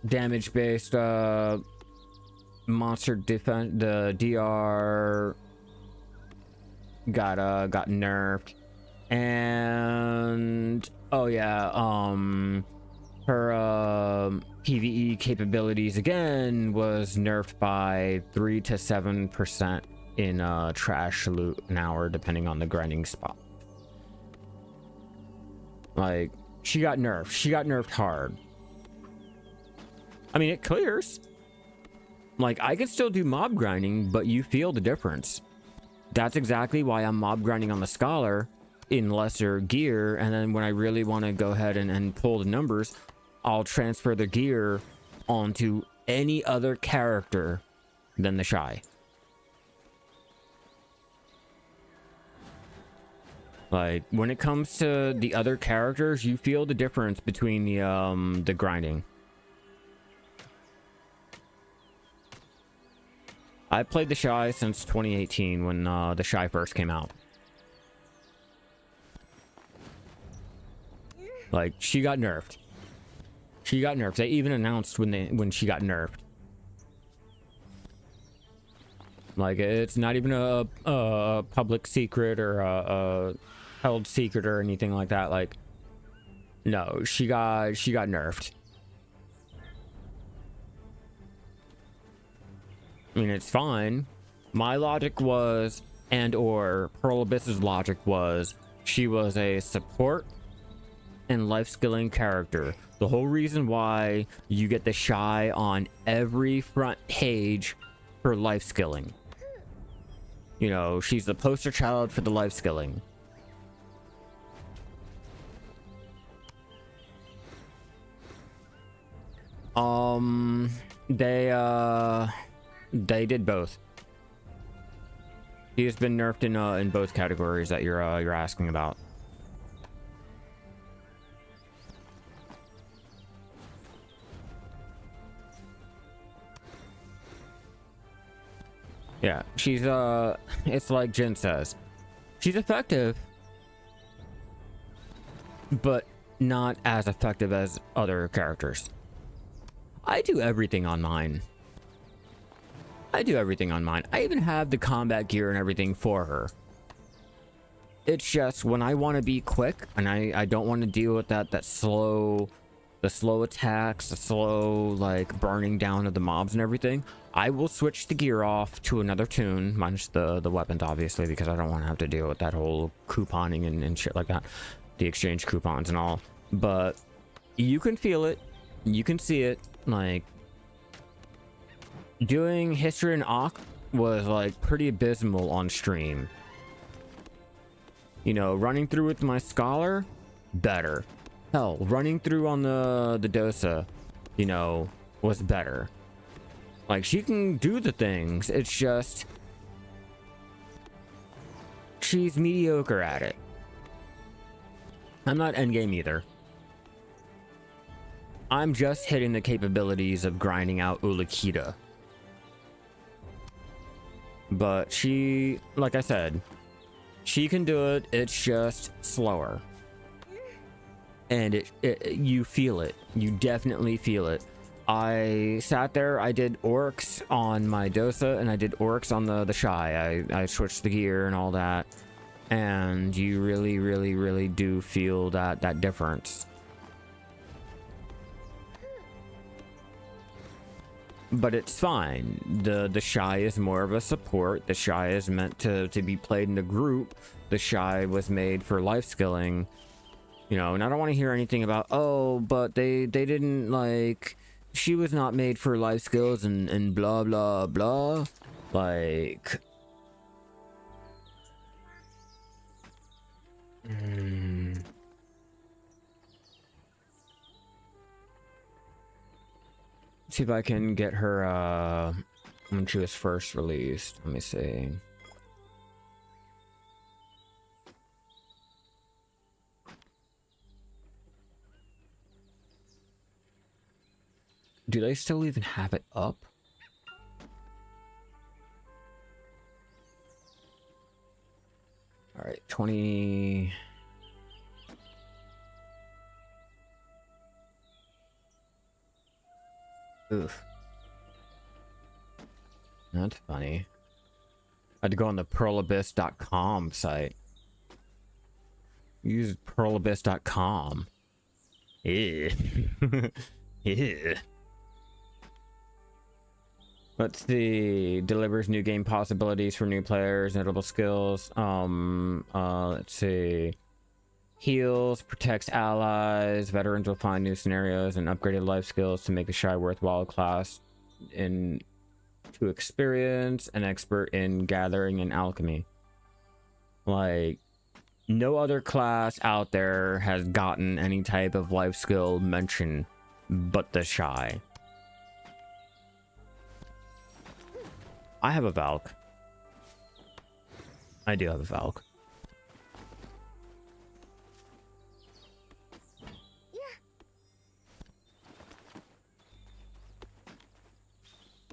damage based monster defense. The DR got nerfed, and oh yeah, her PvE capabilities again was nerfed by 3 to 7% in trash loot an hour, depending on the grinding spot. Like, she got nerfed hard. I mean, it clears. Like, I can still do mob grinding, but you feel the difference. That's exactly why I'm mob grinding on the Scholar in lesser gear, and then when I really want to go ahead and pull the numbers, I'll transfer the gear onto any other character than the Shy. Like, when it comes to the other characters, you feel the difference between the grinding. I played the Shy since 2018 when the Shy first came out. Like, she got nerfed. she got nerfed. They even announced when she got nerfed. Like, it's not even a public secret or a held secret or anything like that. Like, no, she got nerfed. I mean, it's fine. My logic was, or Pearl Abyss's logic was, she was a support and life skilling character. The whole reason why you get the shy on every front page for life skilling. You know, she's the poster child for the life skilling. They did both. He has been nerfed in both categories that you're asking about. Yeah, she's it's like Jin says, she's effective, but not as effective as other characters. I do everything on mine. I even have the combat gear and everything for her. It's just when I want to be quick and I don't want to deal with the slow attacks, the slow like burning down of the mobs and everything, I will switch the gear off to another tune, minus the weapons obviously, because I don't want to have to deal with that whole couponing and shit like that, the exchange coupons and all. But you can feel it, you can see it. Like, doing History and Ock was like pretty abysmal on stream. You know, running through with my Scholar, better. Hell, running through on the Dosa, you know, was better. Like, she can do the things, it's just she's mediocre at it. I'm not endgame either. I'm just hitting the capabilities of grinding out Ulukita. But she, like I said, she can do it, it's just slower. And you feel it. You definitely feel it. I sat there, I did orcs on my Dosa, and I did orcs on the Shy. I switched the gear and all that. And you really, really, really do feel that difference. But it's fine. The Shy is more of a support. The Shy is meant to be played in a group. The Shy was made for life skilling. You know, and I don't want to hear anything about, oh, but they didn't, like, she was not made for life skills and blah, blah, blah. Like... See if I can get her, when she was first released. Let me see. Do they still even have it up? All right, 20. Oof. That's funny. I had to go on the pearlabyss.com site. Use pearlabyss.com. Yeah. Yeah. Let's see. Delivers new game possibilities for new players, notable skills. Let's see. Heals, protects allies. Veterans will find new scenarios and upgraded life skills to make the Shy worthwhile class in to experience, an expert in gathering and alchemy. Like, no other class out there has gotten any type of life skill mention but the Shy. I have a Valk. I do have a Valk.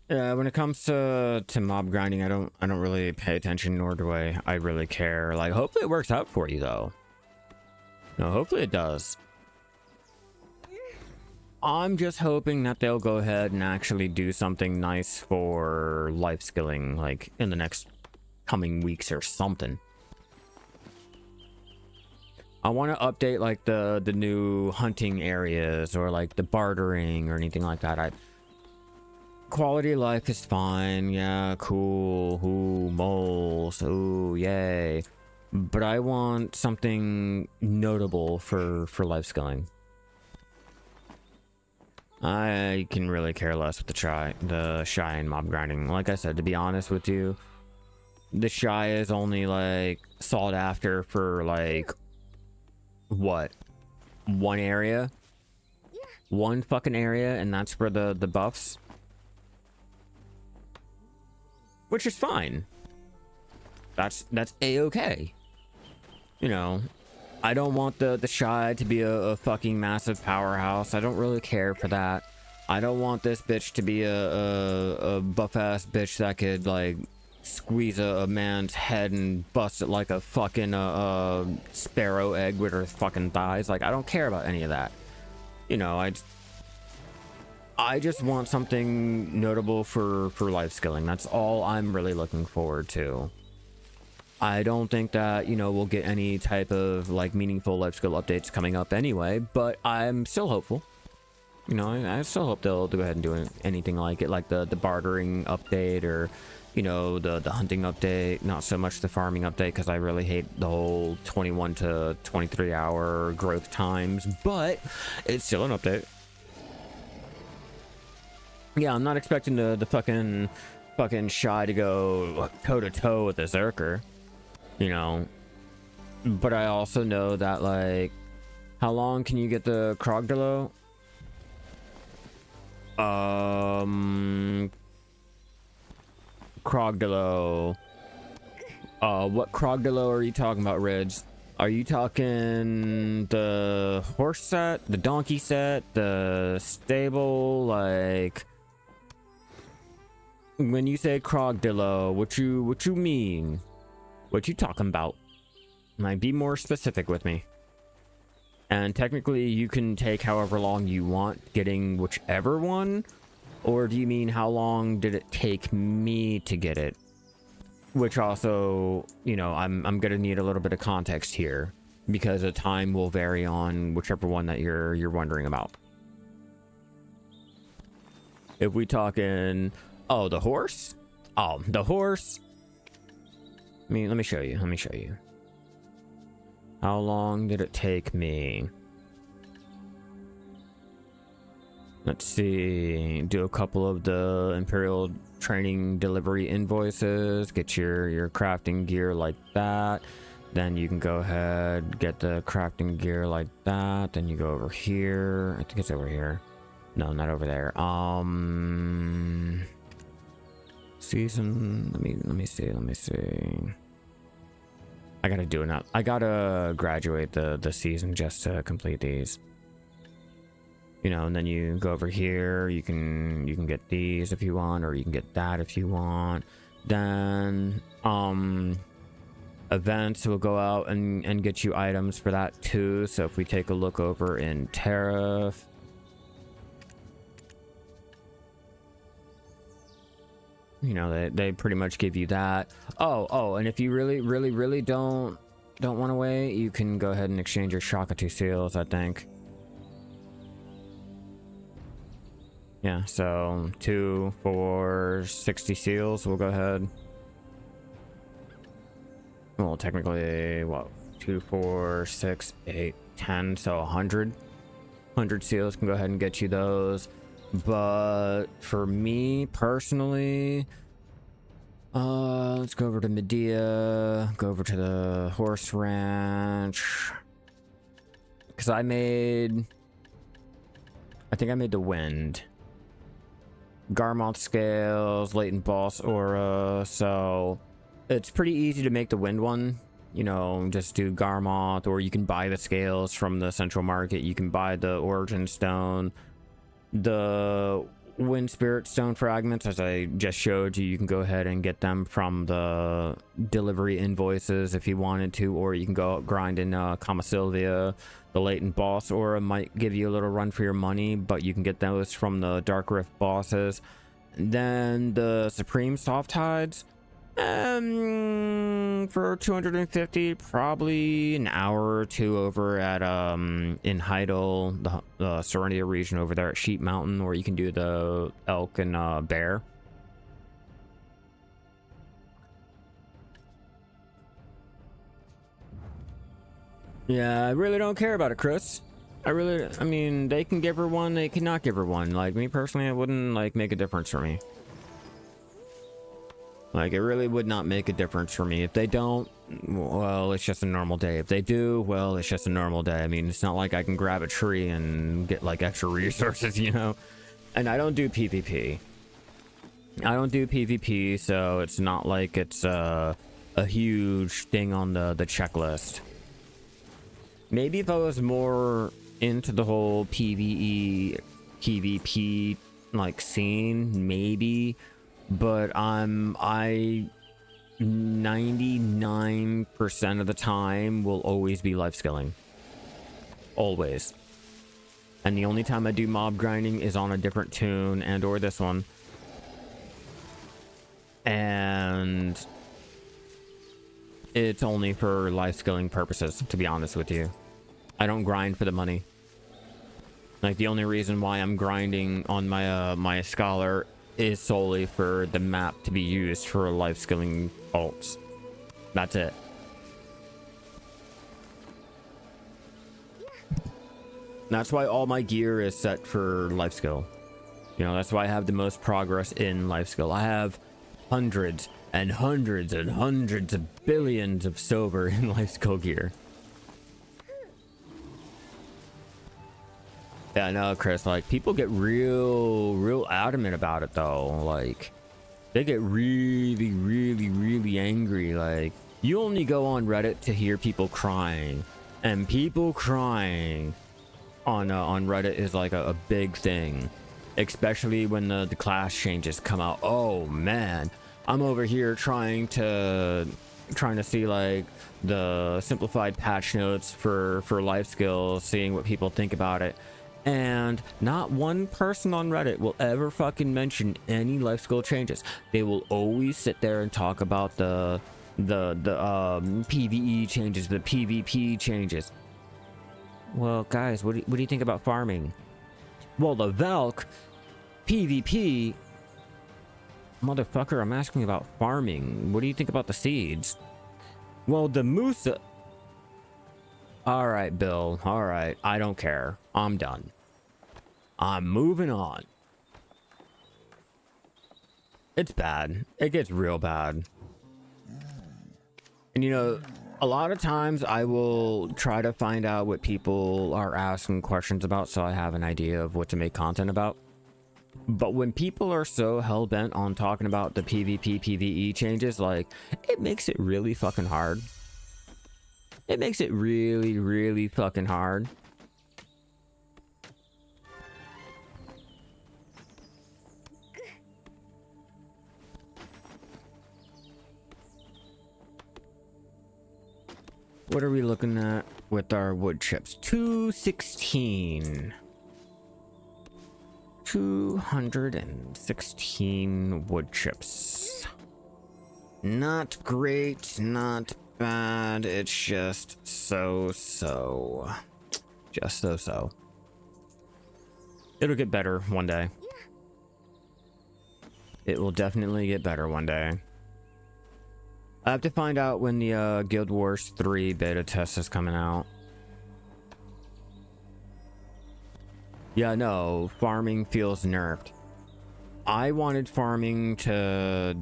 When it comes to mob grinding, I don't really pay attention, nor do I really care. Like, hopefully it works out for you though. No, hopefully it does. I'm just hoping that they'll go ahead and actually do something nice for life skilling, like in the next coming weeks or something. I want to update like the new hunting areas or like the bartering or anything like that. Quality of life is fine, yeah, cool, ooh, moles, ooh, yay. But I want something notable for life skilling. I can really care less with the shy and mob grinding. Like I said, to be honest with you, the shy is only like sought after for like what? One area? One fucking area, and that's for the buffs. Which is fine. That's a-okay. You know, I don't want the shy to be a fucking massive powerhouse. I don't really care for that. I don't want this bitch to be a buff-ass bitch that could, like, squeeze a man's head and bust it like a fucking sparrow egg with her fucking thighs. Like, I don't care about any of that. You know, I just want something notable for life skilling. That's all I'm really looking forward to. I don't think that, you know, we'll get any type of like meaningful life skill updates coming up anyway, but I'm still hopeful. You know, I still hope they'll go ahead and do anything like it, like the bartering update, or, you know, the hunting update. Not so much the farming update, because I really hate the whole 21 to 23 hour growth times, but it's still an update. Yeah, I'm not expecting the fucking shy to go toe to toe with the Zerker, you know. But I also know that, like, how long can you get the Krogdalo? Krogdalo. What Krogdalo are you talking about, Ridge? Are you talking the horse set, the donkey set, the stable? Like, when you say Krogdalo, what you mean? What you talking about? Like, be more specific with me. And technically, you can take however long you want getting whichever one, or do you mean how long did it take me to get it? Which also, you know, I'm gonna need a little bit of context here, because the time will vary on whichever one that you're wondering about. If we talking, oh, the horse? Oh, the horse. I mean, let me show you. Let me show you. How long did it take me? Let's see. Do a couple of the Imperial training delivery invoices. Get your crafting gear like that. Then you can go ahead, get the crafting gear like that. Then you go over here. I think it's over here. No, not over there. Season. Let me see. I gotta do it. I gotta graduate the season just to complete these. You know, and then you go over here. You can get these if you want, or you can get that if you want. Then events will go out and get you items for that too. So if we take a look over in tariff, you know, they pretty much give you that. Oh, and if you really don't want to wait, you can go ahead and exchange your Shakatu seals, I think. Yeah, so 2 for 60 seals, we'll go ahead. Well, technically, what? 2, 4, 6, 8, 10, so 100. 100 seals can go ahead and get you those. But for me personally, let's go over to Medea, go over to the horse ranch, because I think I made the wind, Garmoth scales, latent boss aura, so it's pretty easy to make the wind one. You know, just do Garmoth, or you can buy the scales from the central market. You can buy the origin stone. The wind spirit stone fragments, as I just showed you. You can go ahead and get them from the delivery invoices if you wanted to, or you can go grind in Kama Sylvia. The latent boss aura might give you a little run for your money, but you can get those from the Dark Rift bosses. Then the Supreme Soft Hides, for 250, probably an hour or two over at in Heidel, the Serendia region over there at Sheep Mountain, or you can do the elk and bear. Yeah, I really don't care about it, Chris. I mean, they can give her one, they cannot give her one. Like, me personally, it wouldn't, like, make a difference for me. Like, it really would not make a difference for me. If they don't, well, it's just a normal day. If they do, well, it's just a normal day. I mean, it's not like I can grab a tree and get, like, extra resources, you know? And I don't do PvP. I don't do PvP, so it's not like it's a huge thing on the checklist. Maybe if I was more into the whole PvE, PvP, like, scene, maybe. But I 99% of the time will always be life skilling. Always. And the only time I do mob grinding is on a different tune and or this one. And it's only for life skilling purposes, to be honest with you. I don't grind for the money. Like, the only reason why I'm grinding on my my scholar is solely for the map to be used for life skilling ults. That's it. That's why all my gear is set for life skill. You know, that's why I have the most progress in life skill. I have hundreds and hundreds and hundreds of billions of silver in life skill gear. Yeah, I know, Chris, like, people get real adamant about it, though. Like, they get really angry. Like, you only go on Reddit to hear people crying. And people crying on Reddit is, like, a big thing. Especially when the class changes come out. Oh, man. I'm over here trying to see, like, the simplified patch notes for life skills, seeing what people think about it. And not one person on Reddit will ever fucking mention any life skill changes. They will always sit there and talk about the PvE changes, the PvP changes. Well, guys, what do you think about farming? Well, the Valk PvP, motherfucker, I'm asking about farming. What do you think about the seeds? Well, the Musa. All right, Bill. All right. I don't care. I'm done. I'm moving on. It's bad. It gets real bad. And, you know, a lot of times I will try to find out what people are asking questions about so I have an idea of what to make content about. But when people are so hell-bent on talking about the PvP, PvE changes, like, it makes it really fucking hard. It makes it really fucking hard. What are we looking at with our wood chips? 216. 216 wood chips. Not great, not bad. It's just so. Just so. It'll get better one day. It will definitely get better one day. I have to find out when the Guild Wars 3 beta test is coming out. Yeah, no, farming feels nerfed. I wanted farming to,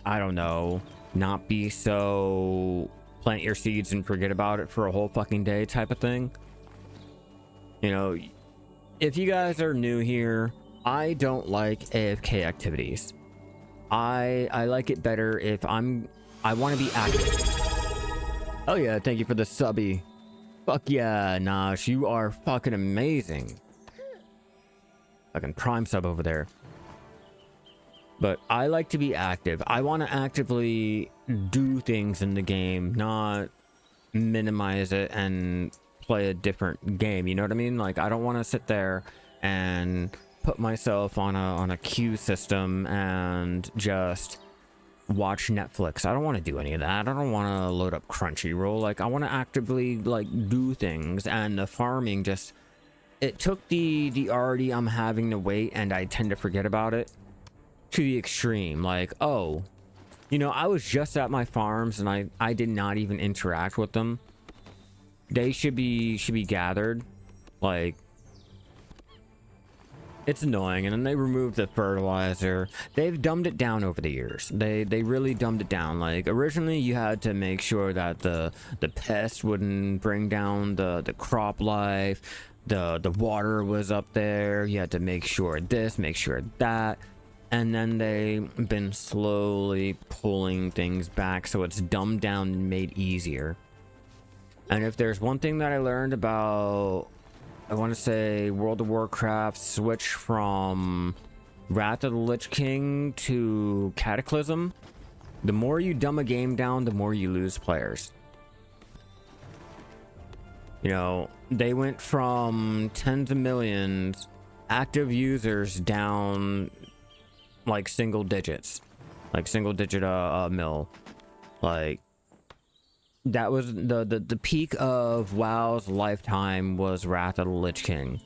I don't know, not be so plant your seeds and forget about it for a whole fucking day type of thing. You know, if you guys are new here, I don't like AFK activities. I like it better if I want to be active. Oh yeah, thank you for the subby. Fuck yeah, Nash, you are fucking amazing. Fucking prime sub over there. But I like to be active. I want to actively do things in the game, not minimize it and play a different game. You know what I mean? Like, I don't want to sit there and put myself on a queue system and just watch Netflix. I don't want to do any of that. I don't want to load up Crunchyroll. Like, I want to actively like do things. And the farming just, it took the already I'm having to wait and I tend to forget about it to the extreme. Like, oh, you know, I was just at my farms and I did not even interact with them. They should be gathered. Like, it's annoying. And then they removed the fertilizer. They've dumbed it down over the years. They really dumbed it down. Like, originally you had to make sure that the pest wouldn't bring down the crop life. The water was up there. You had to make sure this, make sure that. And then they've been slowly pulling things back so it's dumbed down and made easier. And if there's one thing that I learned about, I want to say, World of Warcraft switch from Wrath of the Lich King to Cataclysm, the more you dumb a game down, the more you lose players. You know, they went from tens of millions active users down like single digits, like single digit mil. Like, that was the peak of WoW's lifetime was Wrath of the Lich King.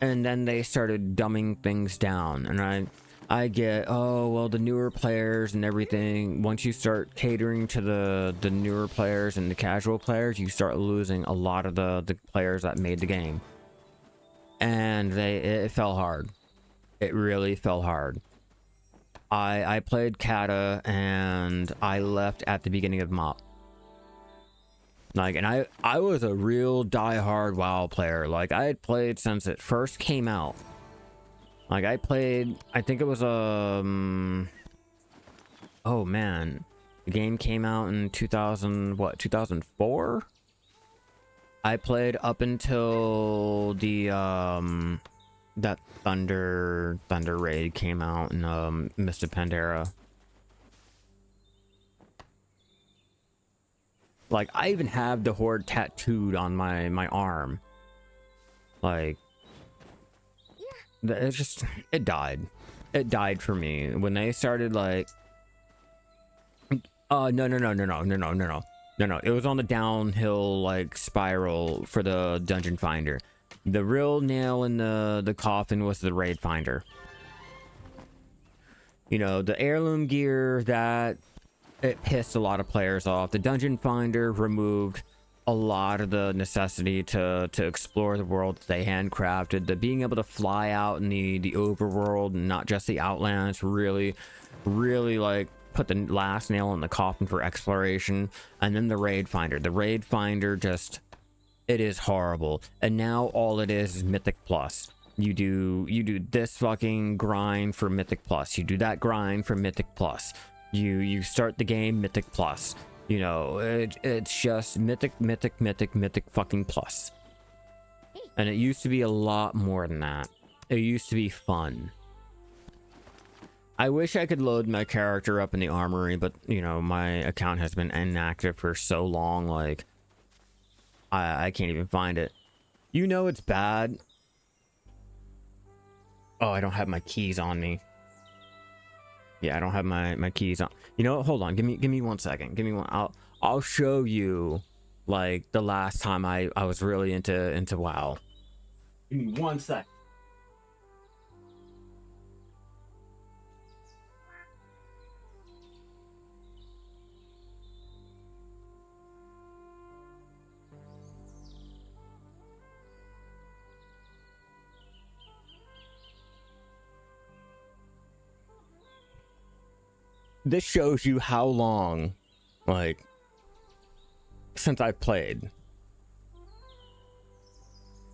And then they started dumbing things down. And I get, oh, well, the newer players and everything, once you start catering to the newer players and the casual players, you start losing a lot of the players that made the game. And it fell hard. It really fell hard. I played Kata and I left at the beginning of MOP. Like, and I was a real diehard WoW player. Like, I had played since it first came out. Like, I played, I think it was oh man, the game came out in 2004. I played up until the that Thunder Raid came out in Mist of Pandaria. Like, I even have the Horde tattooed on my arm. Like, it's just, it died. It died for me when they started like, no. It was on the downhill like spiral for the dungeon finder. The real nail in the coffin was the raid finder. You know, the heirloom gear, that it pissed a lot of players off. The dungeon finder removed a lot of the necessity to explore the world that they handcrafted. The being able to fly out in the overworld and not just the outlands really like put the last nail in the coffin for exploration. And then the raid finder just, it is horrible. And now all it is Mythic Plus. You do this fucking grind for Mythic Plus. You do that grind for Mythic Plus. You start the game Mythic Plus. You know, it's just Mythic fucking Plus. And it used to be a lot more than that. It used to be fun. I wish I could load my character up in the armory, but you know, my account has been inactive for so long, like I can't even find it. You know it's bad. Oh, I don't have my keys on me. Yeah, I don't have my keys on. You know what? Hold on. Give me 1 second. Give me one. I'll show you like the last time I was really into WoW. Give me 1 sec. This shows you how long, like, since I've played.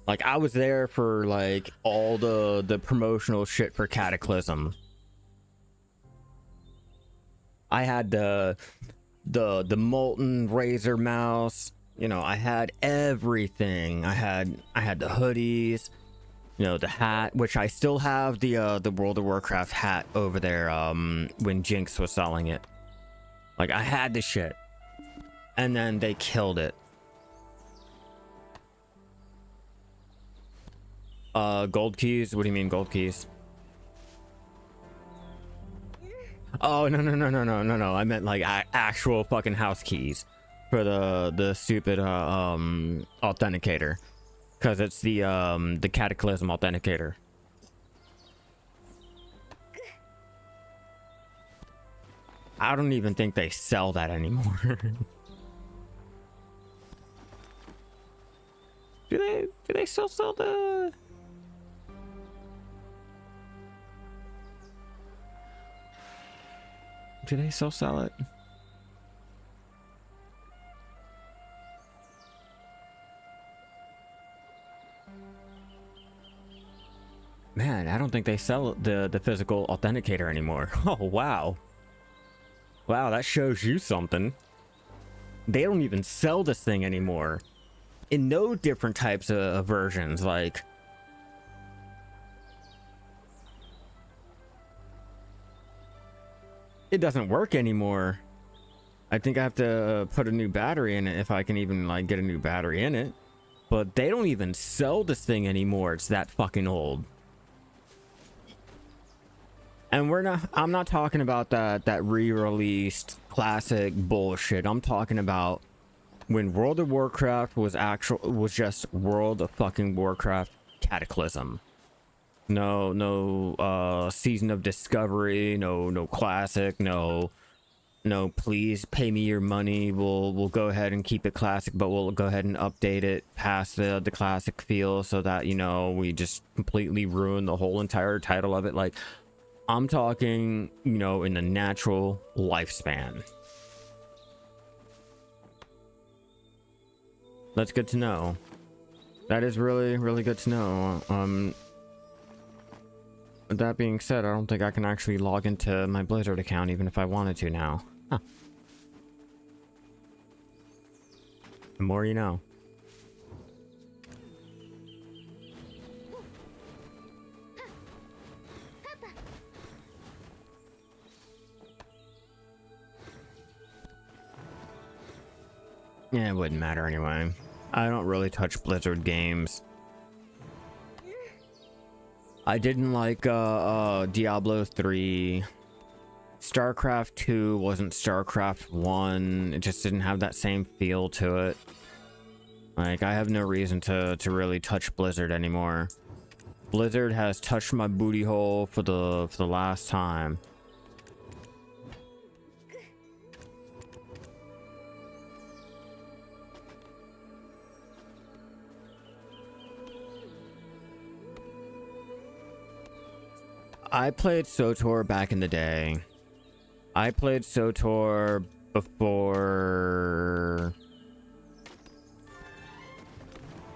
Like, I was there for, like, all the promotional shit for Cataclysm. I had the Molten Razor mouse. You know, I had everything. I had the hoodies. You know, the hat, which I still have the World of Warcraft hat over there when Jinx was selling it. Like, I had the shit. And then they killed it. Gold keys? What do you mean gold keys? Oh, no. I meant like actual fucking house keys for the stupid authenticator. Cuz it's the Cataclysm authenticator. I don't even think they sell that anymore. Do they still sell the... Do they still sell it? Man, I don't think they sell the physical authenticator anymore. Oh, wow. Wow, that shows you something. They don't even sell this thing anymore. In no different types of versions, like... It doesn't work anymore. I think I have to put a new battery in it if I can even, like, get a new battery in it. But they don't even sell this thing anymore. It's that fucking old. And I'm not talking about that re-released classic bullshit. I'm talking about when World of Warcraft was just World of fucking Warcraft Cataclysm. No Season of Discovery, no classic, no please pay me your money. We'll go ahead and keep it classic, but we'll go ahead and update it past the classic feel so that, you know, we just completely ruin the whole entire title of it. Like, I'm talking, you know, in the natural lifespan. That's good to know. That is really, really good to know. With that being said, I don't think I can actually log into my Blizzard account even if I wanted to now. Huh. The more you know. Yeah, it wouldn't matter anyway. I don't really touch Blizzard games. I didn't like Diablo 3. StarCraft 2 wasn't StarCraft 1. It just didn't have that same feel to it. Like, I have no reason to really touch Blizzard anymore. Blizzard has touched my booty hole for the last time. I played SWTOR back in the day. I played SWTOR before...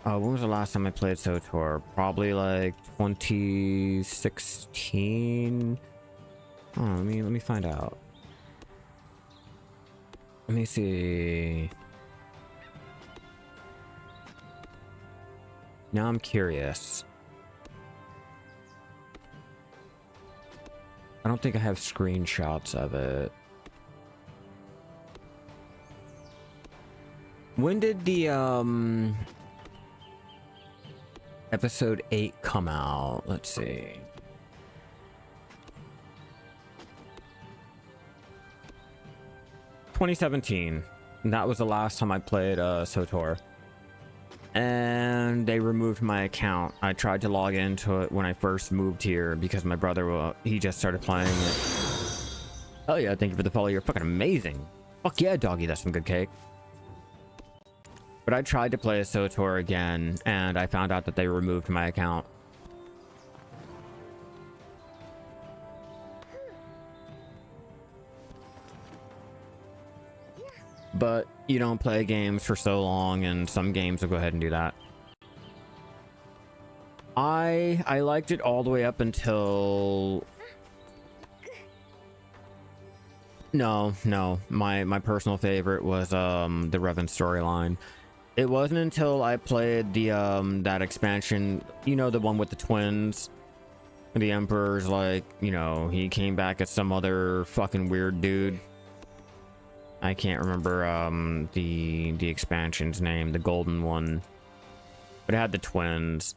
when was the last time I played SWTOR? Probably like 2016. Oh, let me find out. Let me see. Now I'm curious. I don't think I have screenshots of it. When did the episode 8 come out? Let's see. ...2017. And that was the last time I played SWTOR. And they removed my account. I tried to log into it when I first moved here because my brother, he just started playing it. Oh yeah, thank you for the follow. You're fucking amazing. Fuck yeah, doggy, that's some good cake. But I tried to play a SWTOR again, and I found out that they removed my account. But you don't play games for so long, and some games will go ahead and do that. I liked it all the way up until... No. My personal favorite was the Revan storyline. It wasn't until I played the that expansion, you know, the one with the twins. The Emperor's like, you know, he came back as some other fucking weird dude. I can't remember the expansion's name, the golden one. But it had the twins.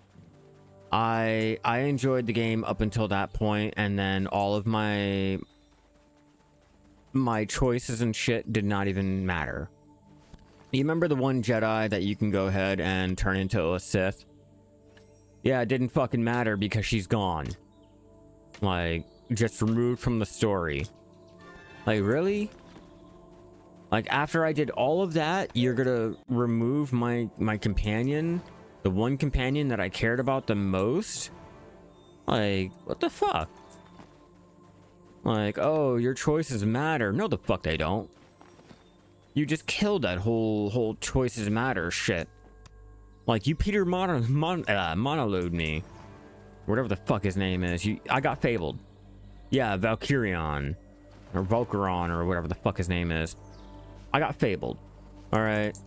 I enjoyed the game up until that point, and then all of my choices and shit did not even matter. You remember the one Jedi that you can go ahead and turn into a Sith? Yeah, it didn't fucking matter because she's gone. Like, just removed from the story. Like, really? Like, after I did all of that, you're gonna remove my companion? The one companion that I cared about the most? Like, what the fuck? Like, oh, your choices matter. No, the fuck they don't. You just killed that whole choices matter shit. Like, you Peter monologued me. Whatever the fuck his name is. I got fabled. Yeah, Valkyrion. Or Volcaron, or whatever the fuck his name is. I got fabled. Alright.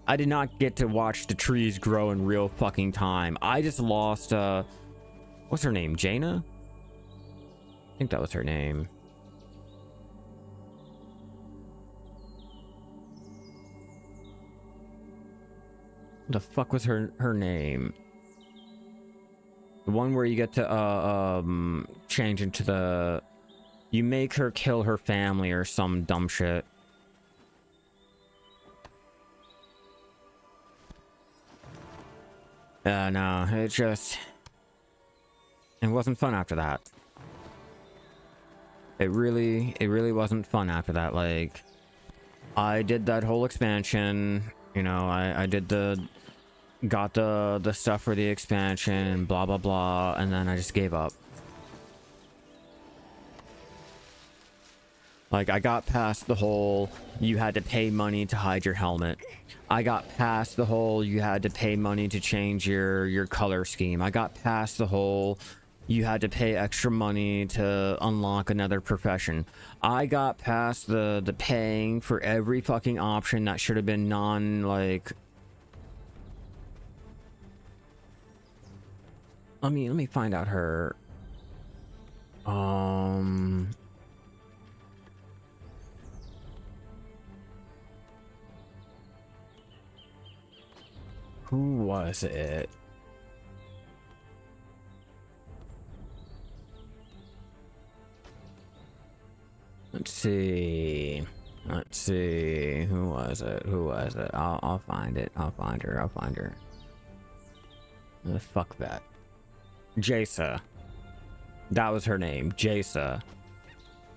I did not get to watch the trees grow in real fucking time. I just lost, what's her name? Jaina? I think that was her name. The fuck was her name? The one where you get to change into the, you make her kill her family or some dumb shit. No, it wasn't fun after that. It really wasn't fun after that. Like, I did that whole expansion, you know, I did got the stuff for the expansion, blah blah blah, and then I just gave up. Like, I got past the whole you had to pay money to hide your helmet. I got past the whole you had to pay money to change your color scheme. I got past the whole you had to pay extra money to unlock another profession. I got past the paying for every fucking option that should have been like. Let me find out her. Who was it? Let's see. Who was it? I'll find it. I'll find her. Fuck that. Jaisa. That was her name, Jaisa.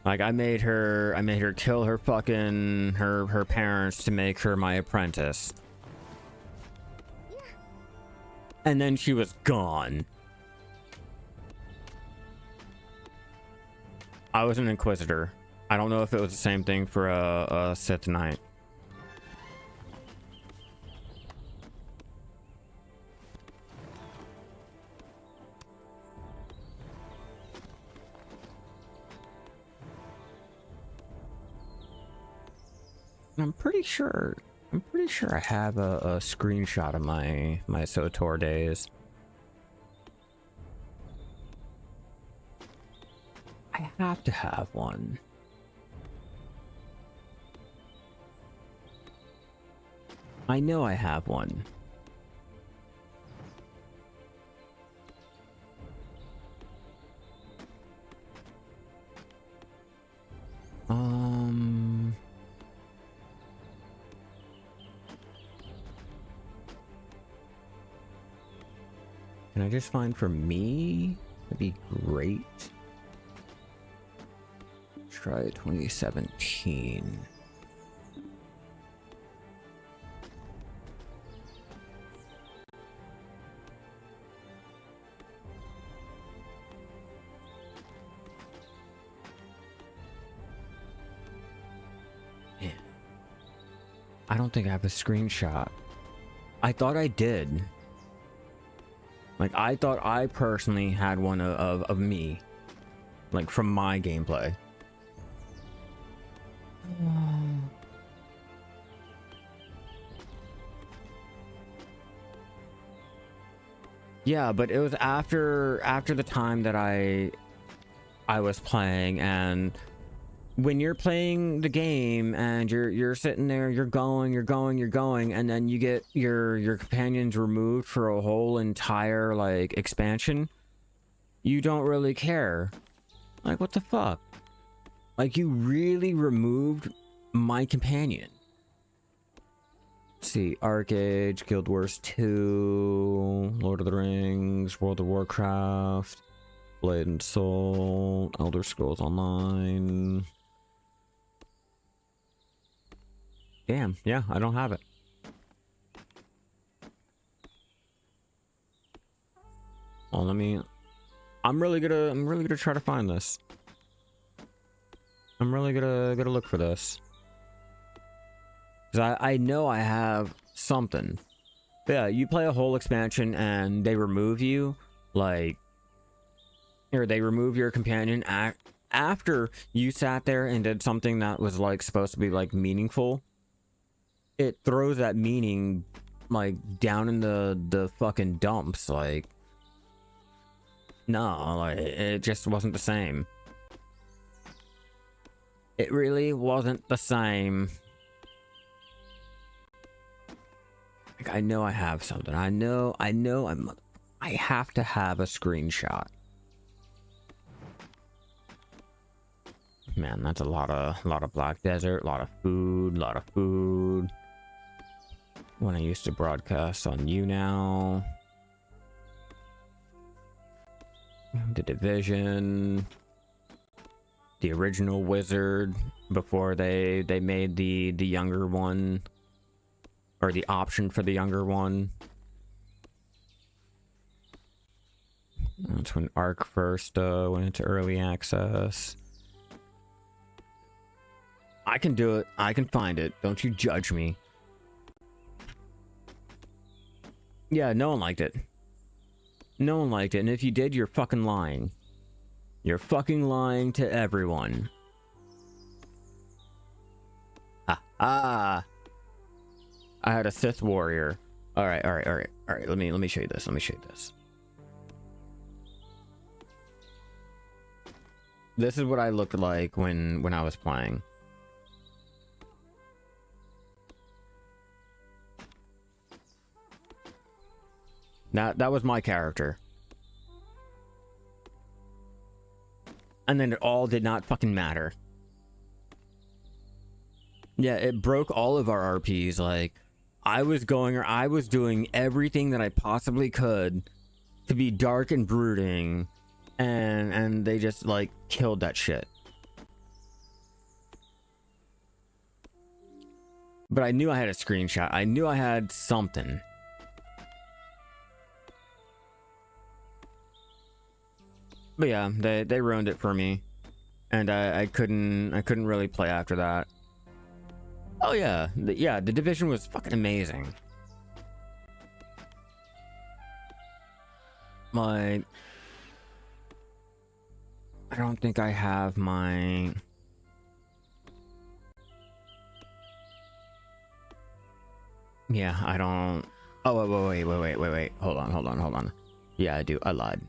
Like, I made her kill her fucking her parents to make her my apprentice. And then she was gone. I was an Inquisitor. I don't know if it was the same thing for a Sith Knight. I'm pretty sure I have a screenshot of my SOTOR days. I have to have one. I know I have one. Can I just find for me? That'd be great. Let's try 2017. Man. I don't think I have a screenshot. I thought I did. Like, I thought I personally had one of me. Like, from my gameplay. Yeah, but it was after the time that I was playing, and when you're playing the game and you're sitting there, you're going, and then you get your companions removed for a whole entire like expansion, you don't really care. Like, what the fuck? Like, you really removed my companion. Let's see, Arcade, Guild Wars 2, Lord of the Rings, World of Warcraft, Blade and Soul, Elder Scrolls Online. Damn, yeah, I don't have it. Well, I'm really gonna try to find this. I'm really gonna look for this. Cause I know I have something. But yeah, you play a whole expansion and they remove you, like, or they remove your companion after you sat there and did something that was like supposed to be like meaningful. It throws that meaning like down in the fucking dumps. Like, no, like, it just wasn't the same. It really wasn't the same. Like, I know I have something. I have to have a screenshot. Man, that's a lot of Black Desert, a lot of food. When I used to broadcast on YouNow. The Division. The original Wizard before they made the younger one. Or the option for the younger one. That's when Arc first went into early access. I can do it. I can find it. Don't you judge me. Yeah, no one liked it. No one liked it. And if you did, you're fucking lying. You're fucking lying to everyone. Ha. I had a Sith warrior. All right. Let me show you this. This is what I looked like when I was playing. That was my character. And then it all did not fucking matter. Yeah, it broke all of our RPs. Like, I was doing everything that I possibly could to be dark and brooding, and they just like killed that shit. But I knew I had a screenshot. I knew I had something. But yeah, they ruined it for me, and I couldn't really play after that. Oh yeah, the Division was fucking amazing. I don't think I have my... Yeah, I don't... Oh, wait. Hold on. Yeah, I do. I lied.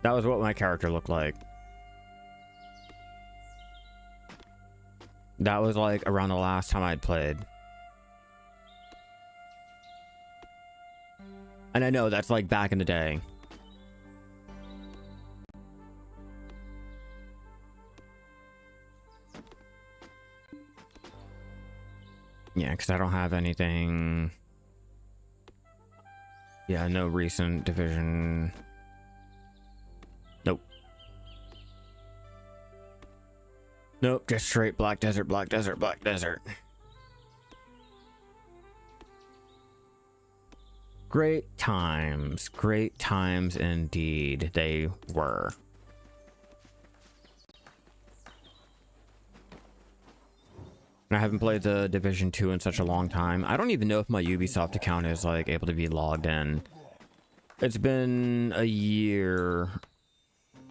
That was what my character looked like. That was like around the last time I'd played. And I know that's like back in the day. Yeah, because I don't have anything. Yeah, no recent Division. Nope, just straight Black Desert. Great times indeed they were. I haven't played the Division 2 in such a long time. I don't even know if my Ubisoft account is like able to be logged in. It's been a year.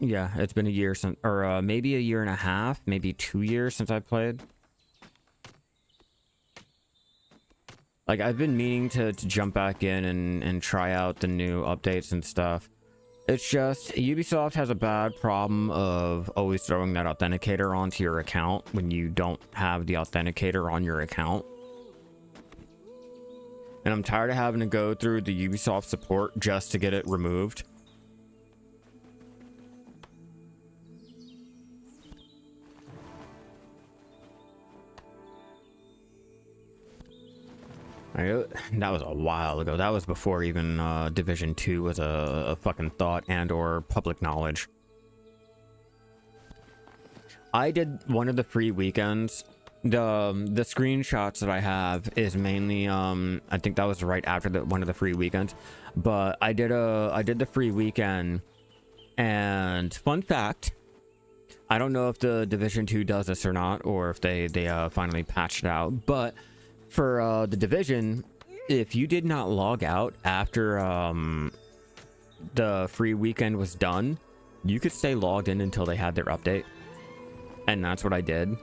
Yeah, it's been a year since, or maybe a year and a half, maybe 2 years since I played. Like, I've been meaning to jump back in and try out the new updates and stuff. It's just, Ubisoft has a bad problem of always throwing that authenticator onto your account when you don't have the authenticator on your account. And I'm tired of having to go through the Ubisoft support just to get it removed. That was a while ago. That was before even Division 2 was a fucking thought and or public knowledge. I did one of the free weekends. The screenshots that I have is mainly I think that was right after one of the free weekends. But I did the free weekend, and fun fact, I don't know if the Division 2 does this or not, or if they finally patched it out, but for the Division, if you did not log out after the free weekend was done, you could stay logged in until they had their update. And that's what I did.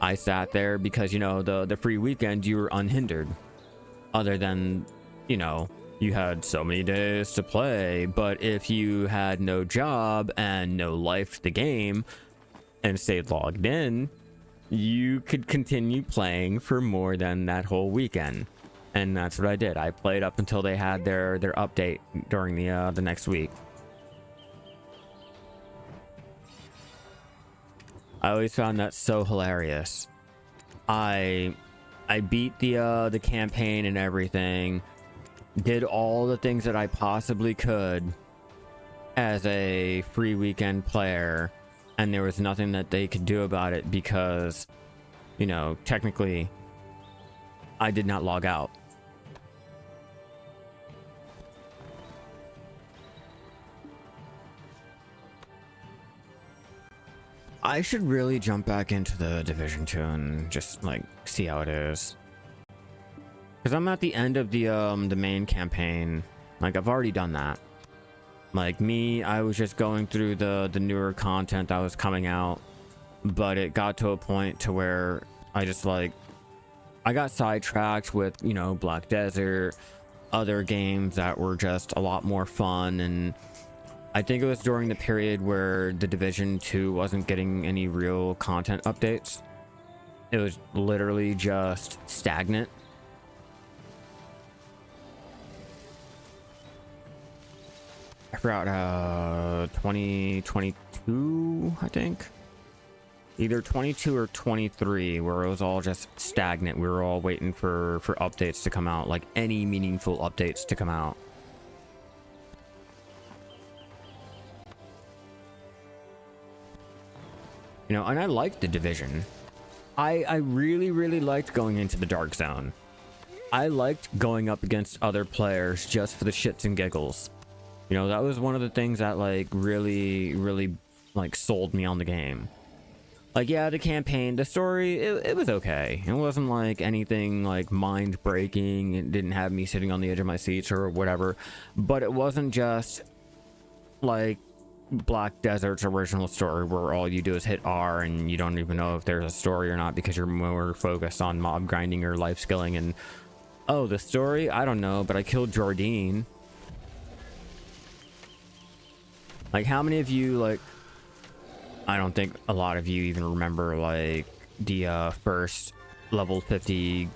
I sat there because, you know, the free weekend, you were unhindered. Other than, you know, you had so many days to play. But if you had no job and no life to the game and stayed logged in, you could continue playing for more than that whole weekend. And that's what I did. I played up until they had their update during the next week. I always found that so hilarious. I beat the campaign and everything, did all the things that I possibly could as a free weekend player, and there was nothing that they could do about it because, you know, technically I did not log out. I should really jump back into the Division 2 and just, like, see how it is. Because I'm at the end of the main campaign. Like, I've already done that. Like, me, I was just going through the newer content that was coming out. But it got to a point to where I just, like, I got sidetracked with, you know, Black Desert, other games that were just a lot more fun, and I think it was during the period where the Division 2 wasn't getting any real content updates. It was literally just stagnant. I forgot, 2022, I think. Either 22 or 23, where it was all just stagnant. We were all waiting for updates to come out, like any meaningful updates to come out. You know, and I liked the Division. I really, really liked going into the Dark Zone. I liked going up against other players just for the shits and giggles. You know, that was one of the things that, like, really, really, like, sold me on the game. Like, yeah, the campaign, the story, it was okay. It wasn't, like, anything, like, mind-breaking. It didn't have me sitting on the edge of my seats or whatever. But it wasn't just, like, Black Desert's original story where all you do is hit R and you don't even know if there's a story or not because you're more focused on mob grinding or life skilling. And, oh, the story? I don't know, but I killed Jordine. Like, how many of you, like, I don't think a lot of you even remember, like, the first level 50,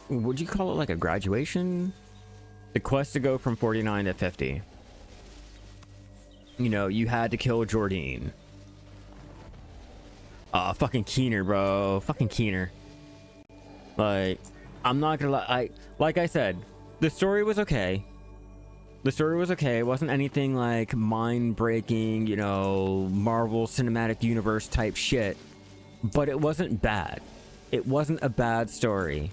would you call it, like, a graduation? The quest to go from 49 to 50. You know, you had to kill Jordine. Fucking Keener, bro. Fucking Keener. Like, I'm not gonna lie. Like I said, the story was okay. The story was okay. It wasn't anything like mind-breaking, you know, Marvel Cinematic Universe type shit. But it wasn't bad. It wasn't a bad story.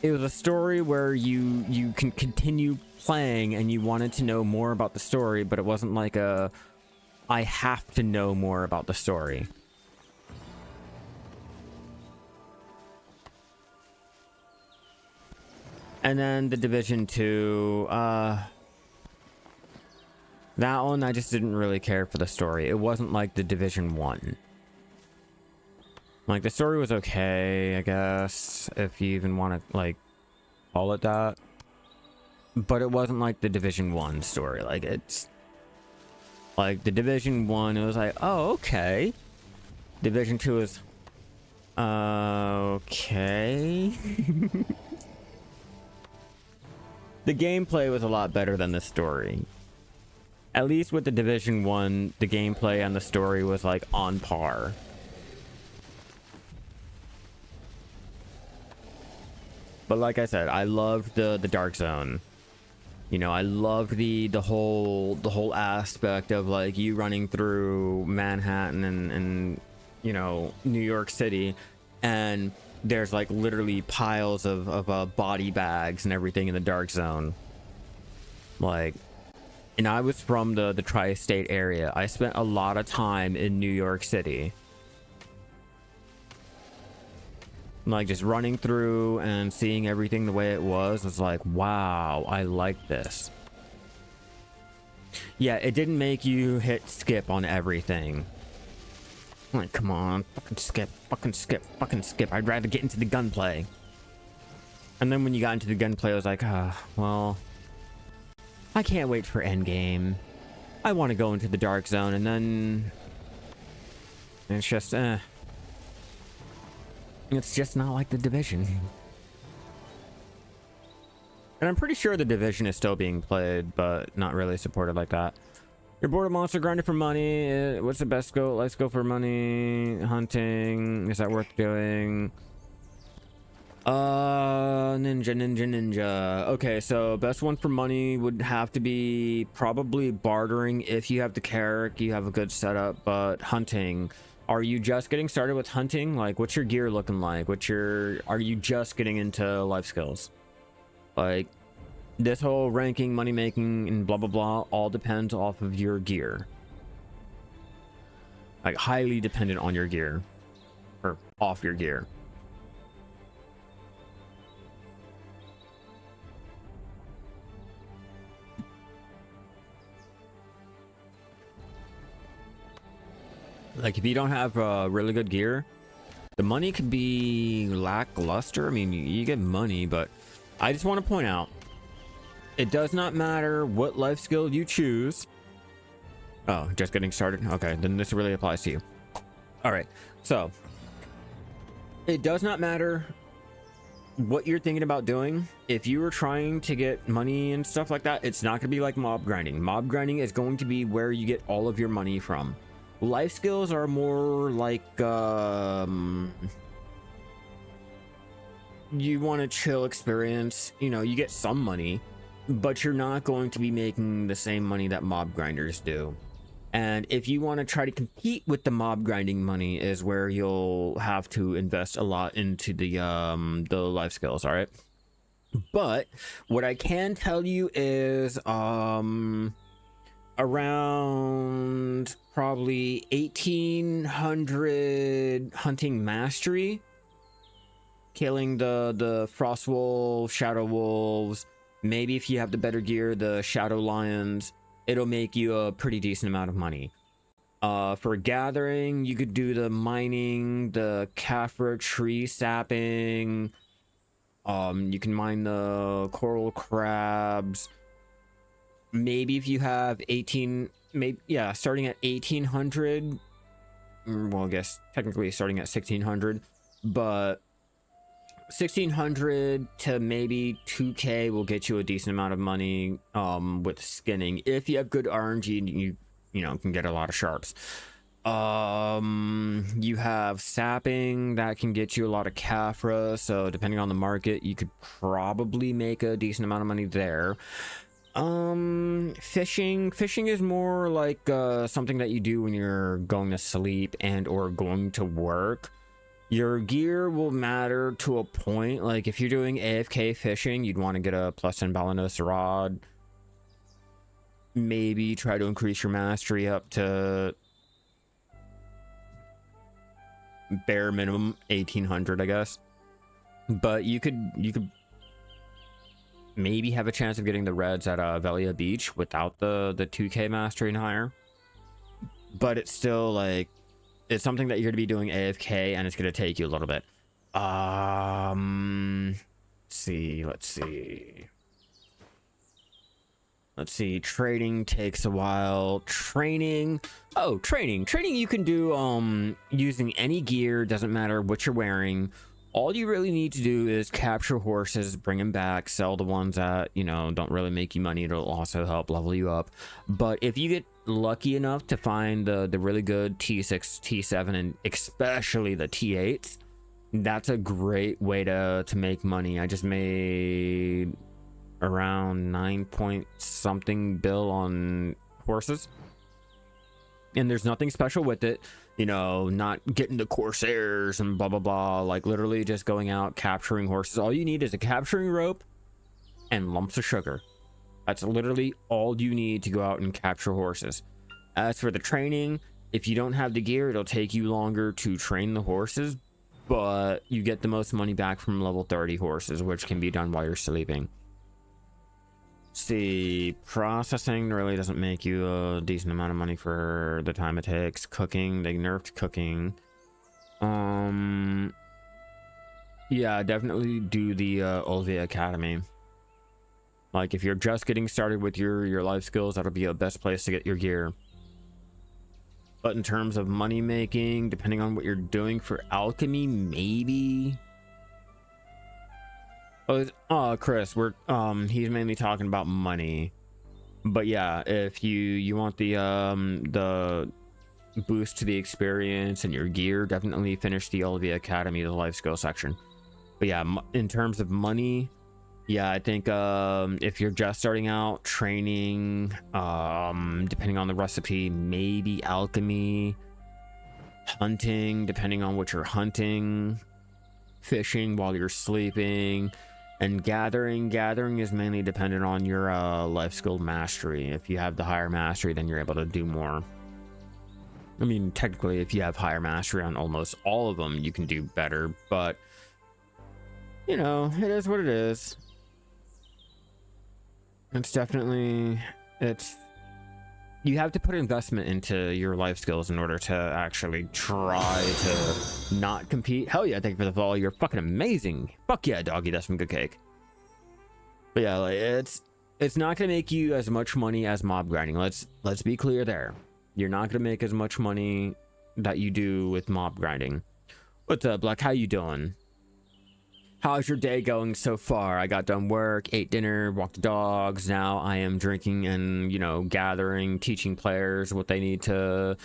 It was a story where you can continue playing and you wanted to know more about the story, but it wasn't like a I have to know more about the story. And then the Division 2, that one I just didn't really care for the story. It wasn't like the Division 1. Like, the story was okay, I guess, if you even want to, like, call it that. But it wasn't like the Division 1 story. Like, it's... Like, the Division 1, it was like, oh, okay. Division 2 is... Okay. The gameplay was a lot better than the story. At least with the Division 1, the gameplay and the story was, like, on par. But like I said, I loved the Dark Zone. You know, I loved the whole aspect of like you running through Manhattan and you know, New York City, and there's like literally piles of body bags and everything in the Dark Zone. Like, and I was from the tri-state area. I spent a lot of time in New York City. Like, just running through and seeing everything the way it was like, wow, I like this. Yeah, it didn't make you hit skip on everything. Like, come on, fucking skip, fucking skip, fucking skip. I'd rather get into the gunplay. And then when you got into the gunplay, I was like, well, I can't wait for endgame. I want to go into the Dark Zone, and then it's just, it's just not like the Division. And I'm pretty sure the Division is still being played, but not really supported like that. You're bored of monster grinding for money. What's the best go? Let's go for money. Hunting. Is that worth doing? Ninja. Okay, so best one for money would have to be probably bartering if you have the carrot, you have a good setup, but hunting. Are you just getting started with hunting? Like, what's your gear looking like? Are you just getting into life skills? Like, this whole ranking, money making, and blah, blah, blah, all depends off of your gear. Like, highly dependent on your gear. Or off your gear. Like, if you don't have really good gear, the money could be lackluster. I mean, you get money, but I just want to point out, it does not matter what life skill you choose. Oh, just getting started? Okay, then this really applies to you. All right, so it does not matter what you're thinking about doing. If you were trying to get money and stuff like that, it's not going to be like mob grinding. Mob grinding is going to be where you get all of your money from. Life skills are more like you want a chill experience. You know, you get some money, but you're not going to be making the same money that mob grinders do. And if you want to try to compete with the mob grinding money is where you'll have to invest a lot into the life skills. All right, but what I can tell you is around probably 1800 hunting mastery, killing the frost wolves, shadow wolves, maybe if you have the better gear, the shadow lions, it'll make you a pretty decent amount of money. For gathering, you could do the mining, the Kafra tree sapping, you can mine the coral crabs. Maybe if you have 18, maybe, yeah, starting at 1800, well, I guess technically starting at 1600, but 1600 to maybe 2k will get you a decent amount of money with skinning. If you have good RNG, you know, can get a lot of sharps. You have sapping that can get you a lot of Kafra, so depending on the market, you could probably make a decent amount of money there. Fishing is more like something that you do when you're going to sleep and or going to work. Your gear will matter to a point. Like if you're doing AFK fishing, you'd want to get a +10 Balanos rod. Maybe try to increase your mastery up to bare minimum 1800, I guess. But you could maybe have a chance of getting the reds at Velia Beach without the 2k mastery and higher. But it's still like it's something that you're gonna be doing AFK, and it's gonna take you a little bit. Let's see. Trading takes a while. Training you can do using any gear, doesn't matter what you're wearing. All you really need to do is capture horses, bring them back, sell the ones that, you know, don't really make you money. It'll also help level you up. But if you get lucky enough to find the really good T6, T7, and especially the T8s, that's a great way to make money. I just made around 9 point something bill on horses, and there's nothing special with it, you know, not getting the Corsairs and blah blah blah, like literally just going out capturing horses. All you need is a capturing rope and lumps of sugar. That's literally all you need to go out and capture horses. As for the training, if you don't have the gear, it'll take you longer to train the horses, but you get the most money back from level 30 horses, which can be done while you're sleeping. See, processing really doesn't make you a decent amount of money for the time it takes. Cooking, they nerfed cooking. Yeah, definitely do the Olvia Academy. Like, if you're just getting started with your life skills, that'll be the best place to get your gear. But in terms of money making, depending on what you're doing for alchemy, maybe. Oh, Chris, he's mainly talking about money. But yeah, if you want the boost to the experience and your gear, definitely finish the Olvia Academy, the life skill section. But yeah, in terms of money, yeah, I think if you're just starting out, training, depending on the recipe, maybe alchemy, hunting, depending on what you're hunting, fishing while you're sleeping. And gathering is mainly dependent on your life skill mastery. If you have the higher mastery, then you're able to do more. I mean, technically, if you have higher mastery on almost all of them, you can do better. But, you know, it is what it is. It's definitely... You have to put investment into your life skills in order to actually try to not compete. Hell yeah, thank you for the follow. You're fucking amazing. Fuck yeah, doggy, that's some good cake. But yeah, like, it's not gonna make you as much money as mob grinding. Let's be clear there. You're not gonna make as much money that you do with mob grinding. What's up, Black? How you doing? How's your day going so far? I got done work, ate dinner, walked the dogs. Now I am drinking and, you know, gathering, teaching players what they need to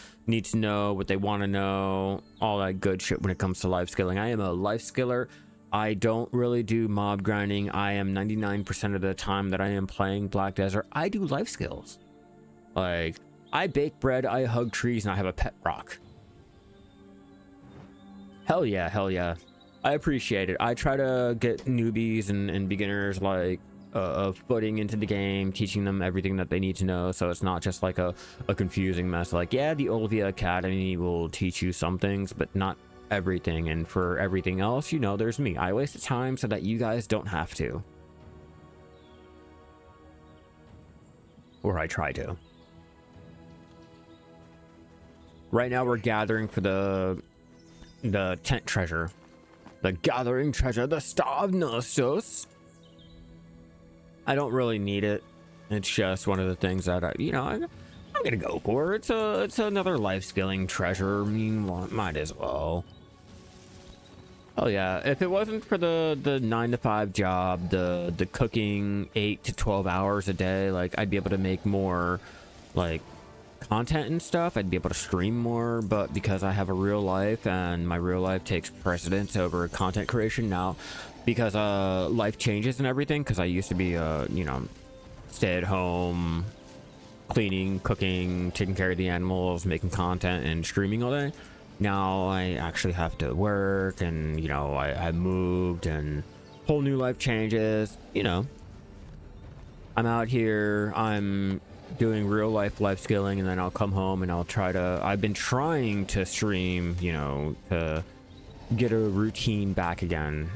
know, what they want to know, all that good shit when it comes to life skilling. I am a life skiller. I don't really do mob grinding. I am 99% of the time that I am playing Black Desert, I do life skills. Like, I bake bread, I hug trees, and I have a pet rock. Hell yeah, hell yeah. I appreciate it. I try to get newbies and beginners like a footing into the game, teaching them everything that they need to know, so it's not just like a confusing mess. Like, yeah, the Olvia Academy will teach you some things, but not everything. And for everything else, you know, there's me. I waste the time so that you guys don't have to. Or I try to. Right now we're gathering for the tent treasure. The gathering treasure, the Star of Nostos. I don't really need it. It's just one of the things that I'm gonna go for. It's another life skilling treasure. I mean, might as well. Oh yeah, if it wasn't for the 9-to-5 job, the cooking 8 to 12 hours a day, like, I'd be able to make more like content and stuff. I'd be able to stream more, but because I have a real life and my real life takes precedence over content creation now, because life changes and everything, because I used to be you know, stay at home, cleaning, cooking, taking care of the animals, making content and streaming all day. Now I actually have to work, and you know, I moved and whole new life changes. You know, I'm out here, I'm doing real life skilling, and then I'll come home and I've been trying to stream, you know, to get a routine back again.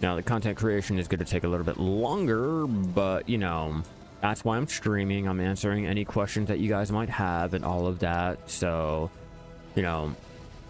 Now the content creation is going to take a little bit longer, but you know, That's why I'm streaming. I'm answering any questions that you guys might have and all of that. So, you know,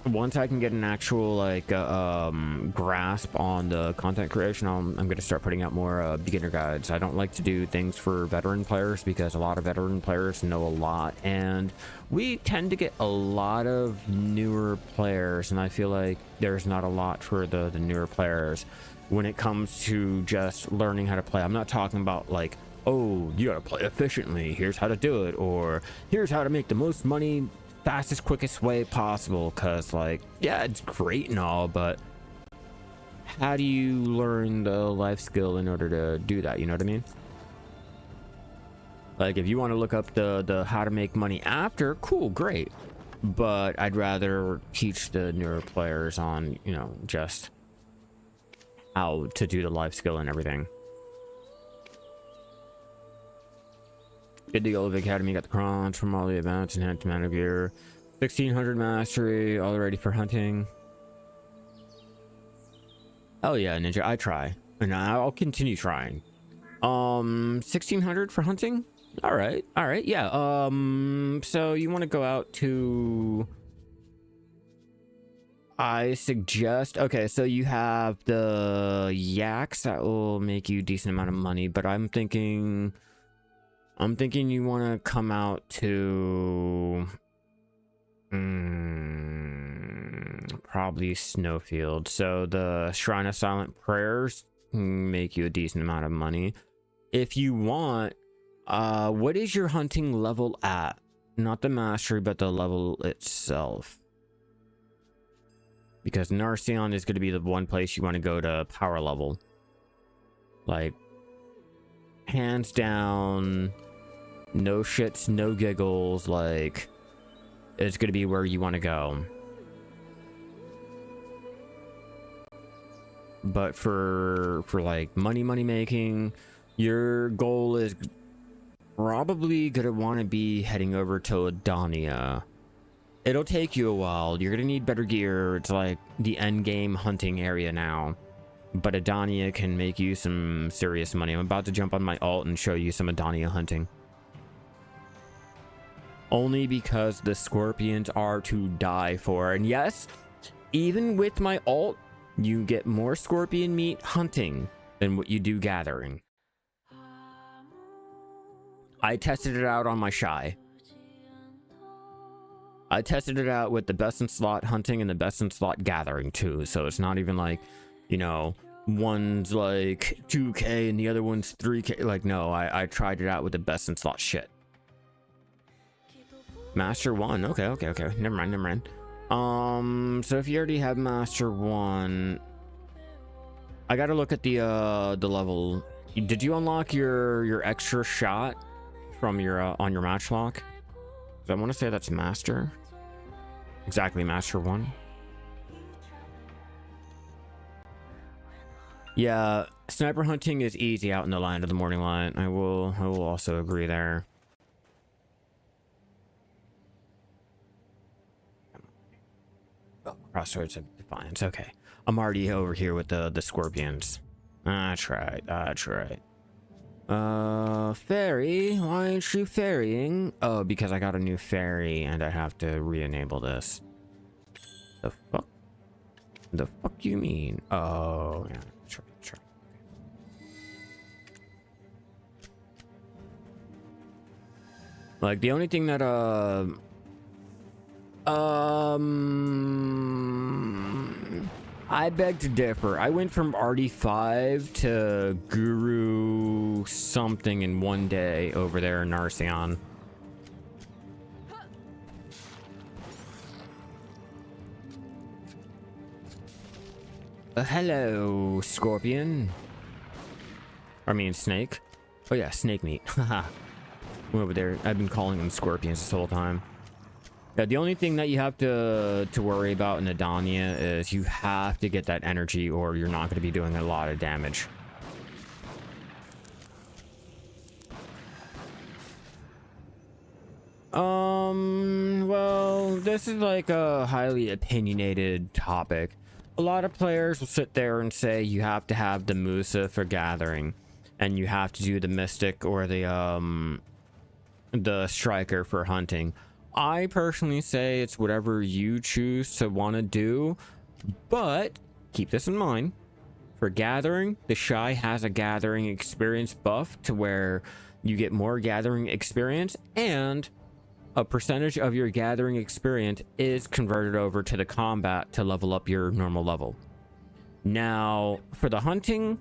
once I can get an actual like grasp on the content creation, I'm going to start putting out more beginner guides. I don't like to do things for veteran players because a lot of veteran players know a lot, and we tend to get a lot of newer players, and I feel like there's not a lot for the newer players when it comes to just learning how to play. I'm not talking about like, oh, you gotta play efficiently, here's how to do it, or here's how to make the most money fastest, quickest way possible. Because like, yeah, it's great and all, but how do you learn the life skill in order to do that? You know what I mean? Like, if you want to look up the how to make money after, cool, great, but I'd rather teach the newer players on, you know, just how to do the life skill and everything. Good to go with the academy. Got the crons from all the events and had amount of gear. 1600 mastery, all ready for hunting. Oh yeah, ninja, I try, and I'll continue trying. 1600 for hunting. All right, yeah. So you want to go out to? I suggest, okay, so you have the yaks that will make you a decent amount of money, but I'm thinking you want to come out to probably Snowfield. So the Shrine of Silent Prayers make you a decent amount of money. If you want, what is your hunting level at? Not the mastery, but the level itself. Because Narcion is going to be the one place you want to go to power level. Like, hands down, no shits, no giggles, like, it's going to be where you want to go. But for like money making, your goal is probably going to want to be heading over to Adania. It'll take you a while. You're going to need better gear. It's like the end game hunting area now. But Adania can make you some serious money. I'm about to jump on my alt and show you some Adania hunting. Only because the scorpions are to die for. And yes, even with my alt, you get more scorpion meat hunting than what you do gathering. I tested it out on my shy. I tested it out with the best in slot hunting and the best in slot gathering too. So it's not even like, you know, one's like 2k and the other one's 3k. Like, no, I tried it out with the best in slot shit. Master 1. Okay. Never mind. So if you already have Master 1, I gotta look at the level. Did you unlock your extra shot from your on your match lock? I want to say that's Master. Exactly, Master 1. Yeah, sniper hunting is easy out in the land of the morning light. I will also agree there. Oh, Crossroads of Defiance. Okay, I'm already over here with the scorpions. That's right. Ferry, why aren't you ferrying? Oh, because I got a new ferry and I have to re-enable this. The fuck? The fuck you mean? Oh, yeah, sure. Like, the only thing that, I beg to differ. I went from RD5 to Guru something in one day over there in Narcion. Hello, Scorpion. I mean, Snake. Oh yeah, snake meat. Haha. Over there. I've been calling them Scorpions this whole time. Yeah, the only thing that you have to worry about in Adania is you have to get that energy or you're not going to be doing a lot of damage. Well, this is like a highly opinionated topic. A lot of players will sit there and say you have to have the Musa for gathering. and you have to do the mystic or the striker for hunting. I personally say it's whatever you choose to want to do, but keep this in mind. For gathering, the shy has a gathering experience buff to where you get more gathering experience, and a percentage of your gathering experience is converted over to the combat to level up your normal level. Now, for the hunting,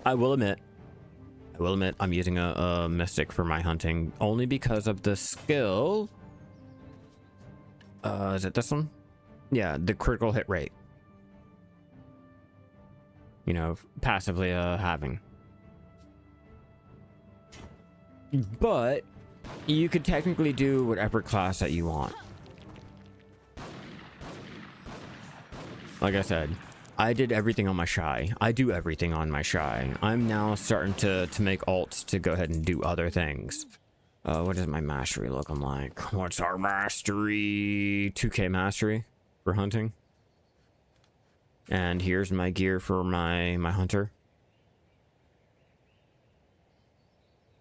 I will admit I'm using a mystic for my hunting only because of the skill. Is it this one? Yeah, the critical hit rate. You know, passively having. But you could technically do whatever class that you want. Like I said, I did everything on my shy. I do everything on my shy. I'm now starting to make alts to go ahead and do other things. What is my mastery looking like? What's our mastery? 2K mastery for hunting. And here's my gear for my hunter.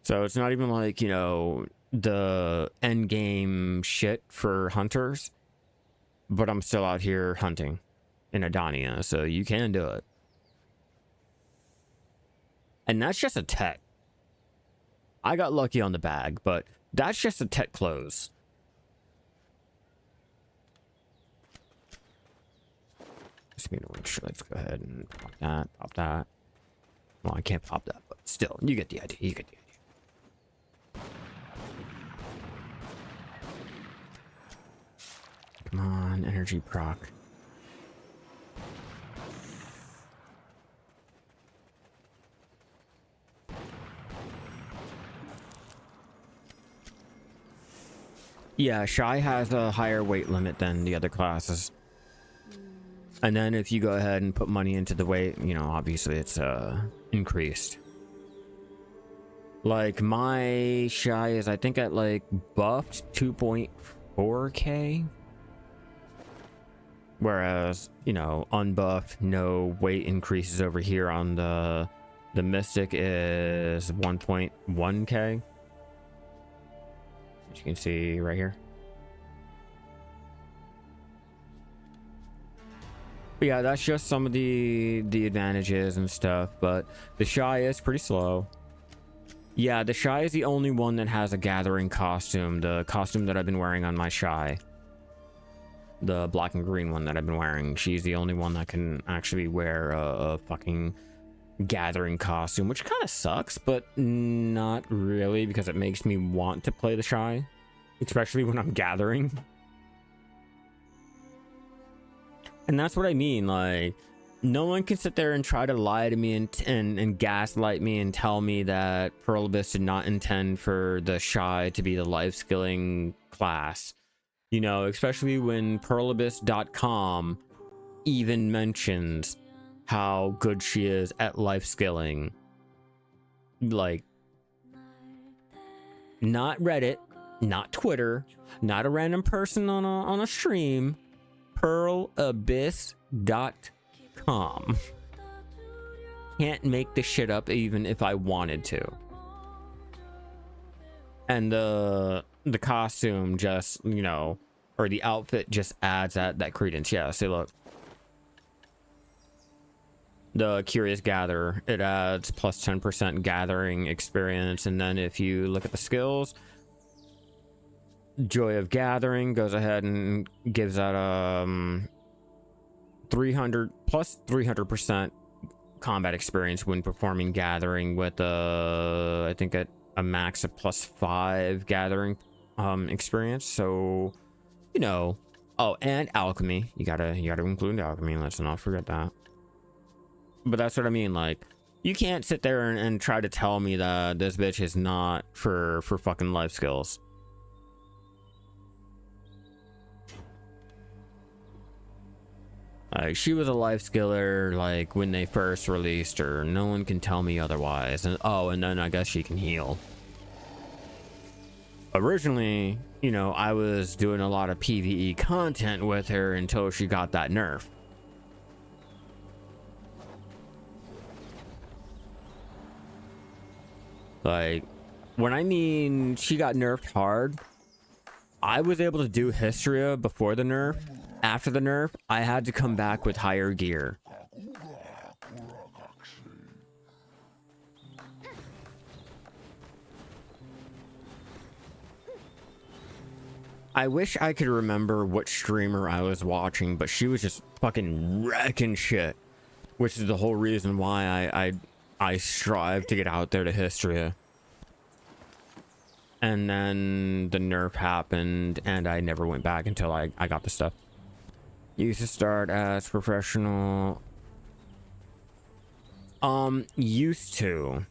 So it's not even like, you know, the end game shit for hunters, but I'm still out here hunting in Adonia, so you can do it. And that's just a tech. I got lucky on the bag, but that's just a tech close. Speaking of which, let's go ahead and pop that, pop that. Well, I can't pop that, but still, you get the idea, you get the idea. Come on, energy proc. Yeah, Shy has a higher weight limit than the other classes. And then if you go ahead and put money into the weight, you know, obviously it's increased. Like my Shy is, I think, at like buffed 2.4k. Whereas, you know, unbuffed, no weight increases over here on the Mystic is 1.1k. As you can see right here. But yeah, that's just some of the advantages and stuff, but the Shy is pretty slow. Yeah, the Shy is the only one that has a gathering costume, the costume that I've been wearing on my Shy. The black and green one that I've been wearing. She's the only one that can actually wear a fucking gathering costume, which kind of sucks, but not really, because it makes me want to play the Shy, especially when I'm gathering. And that's what I mean, like, no one can sit there and try to lie to me and gaslight me and tell me that Pearl Abyss did not intend for the Shy to be the life skilling class. You know, especially when pearlabyss.com even mentions how good she is at life skilling. Like, not Reddit, not Twitter, not a random person on a stream. pearlabyss.com. Can't make this shit up even if I wanted to. And the costume just, you know, or the outfit just adds that credence. Yeah, see, look. The Curious Gatherer, it adds plus 10% gathering experience. And then if you look at the skills, Joy of Gathering goes ahead and gives that 300 plus 300% combat experience when performing gathering with I think a max of plus 5 gathering experience. So, you know, oh, and alchemy, you gotta include alchemy, let's not forget that. But that's what I mean, like, you can't sit there and try to tell me that this bitch is not for fucking life skills. Like, she was a life skiller, like, when they first released her. No one can tell me otherwise. And oh, and then I guess she can heal. Originally, you know, I was doing a lot of PvE content with her until she got that nerf. Like, when I mean she got nerfed hard, I was able to do Hystria before the nerf. After the nerf, I had to come back with higher gear. I wish I could remember what streamer I was watching, but she was just fucking wrecking shit, which is the whole reason why I strive to get out there to Hystria. And then the nerf happened, and I never went back until I got the stuff. Used to start as professional. Used to.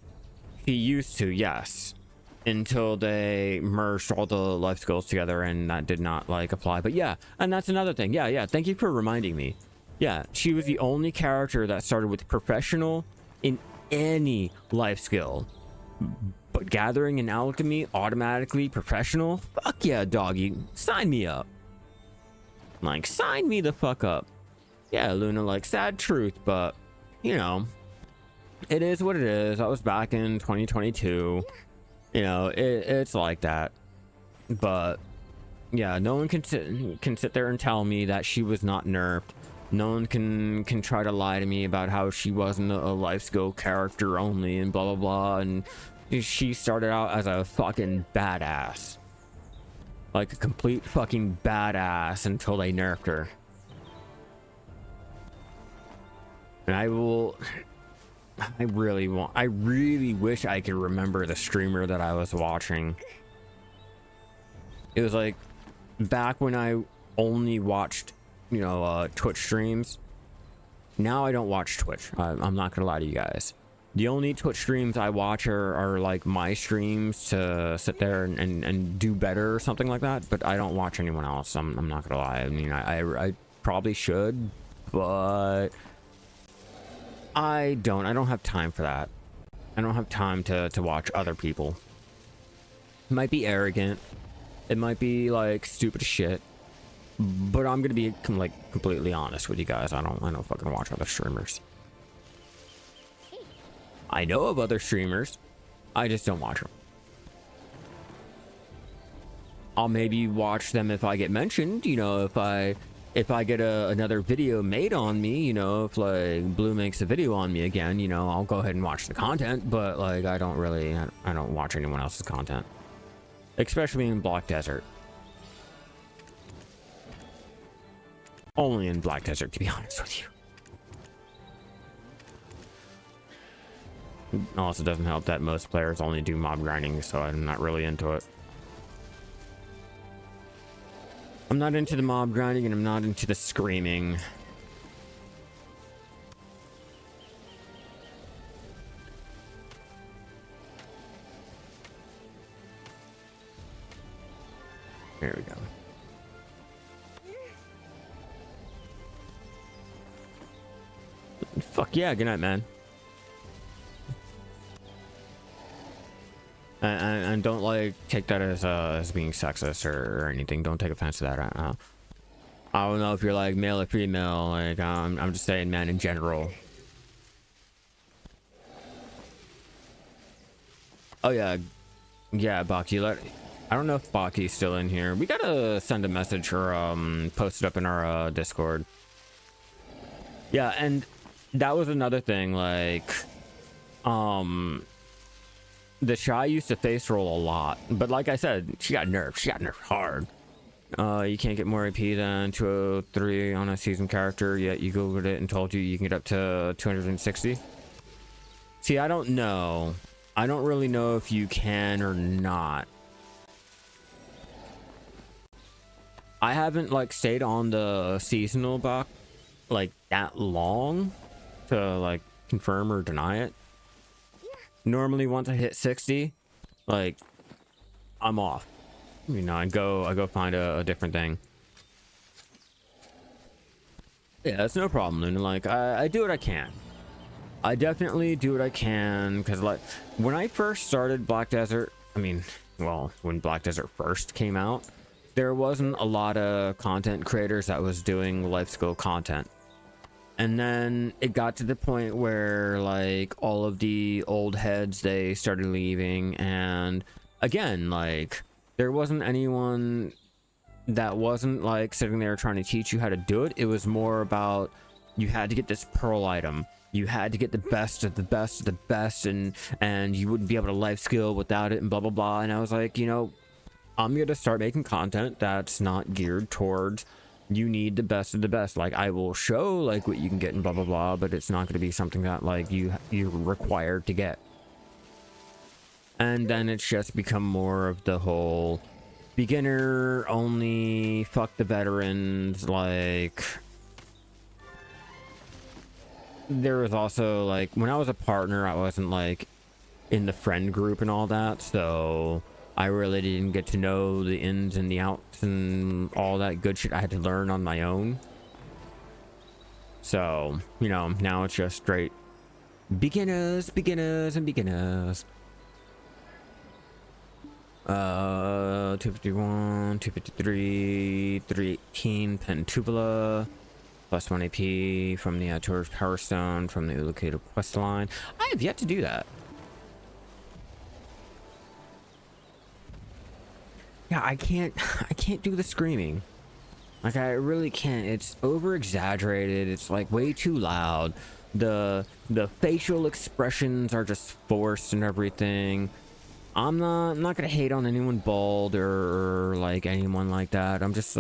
He used to, yes. Until they merged all the life skills together, and that did not, like, apply. But yeah, and that's another thing. Yeah, thank you for reminding me. Yeah, she was the only character that started with professional in any life skill. But gathering and alchemy, automatically professional? Fuck yeah, doggy. Sign me up. Like, sign me the fuck up. Yeah, Luna, like, sad truth, but, you know, it is what it is. I was back in 2022. You know, it's like that. But, yeah, no one can sit there and tell me that she was not nerfed. No one can try to lie to me about how she wasn't a life skill character only and blah, blah, blah. And she started out as a fucking badass. Like a complete fucking badass until they nerfed her. And I really wish I could remember the streamer that I was watching. It was like back when I only watched, you know, Twitch streams. Now I don't watch Twitch. I'm not gonna lie to you guys. The only Twitch streams I watch are like my streams to sit there and do better or something like that. But I don't watch anyone else. I'm not gonna lie. I mean, I probably should, but I don't have time for that. I don't have time to watch other people. It might be arrogant. It might be like stupid as shit. But I'm gonna be like completely honest with you guys. I don't fucking watch other streamers. I know of other streamers. I just don't watch them. I'll maybe watch them if I get mentioned. You know, if I get another video made on me, you know, if like Blue makes a video on me again, you know, I'll go ahead and watch the content. But like, I don't watch anyone else's content, especially in Black Desert. Only in Black Desert, to be honest with you. Also doesn't help that most players only do mob grinding, so I'm not really into it. I'm not into the mob grinding, and I'm not into the screaming. There we go. Fuck yeah, good night, man. And don't like take that as being sexist or anything. Don't take offense to that. I don't know if you're like male or female. Like I'm just saying, man, in general. Oh yeah, Baki. I don't know if Baki's still in here. We gotta send a message or post it up in our Discord. Yeah, and that was another thing. Like, the Shy used to face roll a lot, but like I said, she got nerfed. She got nerfed hard. You can't get more AP than 203 on a seasoned character, yet you googled it and told you can get up to 260. See, I don't know. I don't really know if you can or not. I haven't like stayed on the seasonal buck like that long to like confirm or deny it. Normally once I hit 60, like I'm off. You know, I go find a different thing. Yeah, that's no problem, Luna. Like I do what I can. I definitely do what I can, because like when I first started Black Desert, I mean, well, when Black Desert first came out, there wasn't a lot of content creators that was doing life skill content. And then it got to the point where like all of the old heads, they started leaving, and again, like there wasn't anyone that wasn't like sitting there trying to teach you how to do it. It was more about you had to get this pearl item, you had to get the best of the best of the best, and you wouldn't be able to life skill without it, and blah blah blah. And I was like, you know, I'm gonna start making content that's not geared towards you need the best of the best. Like I will show like what you can get and blah blah blah, but it's not going to be something that like you're required to get. And then it's just become more of the whole beginner only, fuck the veterans. Like there was also like when I was a partner, I wasn't like in the friend group and all that, so I really didn't get to know the ins and the outs and all that good shit. I had to learn on my own. So, you know, now it's just straight beginners, beginners, and beginners. 251, 253, 318, Pentubula, plus 1 AP from the Tourist Power Stone from the Ulocated quest line. I have yet to do that. Yeah, I can't do the screaming. Like I really can't. It's over exaggerated. It's like way too loud. The facial expressions are just forced and everything. I'm not gonna hate on anyone bald or like anyone like that. I'm just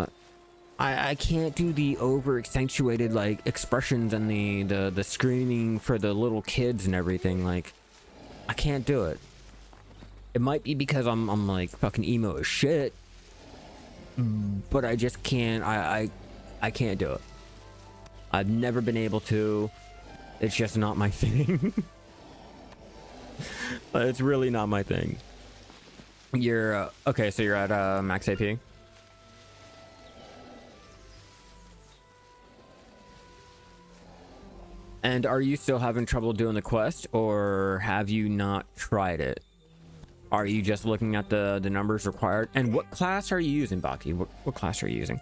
I can't do the over accentuated like expressions and the screaming for the little kids and everything. Like I can't do it. It might be because I'm like fucking emo as shit, but I just can't. I can't do it. I've never been able to. It's just not my thing. It's really not my thing. You're okay. So you're at max AP. And are you still having trouble doing the quest, or have you not tried it? Are you just looking at the numbers required? And what class are you using, Baki? What class are you using?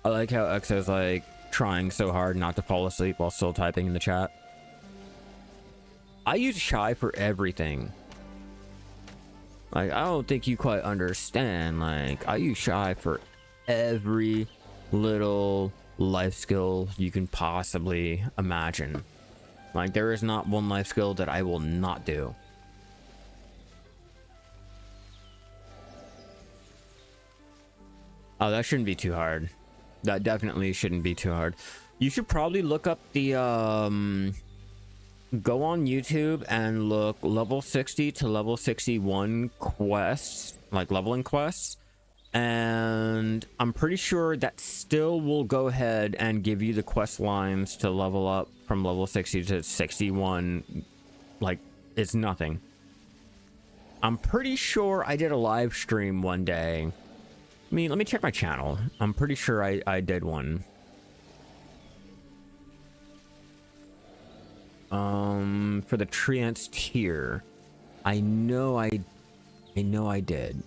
I like how Exo's like trying so hard not to fall asleep while still typing in the chat. I use Shy for everything. Like, I don't think you quite understand. Like, I use Shy for every little life skill you can possibly imagine. Like, there is not one life skill that I will not do. Oh, that shouldn't be too hard. That definitely shouldn't be too hard. You should probably look up the, go on YouTube and look level 60 to level 61 quests, like leveling quests. And I'm pretty sure that still will go ahead and give you the quest lines to level up from level 60 to 61. Like, it's nothing. I'm pretty sure I did a live stream one day. I mean, let me check my channel. I'm pretty sure I did one. For the Treants tier. I know I did.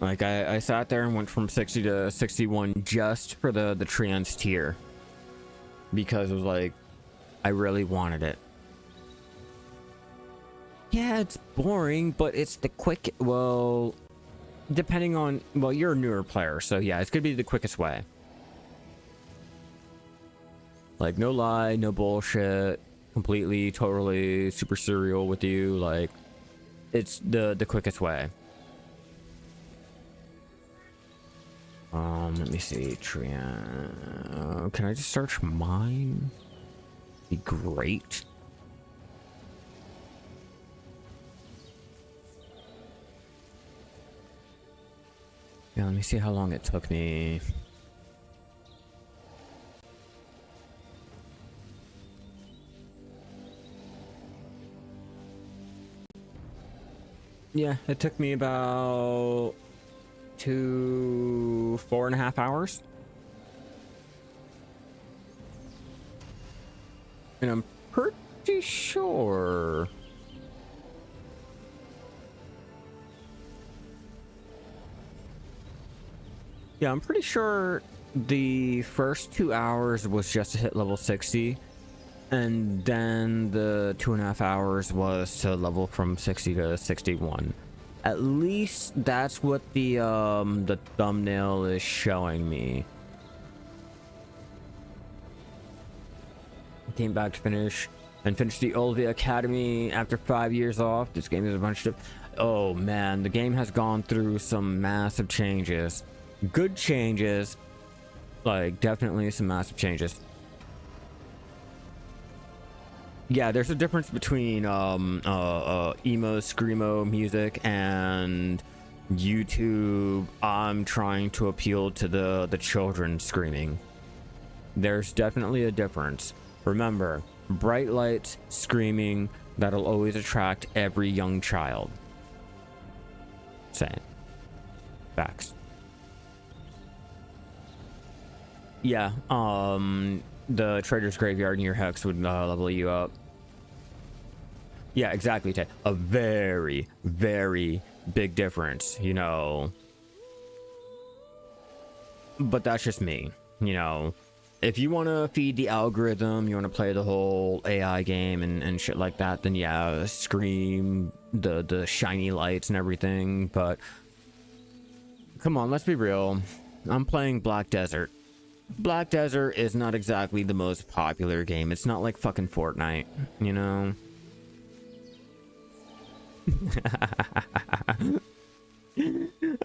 Like, I sat there and went from 60 to 61 just for the Treants tier. Because it was like, I really wanted it. Yeah, it's boring, but it's the quick, well, depending on, well, you're a newer player, so yeah, it's gonna be the quickest way. Like, no lie, no bullshit, completely, totally super serial with you, like, it's the quickest way. Let me see, Treant. Can I just search mine? Be great. Yeah, let me see how long it took me. Yeah, it took me about 4.5 hours. And I'm pretty sure Yeah, I'm pretty sure the first 2 hours was just to hit level 60, and then the 2.5 hours was to level from 60 to 61. At least that's what the thumbnail is showing me. Came back to finish the Olvia Academy after 5 years off. This game is a bunch of... Oh man, the game has gone through some massive changes. Good changes. Like, definitely some massive changes. Yeah, there's a difference between emo, screamo music and YouTube. I'm trying to appeal to the children screaming. There's definitely a difference. Remember, bright lights, screaming, that'll always attract every young child. Saying. Facts. Yeah, the Trader's Graveyard in your Hex would level you up. Yeah, exactly, Ted. A very, very big difference, you know. But that's just me, you know. If you want to feed the algorithm, you want to play the whole AI game and shit like that, then yeah, scream, the shiny lights and everything. But come on, let's be real. I'm playing Black Desert. Black Desert is not exactly the most popular game. It's not like fucking Fortnite, you know?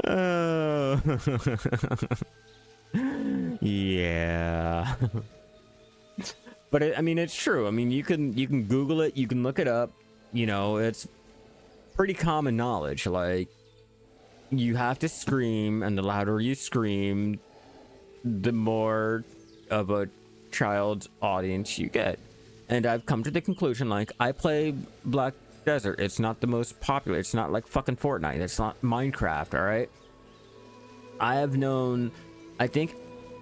Oh. Yeah. But I mean, it's true. I mean, you can Google it, you can look it up. You know, it's pretty common knowledge. Like, you have to scream, and the louder you scream, the more of a child's audience you get. And I've come to the conclusion, like, I play Black Desert. It's not the most popular. It's not like fucking Fortnite. It's not Minecraft, all right? I have known... I think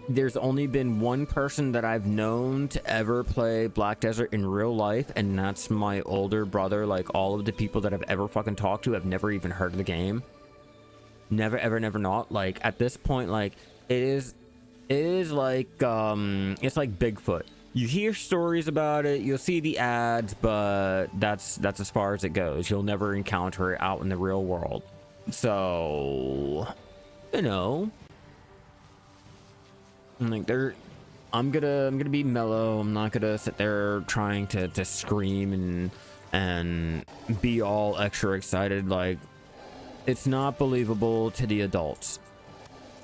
there's only been one person that I've known to ever play Black Desert in real life, and that's my older brother. Like, all of the people that I've ever fucking talked to have never even heard of the game. Never, ever, never not. Like, at this point, like, it is like, it's like Bigfoot. You hear stories about it, you'll see the ads, but that's as far as it goes. You'll never encounter it out in the real world. So, you know... Like, I'm gonna be mellow. I'm not gonna sit there trying to scream and be all extra excited. Like, it's not believable to the adults.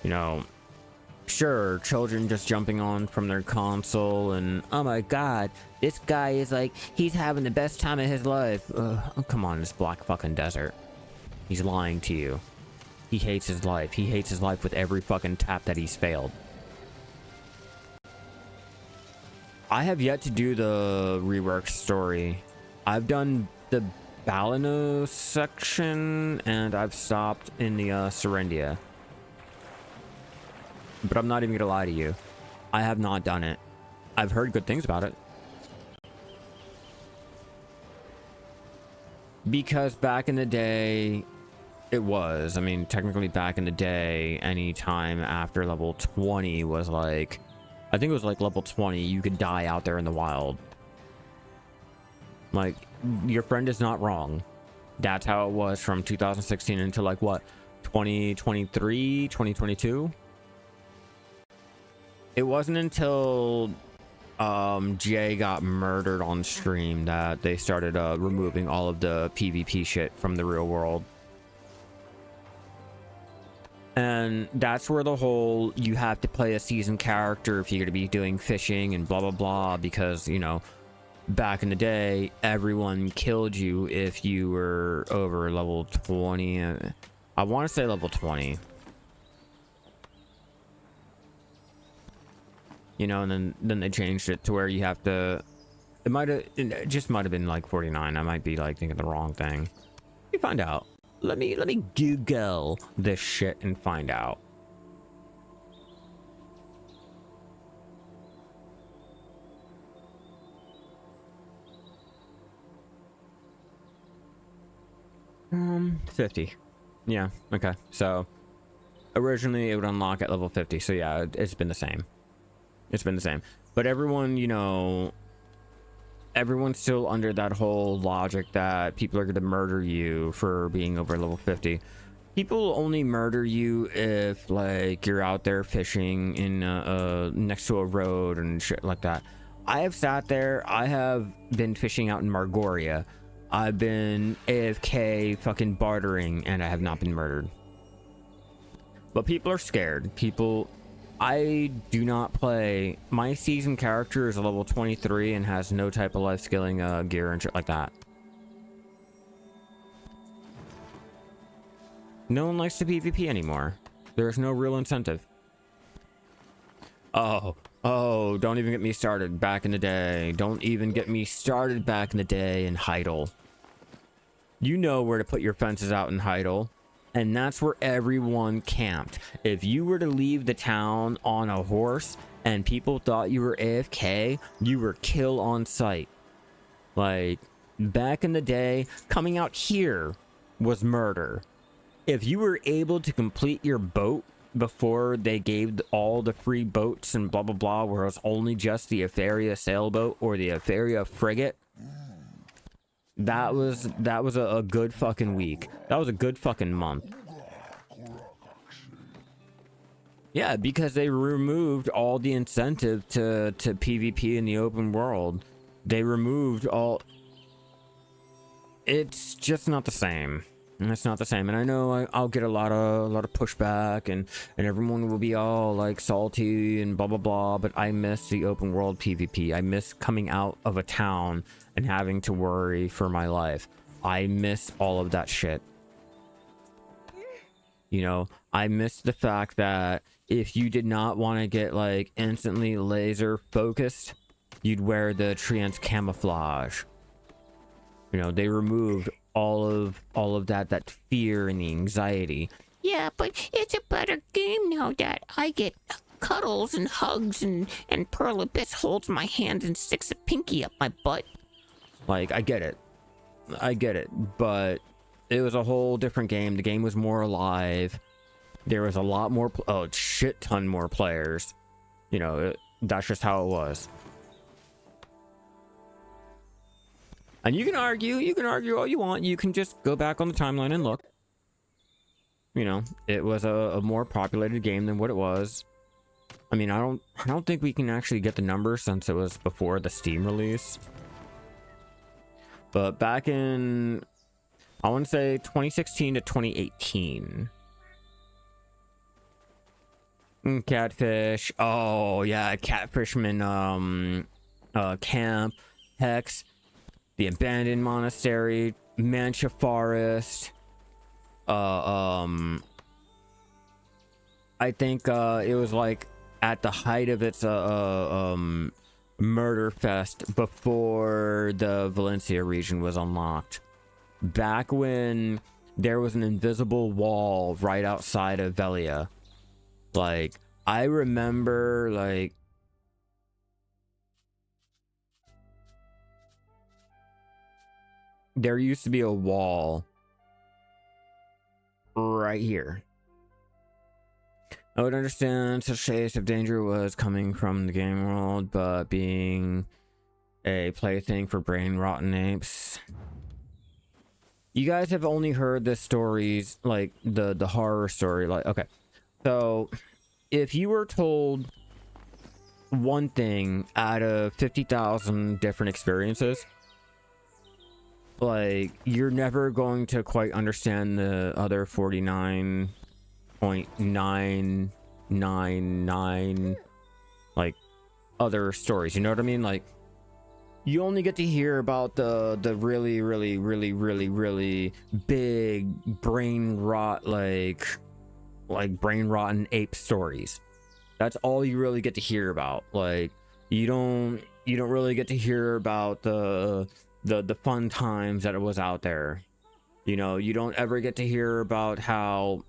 You know, sure, children just jumping on from their console and, oh my god, this guy is like, he's having the best time of his life. Oh, come on, this Black fucking Desert. He's lying to you. He hates his life. He hates his life with every fucking tap that he's failed. I have yet to do the rework story. I've done the Balino section, and I've stopped in the Serendia. But I'm not even gonna lie to you. I have not done it. I've heard good things about it. Because back in the day, it was. I mean, technically back in the day, any time after level 20 was like... I think it was like level 20, you could die out there in the wild. Like, your friend is not wrong. That's how it was from 2016 until like what, 2023, 2022? It wasn't until Jay got murdered on stream that they started removing all of the PvP shit from the real world. And that's where the whole, you have to play a seasoned character if you're going to be doing fishing and blah, blah, blah, because, you know, back in the day, everyone killed you if you were over level 20. I want to say level 20. You know, and then they changed it to where you have to, it just might have been like 49. I might be like thinking the wrong thing. You find out. Let me Google this shit and find out. $50. Yeah, okay. So Originally, it would unlock at level 50. So yeah, it's been the same. It's been the same. But everyone, you know, everyone's still under that whole logic that people are going to murder you for being over level 50. People only murder you if, like, you're out there fishing in next to a road and shit like that. I have sat there. I have been fishing out in Margoria. I've been AFK fucking bartering, and I have not been murdered. But people are scared. People... I do not play... My season character is a level 23 and has no type of life skilling gear and shit like that. No one likes to PvP anymore. There's no real incentive. Oh, don't even get me started back in the day. Don't even get me started back in the day in Heidel. You know where to put your fences out in Heidel. And that's where everyone camped. If you were to leave the town on a horse and people thought you were AFK, you were kill on sight. Like, back in the day, coming out here was murder. If you were able to complete your boat before they gave all the free boats and blah blah blah, where it was only just the Etheria sailboat or the Etheria frigate, that was a good fucking week. That was a good fucking month. Yeah, because they removed all the incentive to PvP in the open world. They removed all... It's just not the same. It's not the same. And I know I'll get a lot of pushback, and everyone will be all like salty and blah blah blah, but I miss the open world PvP. I miss coming out of a town and having to worry for my life. I miss all of that shit. You know, I miss the fact that if you did not want to get like instantly laser focused, you'd wear the trans camouflage. You know, they removed all of that fear and the anxiety. Yeah, but it's a better game now that I get cuddles and hugs and Pearl Abyss holds my hand and sticks a pinky up my butt. Like, I get it, but it was a whole different game. The game was more alive. There was a lot more, shit ton more players. You know, that's just how it was. And you can argue all you want. You can just go back on the timeline and look. You know, it was a more populated game than what it was. I mean, I don't think we can actually get the numbers since it was before the Steam release. But back in, I want to say 2016 to 2018. Catfish. Oh yeah, Catfishman camp, Hex, the abandoned monastery, Mancha Forest. I think it was like at the height of its murder fest before the Valencia region was unlocked. Back when there was an invisible wall right outside of Velia. Like, I remember, like, there used to be a wall right here. I would understand such case if danger was coming from the game world, but being a plaything for brain rotten apes. You guys have only heard the stories, like the horror story, like, okay. So, if you were told one thing out of 50,000 different experiences, like, you're never going to quite understand the other 49.999, like, other stories. You know what I mean? Like, you only get to hear about the really, really, really, really, really big brain rot, like brain rotten ape stories. That's all you really get to hear about. Like, you don't really get to hear about the fun times that it was out there. You know, you don't ever get to hear about how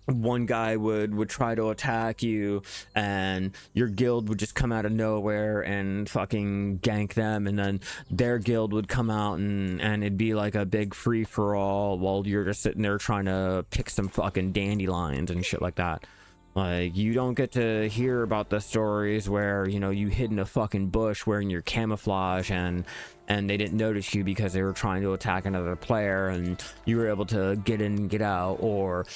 one guy would try to attack you, and your guild would just come out of nowhere and fucking gank them, and then their guild would come out, and it'd be like a big free-for-all while you're just sitting there trying to pick some fucking dandelions and shit like that. Like, you don't get to hear about the stories where, you know, you hid in a fucking bush wearing your camouflage and they didn't notice you because they were trying to attack another player and you were able to get in and get out, or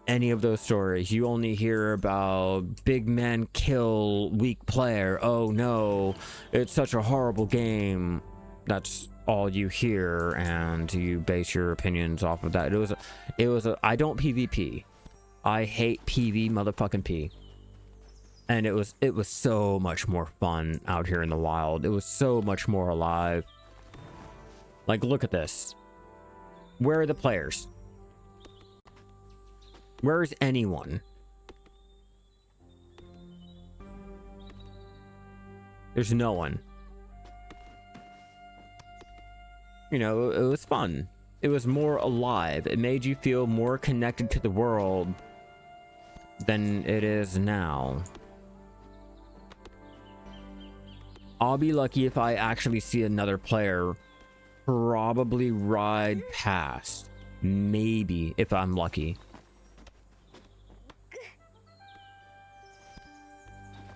any of those stories. You only hear about big men kill weak player. Oh no, it's such a horrible game. That's all you hear, and you base your opinions off of that. It was a I don't PvP. I hate PV motherfucking P. And it was so much more fun out here in the wild. It was so much more alive. Like, look at this. Where are the players? Where is anyone? There's no one. You know, it was fun. It was more alive. It made you feel more connected to the world than it is now. I'll be lucky if I actually see another player probably ride past. Maybe, if I'm lucky.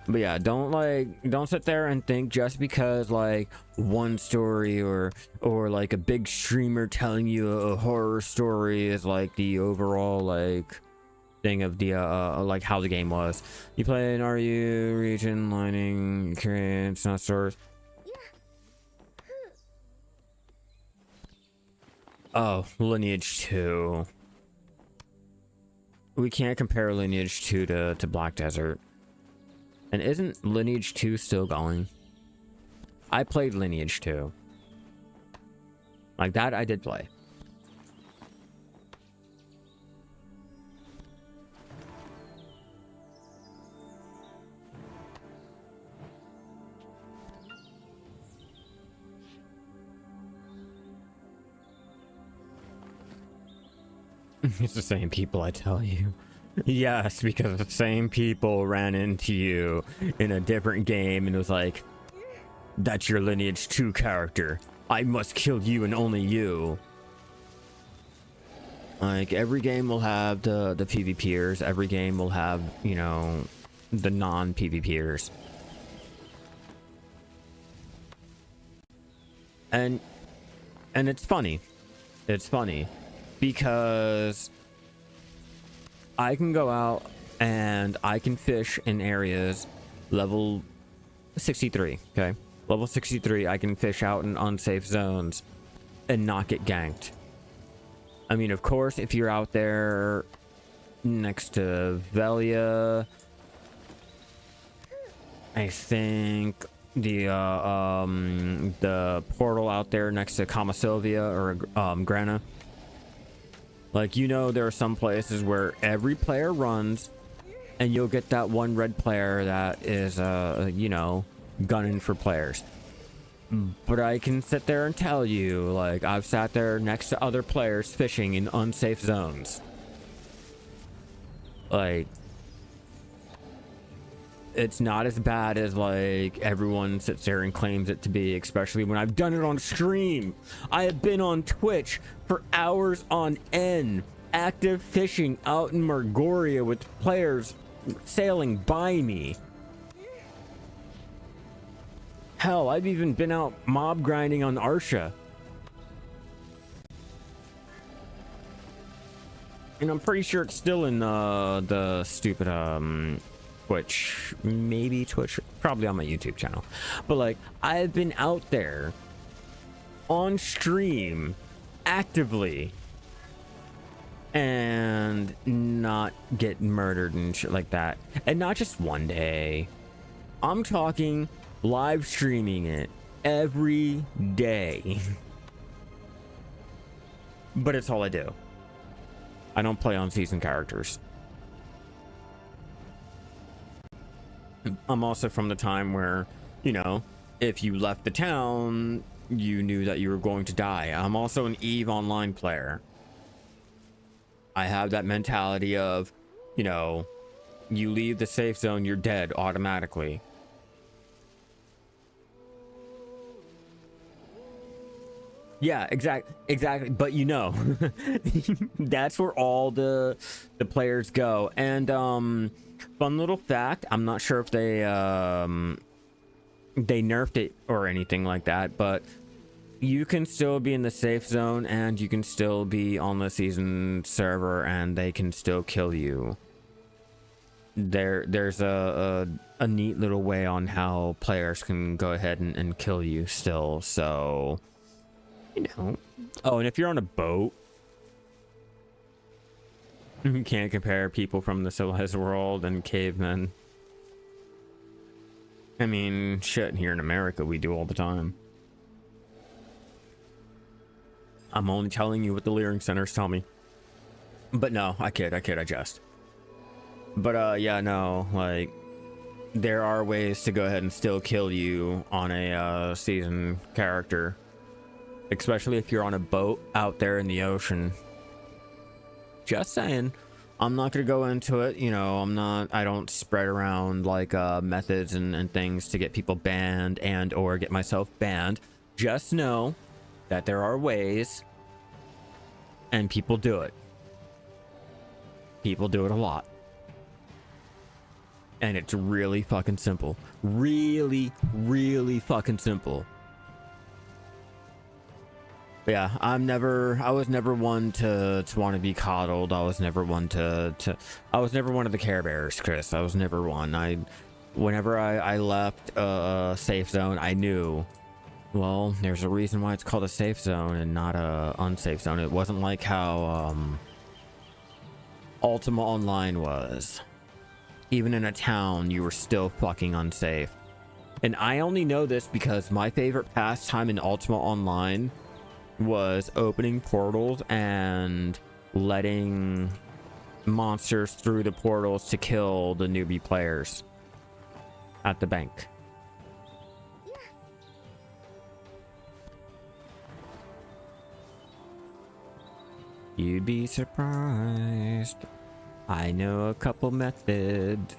But yeah, don't sit there and think just because like one story or like a big streamer telling you a horror story is like the overall like thing of the like how the game was. You play an RU region lining, creates not stores. Oh, Lineage 2. We can't compare Lineage 2 to Black Desert. And isn't Lineage 2 still going? I played Lineage 2. Like that I did play. It's the same people, I tell you. Yes, because the same people ran into you in a different game and was like, that's your Lineage 2 character. I must kill you and only you. Like, every game will have the PvPers. Every game will have, you know, the non-PvPers. And it's funny. It's funny. Because I can go out and I can fish in areas level 63, okay? Level 63, I can fish out in unsafe zones and not get ganked. I mean, of course, if you're out there next to Velia, I think the portal out there next to Kamasovia or Grana. Like, you know, there are some places where every player runs and you'll get that one red player that is, you know, gunning for players. But I can sit there and tell you, like, I've sat there next to other players fishing in unsafe zones. Like, it's not as bad as, like, everyone sits there and claims it to be, especially when I've done it on stream. I have been on Twitch for hours on end, active fishing out in Margoria with players sailing by me. Hell, I've even been out mob grinding on Arsha. And I'm pretty sure it's still in the stupid Twitch, maybe Twitch, probably on my YouTube channel. But like, I've been out there on stream actively and not get murdered and shit like that. And not just one day. I'm talking live streaming it every day. But it's all I do. I don't play on season characters. I'm also from the time where, you know, if you left the town, you knew that you were going to die. I'm also an EVE Online player. I have that mentality of, you know, you leave the safe zone, you're dead automatically. Yeah, exactly. But you know, that's where all the players go. And fun little fact, I'm not sure if they nerfed it or anything like that, but you can still be in the safe zone and you can still be on the season server and they can still kill you. There's a neat little way on how players can go ahead and kill you still, so you know. Oh, and if you're on a boat, you can't compare people from the civilized world and cavemen. I mean, shit, here in America we do all the time. I'm only telling you what the Leering Centers tell me. But no, I kid, I jest. But yeah, no, like, there are ways to go ahead and still kill you on a season character. Especially if you're on a boat out there in the ocean. Just saying. I'm not gonna go into it, you know, I don't spread around like methods and things to get people banned and or get myself banned. Just know that there are ways and people do it. People do it a lot. And it's really fucking simple. Really, really fucking simple. But yeah, I was never one to want to be coddled. I was never one I was never one of the Care Bears, Chris. I was never one. Whenever I left a safe zone, I knew, well, there's a reason why it's called a safe zone and not a unsafe zone. It wasn't like how Ultima Online was. Even in a town, you were still fucking unsafe. And I only know this because my favorite pastime in Ultima Online was opening portals and letting monsters through the portals to kill the newbie players at the bank. You'd be surprised. I know a couple methods.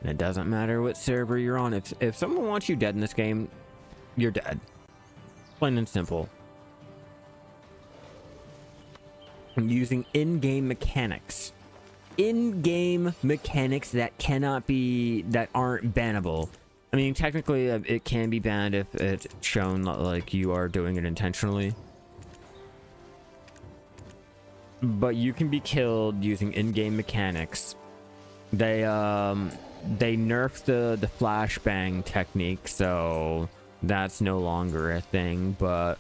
And it doesn't matter what server you're on. If someone wants you dead in this game, you're dead. Plain and simple. Using in-game mechanics. In-game mechanics that aren't bannable. I mean, technically it can be banned if it's shown like you are doing it intentionally. But you can be killed using in-game mechanics. They nerfed the flashbang technique, so that's no longer a thing, but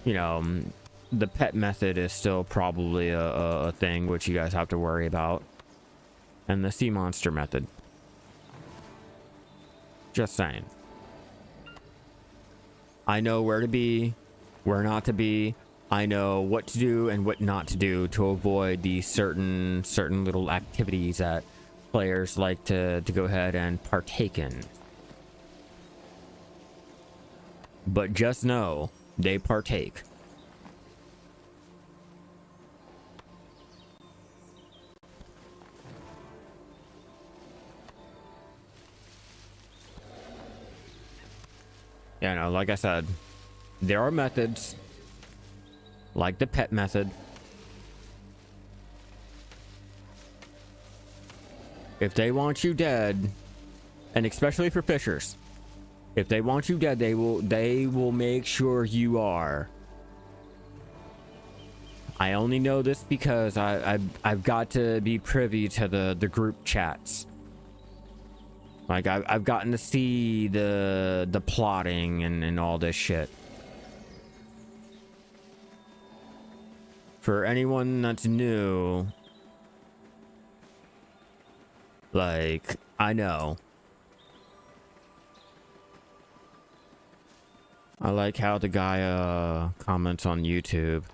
you know, the pet method is still probably a thing which you guys have to worry about. And the sea monster method. Just saying. I know where to be, where not to be. I know what to do and what not to do to avoid these certain little activities that players like to go ahead and partake in. But just know they partake. Yeah, no, like I said, there are methods, like the pet method. If they want you dead, and especially for fishers, if they want you dead, they will make sure you are. I only know this because I've got to be privy to the group chats. Like I've gotten to see the plotting and all this shit. For anyone that's new, like, I know. I like how the guy comments on YouTube.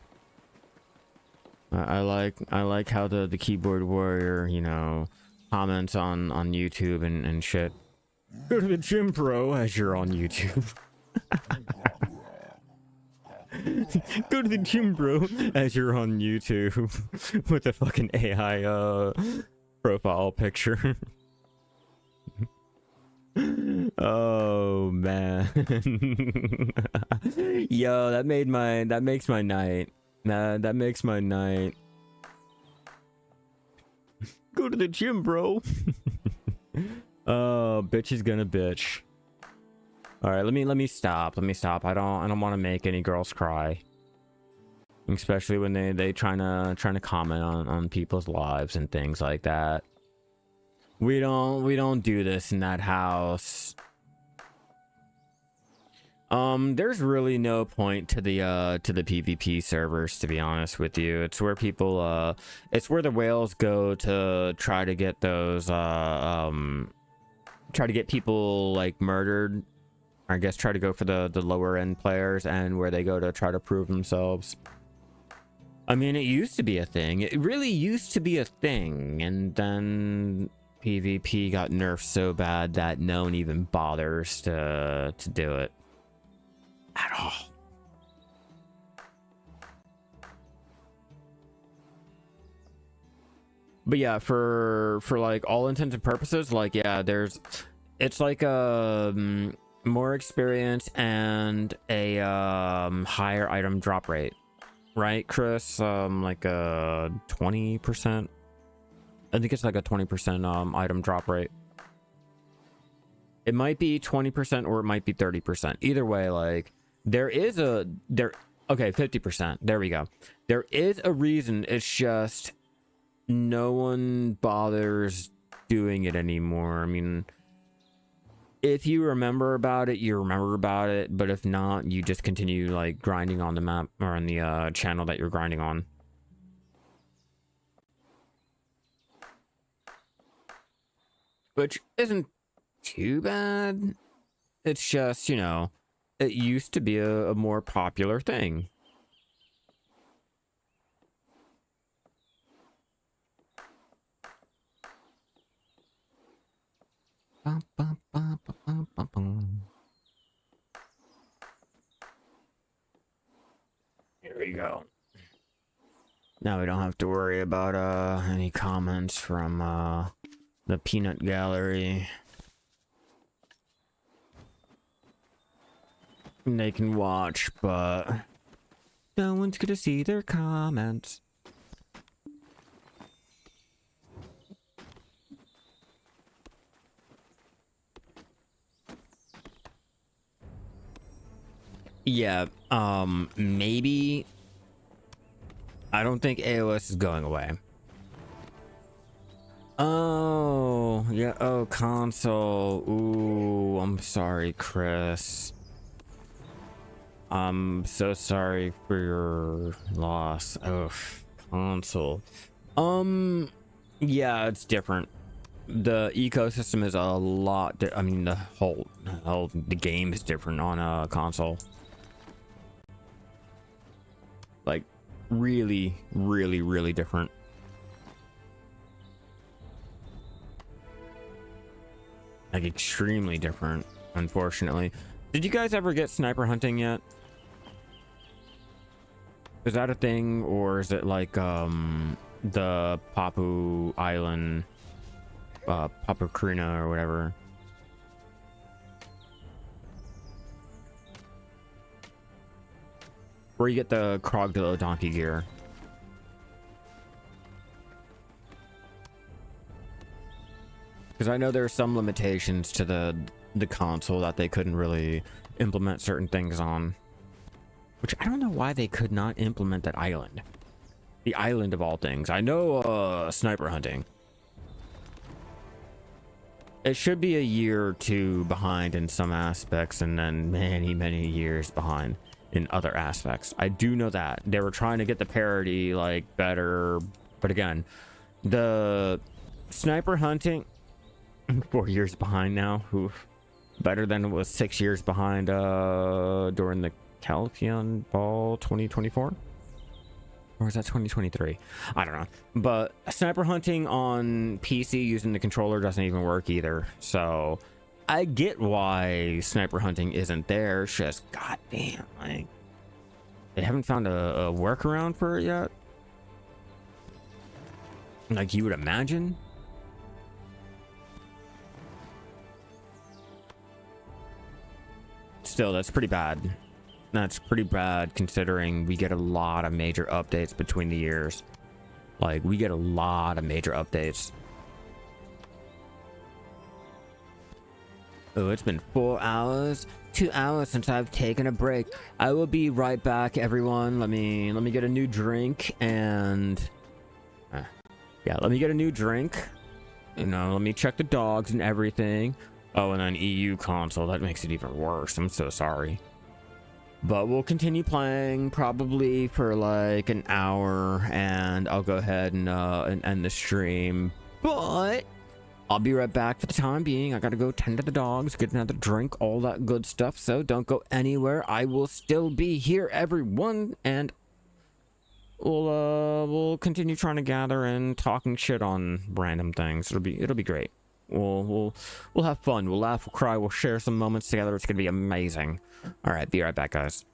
I like how the keyboard warrior, you know, comments on YouTube and shit. Go to the gym, bro, as you're on YouTube. Go to the gym, bro, as you're on YouTube with a fucking AI profile picture. Oh man. Yo, that makes my night. That makes my night. Go to the gym, bro. Oh, bitch is gonna bitch. All right, let me stop. I don't want to make any girls cry, especially when they trying to comment on people's lives and things like that. We don't do this in that house. There's really no point to the PvP servers, to be honest with you. It's where people it's where the whales go to try to get those try to get people like murdered. I guess try to go for the lower end players, and where they go to try to prove themselves. I mean, it used to be a thing. It really used to be a thing, and then PvP got nerfed so bad that no one even bothers to do it at all. But yeah, for like all intents and purposes, like, yeah, it's like more experience and a higher item drop rate, right, Chris? Like a 20%. I think it's like a 20% item drop rate. It might be 20% or it might be 30%. Either way, like okay, 50%. There we go. There is a reason. It's just no one bothers doing it anymore. I mean, if you remember about it, you remember about it, but if not, you just continue like grinding on the map or on the channel that you're grinding on. Which isn't too bad. It's just, you know, it used to be a more popular thing. Here we go. Now we don't have to worry about any comments from the peanut gallery. They can watch, but no one's gonna see their comments. Yeah, maybe. I don't think AOS is going away. Oh, yeah, oh, console. Ooh, I'm sorry, Chris. I'm so sorry for your loss. Oh, console. Yeah, it's different. The ecosystem is a lot. I mean, the game is different on a console. Like, really, really, really different. Like, extremely different, unfortunately. Did you guys ever get sniper hunting yet? Is that a thing, or is it like the Papu Island, Papu Krina or whatever? Where you get the Krogdillo donkey gear. Because I know there are some limitations to the console that they couldn't really implement certain things on. Which I don't know why they could not implement that island. The island of all things. I know sniper hunting. It should be a year or two behind in some aspects, and then many, many years behind in other aspects. I do know that. They were trying to get the parity like better, but again, the sniper hunting 4 years behind now. Oof. Better than it was 6 years behind during the Calcium Ball 2024, or is that 2023? I don't know. But sniper hunting on PC using the controller doesn't even work either. So I get why sniper hunting isn't there. It's just goddamn, like, They haven't found a workaround for it yet. Like you would imagine. Still, that's pretty bad. That's pretty bad considering we get a lot of major updates between the years. Like, we get a lot of major updates. Oh, it's been 4 hours. 2 hours since I've taken a break. I will be right back, everyone. Let me get a new drink and yeah, let me get a new drink. You know, let me check the dogs and everything. Oh, and then EU console. That makes it even worse. I'm so sorry. But we'll continue playing probably for like an hour, and I'll go ahead and end the stream. But I'll be right back for the time being. I gotta go tend to the dogs, get another drink, all that good stuff. So don't go anywhere. I will still be here, everyone, and we'll continue trying to gather and talking shit on random things. It'll be great. We'll have fun. We'll laugh, we'll cry, we'll share some moments together. It's gonna be amazing. All right, be right back, guys.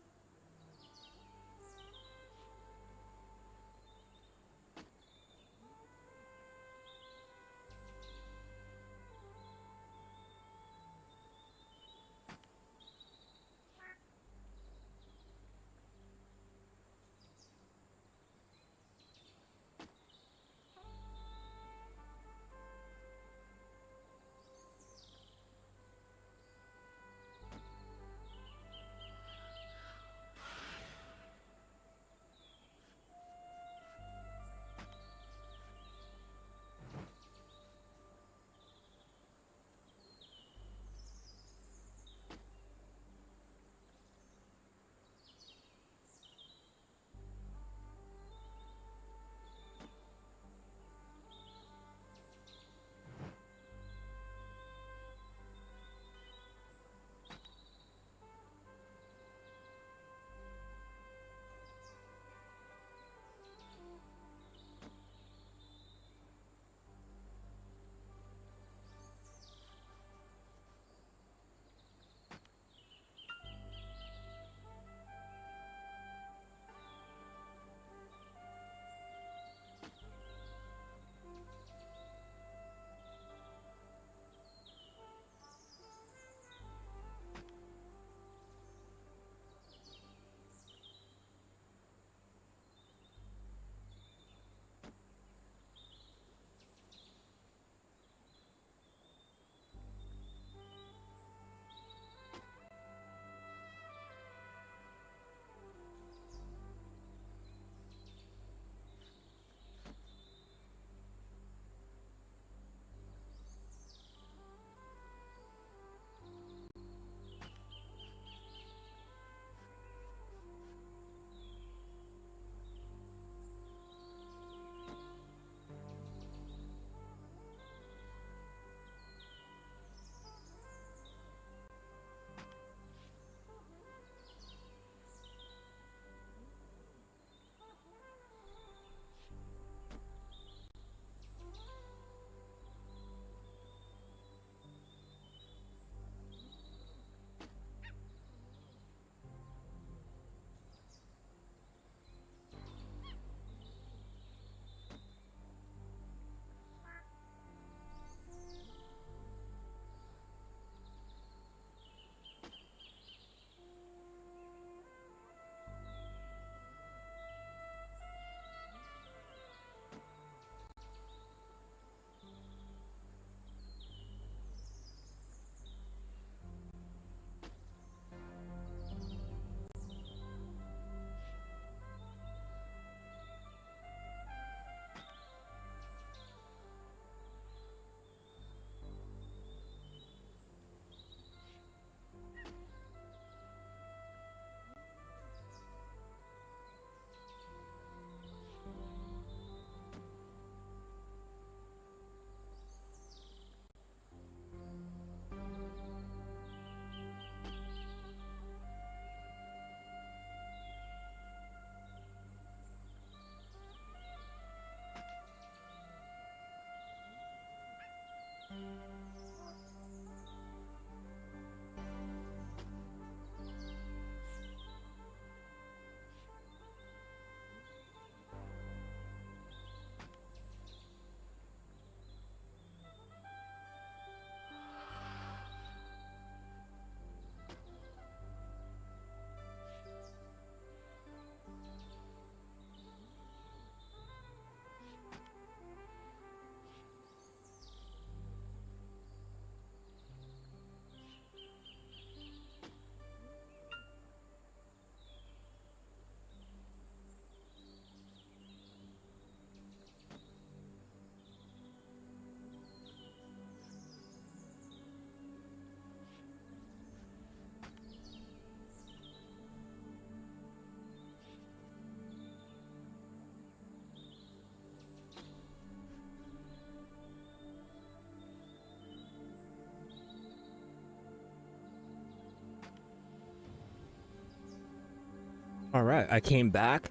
All right, I came back.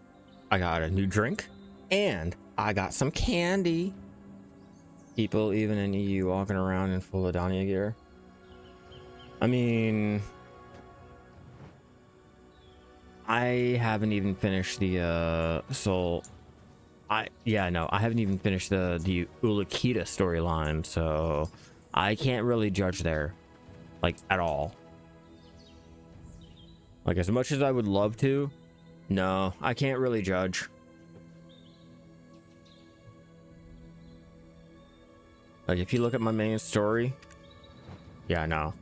I got a new drink, and I got some candy. People, even in EU, walking around in full Adania gear. I mean, I haven't even finished the Soul. I haven't even finished the Ulakita storyline, so I can't really judge there, like, at all. Like, as much as I would love to, no, I can't really judge. Like, if you look at my main story, yeah, no.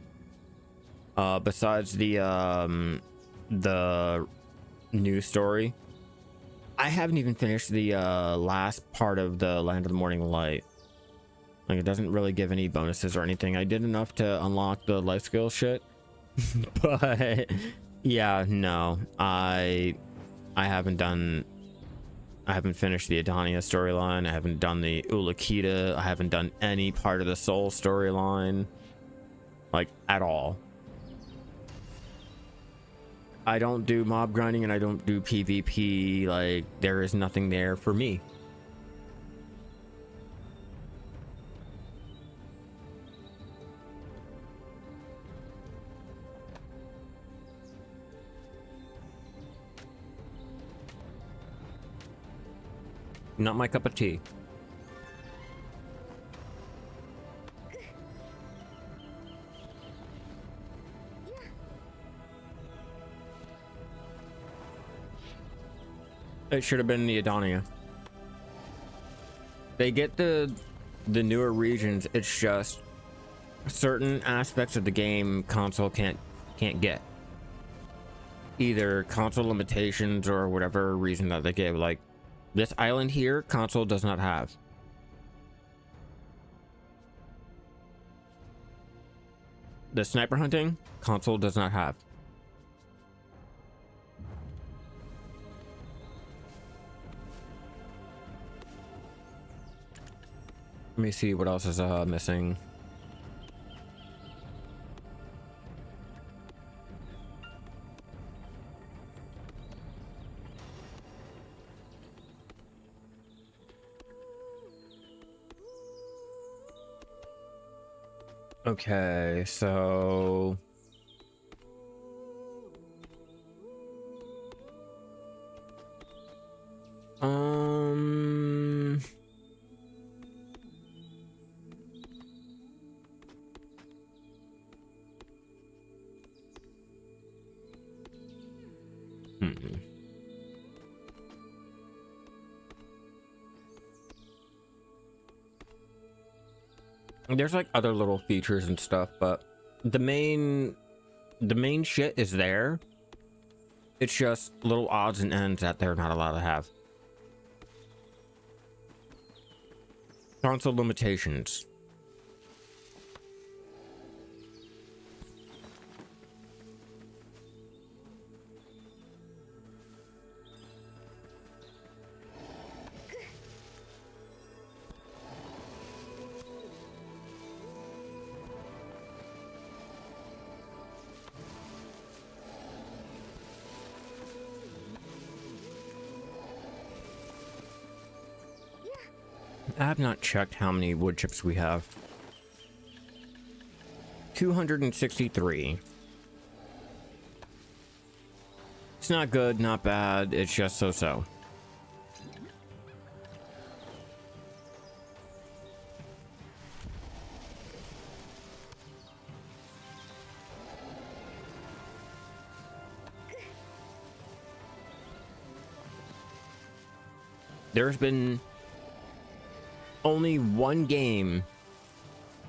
Besides the new story, I haven't even finished the last part of the Land of the Morning Light. Like, it doesn't really give any bonuses or anything. I did enough to unlock the life skill shit, but yeah, no, I haven't finished the Adania storyline. I haven't done the Ulakita. I haven't done any part of the Soul storyline, like, at all. I don't do mob grinding and I don't do PvP. Like, there is nothing there for me. Not my cup of tea. It should have been the Adania. They get the newer regions. It's just certain aspects of the game console can't get. Either console limitations or whatever reason that they give. Like, this island here, console does not have. The sniper hunting, console does not have. Let me see what else is missing. Okay, so there's like other little features and stuff, but the main shit is there. It's just little odds and ends that they're not allowed to have. Console limitations. I have not checked how many wood chips we have. 263. It's not good, not bad. It's just so-so. There's been only one game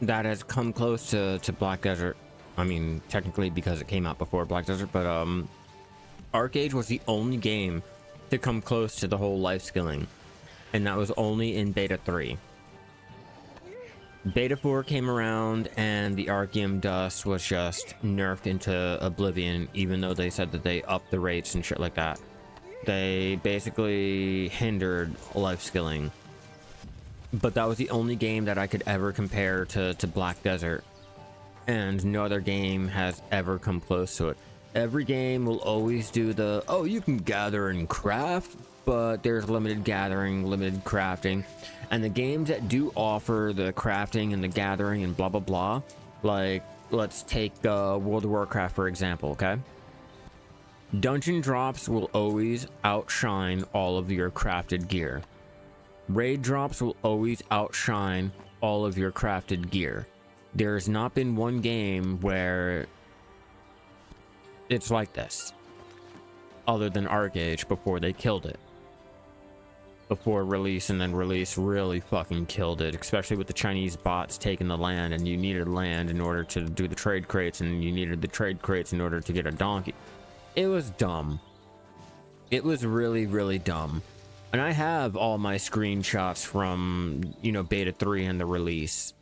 that has come close to Black Desert. I mean, technically because it came out before Black Desert, but Arcade was the only game to come close to the whole life skilling, and that was only in Beta 3. Beta 4 came around and the Arceum Dust was just nerfed into oblivion, even though they said that they upped the rates and shit like that. They basically hindered life skilling. But that was the only game that I could ever compare to Black Desert. And no other game has ever come close to it. Every game will always do the, oh, you can gather and craft, but there's limited gathering, limited crafting. And the games that do offer the crafting and the gathering and blah, blah, blah, like, let's take World of Warcraft, for example, okay? Dungeon drops will always outshine all of your crafted gear. Raid drops will always outshine all of your crafted gear. There's not been one game where it's like this, other than ArcAge before they killed it. Before release, and then release really fucking killed it, especially with the Chinese bots taking the land, and you needed land in order to do the trade crates, and you needed the trade crates in order to get a donkey. It was dumb. It was really, really dumb. And I have all my screenshots from, you know, beta 3 and the release.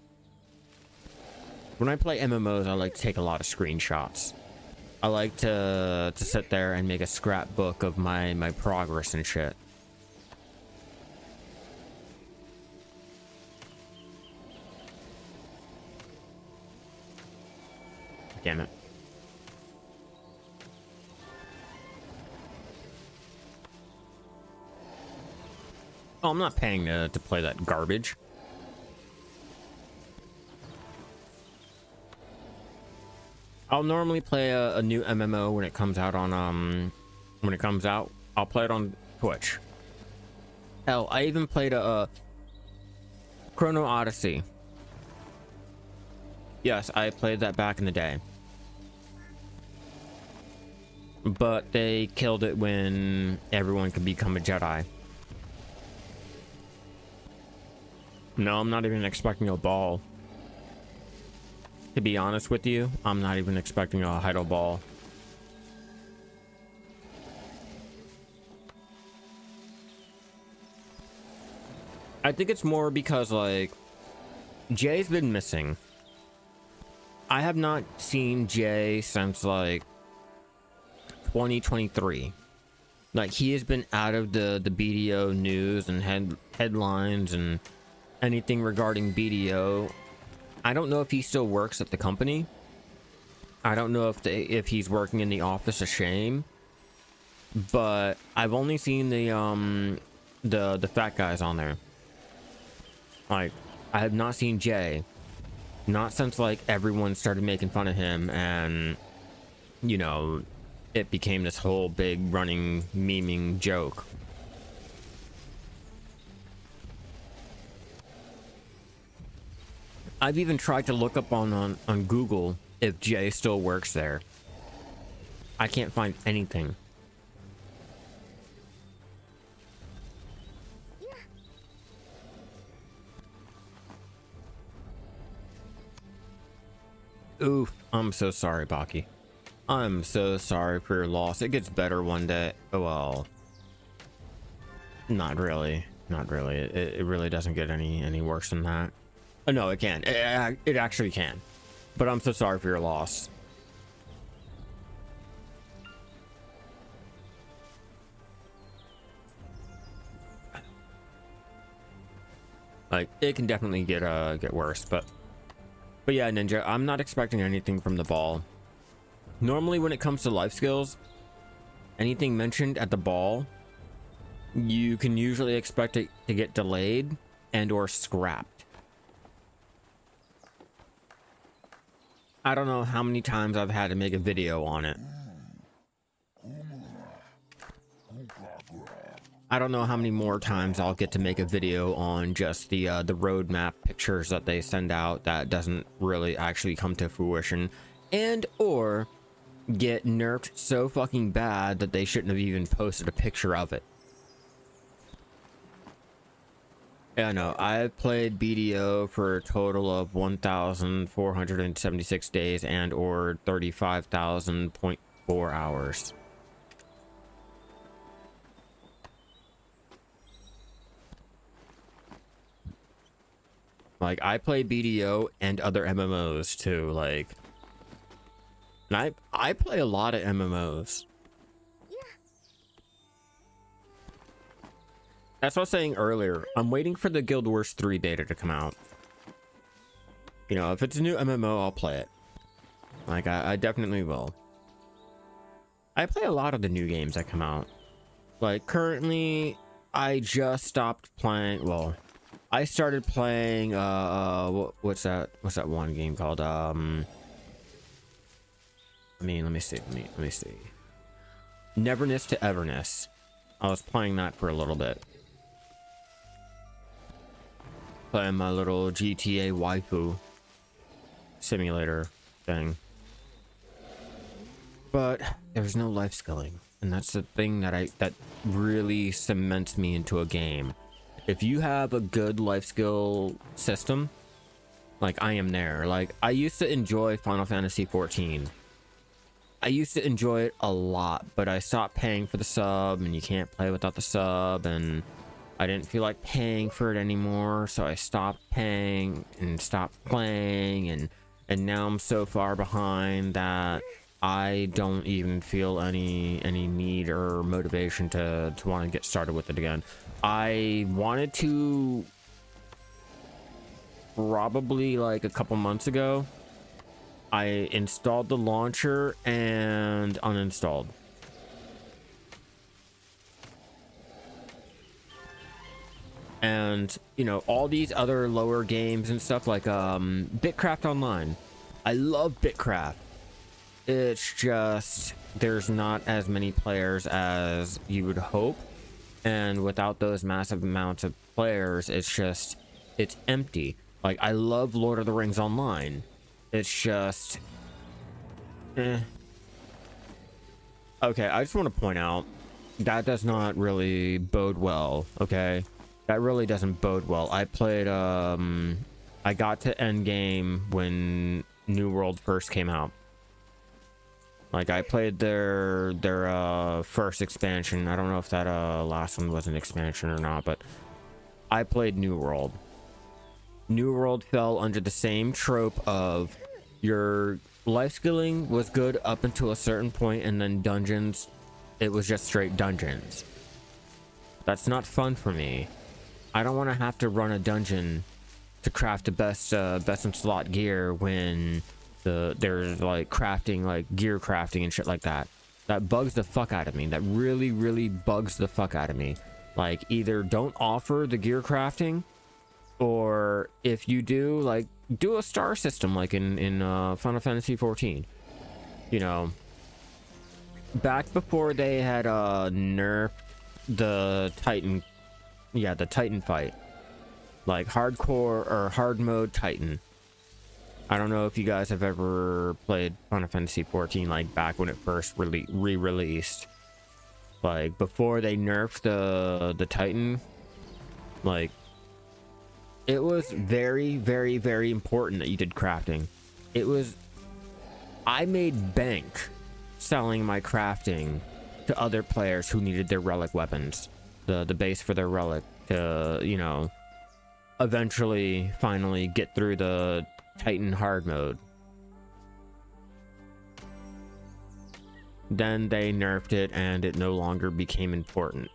When I play MMOs, I like to take a lot of screenshots. I like to sit there and make a scrapbook of my progress and shit. Damn it. Oh, I'm not paying to play that garbage. I'll normally play a new MMO when it comes out on when it comes out. I'll play it on Twitch. Hell, I even played a Chrono Odyssey. Yes, I played that back in the day. But they killed it when everyone could become a Jedi. No, I'm not even expecting a ball. To be honest with you, I'm not even expecting a Heidel ball. I think it's more because, like, Jay's been missing. I have not seen Jay since, like, 2023. Like, he has been out of the BDO news and headlines and anything regarding BDO. I don't know if he still works at the company. I don't know if he's working in the office of shame. But I've only seen the fat guys on there. Like, I have not seen Jay. Not since, like, everyone started making fun of him and, you know, it became this whole big running memeing joke. I've even tried to look up on Google if Jay still works there. I can't find anything. Oof, I'm so sorry, Baki. I'm so sorry for your loss. It gets better one day. Well, not really. Not really. It really doesn't get any worse than that. No, it can. It actually can. But I'm so sorry for your loss. Like, it can definitely get worse, but yeah, Ninja, I'm not expecting anything from the ball. Normally, when it comes to life skills, anything mentioned at the ball, you can usually expect it to get delayed and or scrapped. I don't know how many times I've had to make a video on it. I don't know how many more times I'll get to make a video on just the roadmap pictures that they send out that doesn't really actually come to fruition, and or get nerfed so fucking bad that they shouldn't have even posted a picture of it. Yeah, no, I've played BDO for a total of 1,476 days and or 35,000.4 hours. Like, I play BDO and other MMOs too, like, and I play a lot of MMOs. That's what I was saying earlier. I'm waiting for the Guild Wars 3 beta to come out. You know, if it's a new MMO, I'll play it. Like, I definitely will. I play a lot of the new games that come out. Like currently, I just stopped playing. Well, I started playing. What's that? What's that one game called? I mean, let me see. Let me see. Neverness to Everness. I was playing that for a little bit. Playing my little GTA waifu simulator thing. But there's no life skilling, and that's the thing that really cements me into a game. If you have a good life skill system, like I am there. Like I used to enjoy Final Fantasy 14. I used to enjoy it a lot, but I stopped paying for the sub, and you can't play without the sub, and I didn't feel like paying for it anymore, so I stopped paying and stopped playing, and now I'm so far behind that I don't even feel any need or motivation to want to get started with it again. I wanted to probably like a couple months ago. I installed the launcher and uninstalled. And you know, all these other lower games and stuff like Bitcraft Online. I love Bitcraft. It's just there's not as many players as you would hope, and without those massive amounts of players, it's empty. Like I love Lord of the Rings Online. It's just okay, I just want to point out that does not really bode well. Okay, that really doesn't bode well. I played I got to end game when New World first came out. Like I played their first expansion. I don't know if that last one was an expansion or not, but I played New World. New World fell under the same trope of your life skilling was good up until a certain point, and then dungeons, it was just straight dungeons. That's not fun for me. I don't want to have to run a dungeon to craft the best in slot gear when there's like crafting, like gear crafting and shit like that. That bugs the fuck out of me. That really bugs the fuck out of me. Like either don't offer the gear crafting, or if you do, like do a star system like in Final Fantasy 14. You know, back before they had nerfed the Titan, yeah, the Titan fight, like hardcore or hard mode Titan. I don't know if you guys have ever played Final Fantasy 14, like back when it first re-released. Like before they nerfed the Titan, like it was very important that you did crafting. It was, I made bank selling my crafting to other players who needed their relic weapons, the base for their relic, to, you know, eventually finally get through the Titan hard mode. Then they nerfed it and it no longer became important.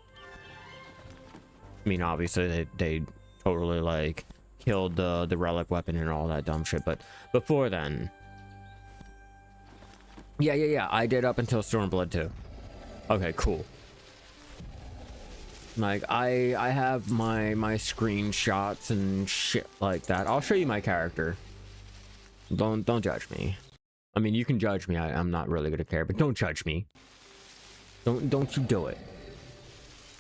I mean, obviously they totally like killed the relic weapon and all that dumb shit, but before then, yeah, I did up until Stormblood 2. Okay, cool. Like I have my screenshots and shit like that. I'll show you my character. Don't judge me. I mean, you can judge me. I'm not really gonna care, but don't judge me. Don't you do it.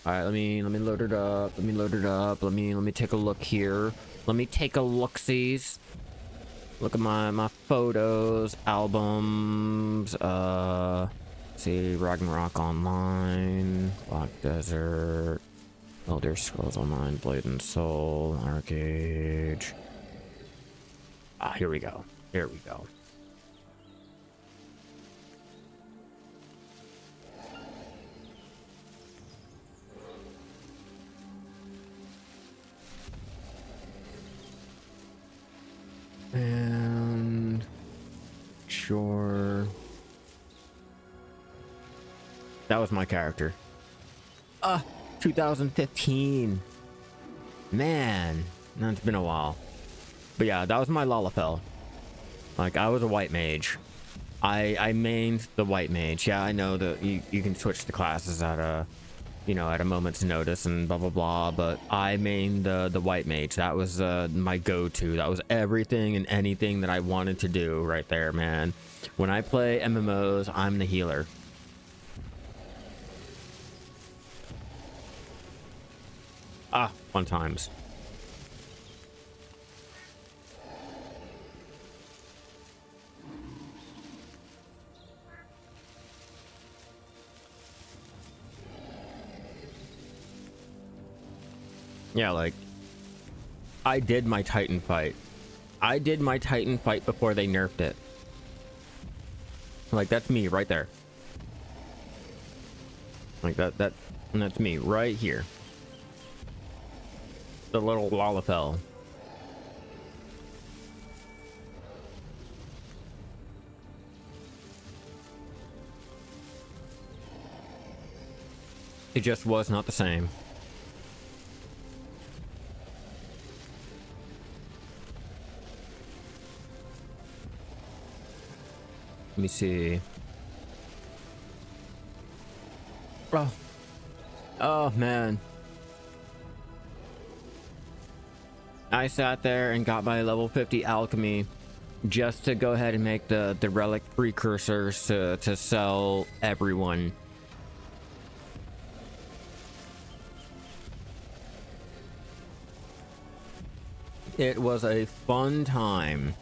All right, let me load it up. Let me take a look here. Let me take a look-sees. Look at my photos, albums. See, Ragnarok Online, Black Desert, Elder Scrolls Online, Blade and Soul, Arcade. Ah, here we go. Here we go. And sure, that was my character. 2015. Man, it's been a while. But yeah, that was my Lalafell. Like, I was a white mage. I mained the white mage. Yeah, I know that you can switch the classes at a, you know, at a moment's notice and blah blah blah, but I mained the white mage. That was my go-to. That was everything and anything that I wanted to do right there, man. When I play MMOs, I'm the healer. Ah, fun times. Yeah, like, I did my Titan fight. I did my Titan fight before they nerfed it. Like, that's me right there. Like, that's me right here. The little Lalafell. It just was not the same. Let me see. Oh. Oh, man. I sat there and got my level 50 alchemy just to go ahead and make the relic precursors to sell everyone. It was a fun time.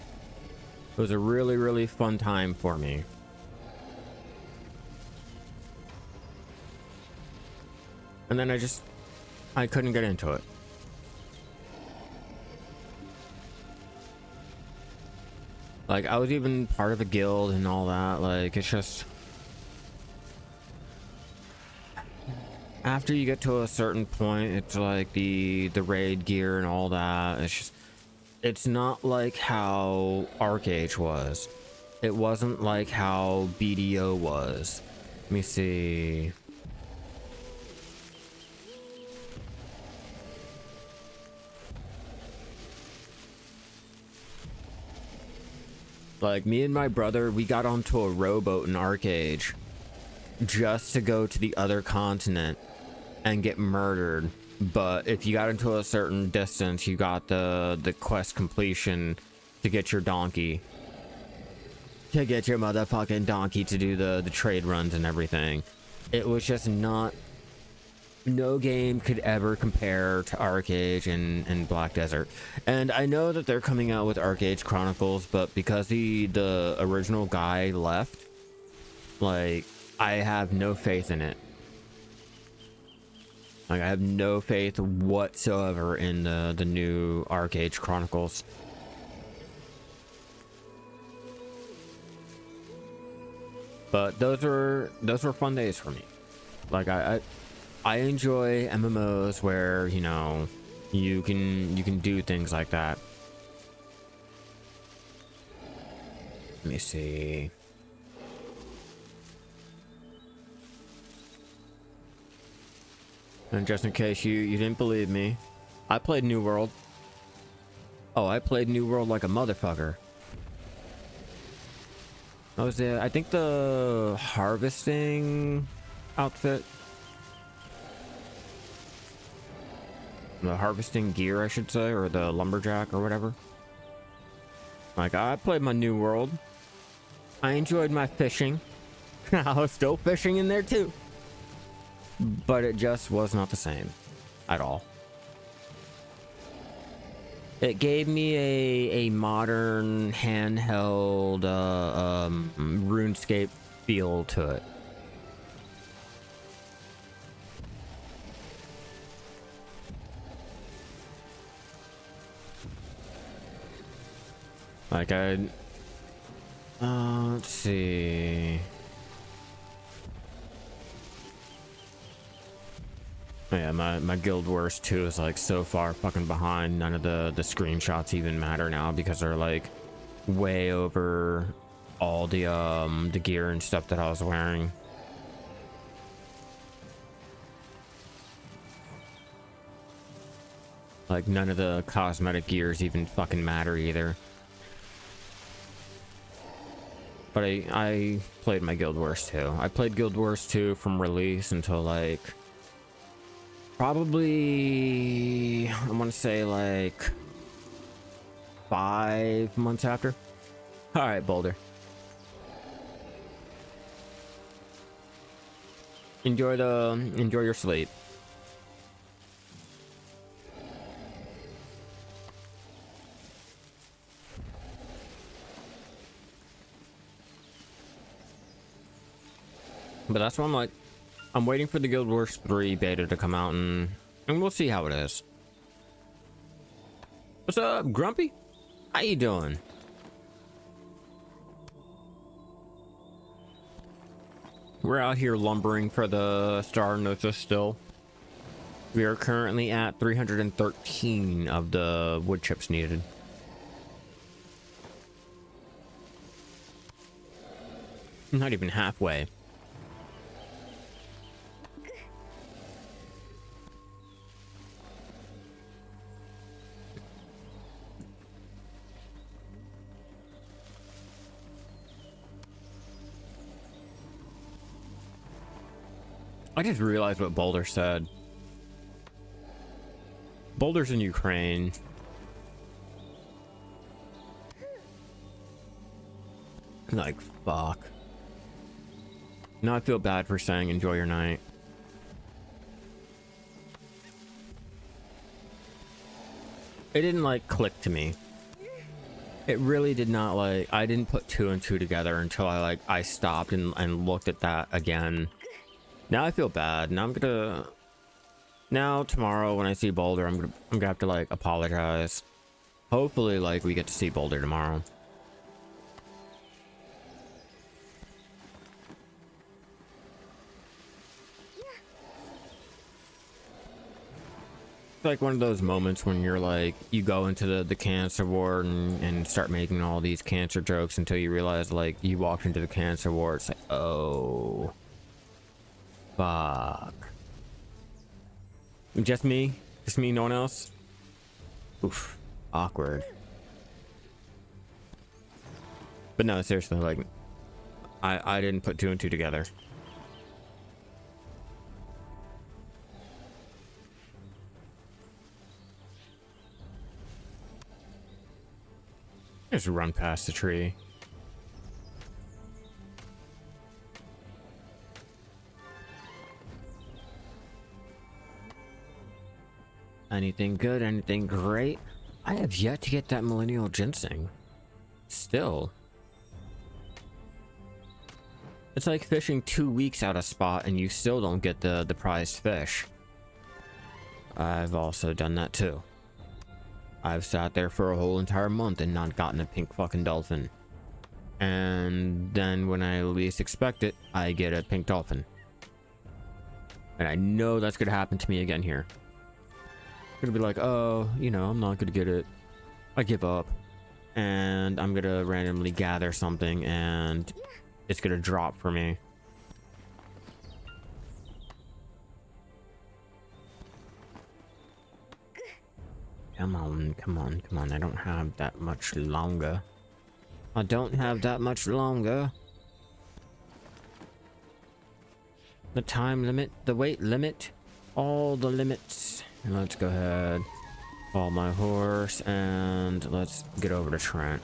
It was a really, really fun time for me. And then I couldn't get into it. Like, I was even part of a guild and all that. Like, it's just, after you get to a certain point, it's like the raid gear and all that. It's just, it's not like how Arcage was. It wasn't like how BDO was. Let me see. Like, me and my brother, we got onto a rowboat in Arcage just to go to the other continent and get murdered. But if you got into a certain distance, you got the quest completion to get your donkey. To get your motherfucking donkey to do the trade runs and everything. It was just not... No game could ever compare to Arcage and Black Desert. And I know that they're coming out with Arcage Chronicles, but because the original guy left, like, I have no faith in it. Like, I have no faith whatsoever in the new Arcade Chronicles. But those were fun days for me. Like, I enjoy MMOs where, you know, you can do things like that. Let me see. And just in case you didn't believe me, I played New World. Oh, I played New World like a motherfucker. That was I think the harvesting outfit. The harvesting gear, I should say, or the lumberjack or whatever. Like, I played my New World. I enjoyed my fishing. I was still fishing in there too. But it just was not the same at all. It gave me a modern handheld RuneScape feel to it. Like, let's see. Oh yeah, my guild wars too is like so far fucking behind. None of the screenshots even matter now because they're like way over all the gear and stuff that I was wearing. Like, none of the cosmetic gears even fucking matter either. But I played my Guild Wars 2. I played Guild Wars 2 from release until like probably I want to say like 5 months after. All right, Boulder. Enjoy your sleep. But that's why I'm like, I'm waiting for the Guild Wars 3 beta to come out, and we'll see how it is. What's up, Grumpy? How you doing? We're out here lumbering for the Star of Nostos still. We are currently at 313 of the wood chips needed. Not even halfway. I just realized what Boulder said. Boulder's in Ukraine. Like, fuck. Now I feel bad for saying enjoy your night. It didn't like click to me. It really did not. Like, I didn't put 2 and 2 together until I stopped and looked at that again. Now I feel bad. Now tomorrow when I see Boulder, I'm gonna have to like apologize. Hopefully like we get to see Boulder tomorrow. It's like one of those moments when you're like, you go into the cancer ward and start making all these cancer jokes until you realize like you walked into the cancer ward. It's like, oh. Fuck. Just me? Just me, no one else? Oof. Awkward. But no, seriously, like, I didn't put 2 and 2 together. Just run past the tree. Anything good? Anything great? I have yet to get that millennial ginseng. Still. It's like fishing 2 weeks out of spot and you still don't get the prized fish. I've also done that too. I've sat there for a whole entire month and not gotten a pink fucking dolphin. And then when I least expect it, I get a pink dolphin. And I know that's gonna happen to me again here. Gonna be like, oh, you know, I'm not gonna get it. I give up. And I'm gonna randomly gather something and it's gonna drop for me. Come on, come on, come on. I don't have that much longer. I don't have that much longer. The time limit, the weight limit, all the limits. Let's go ahead, follow my horse, and let's get over to Trent.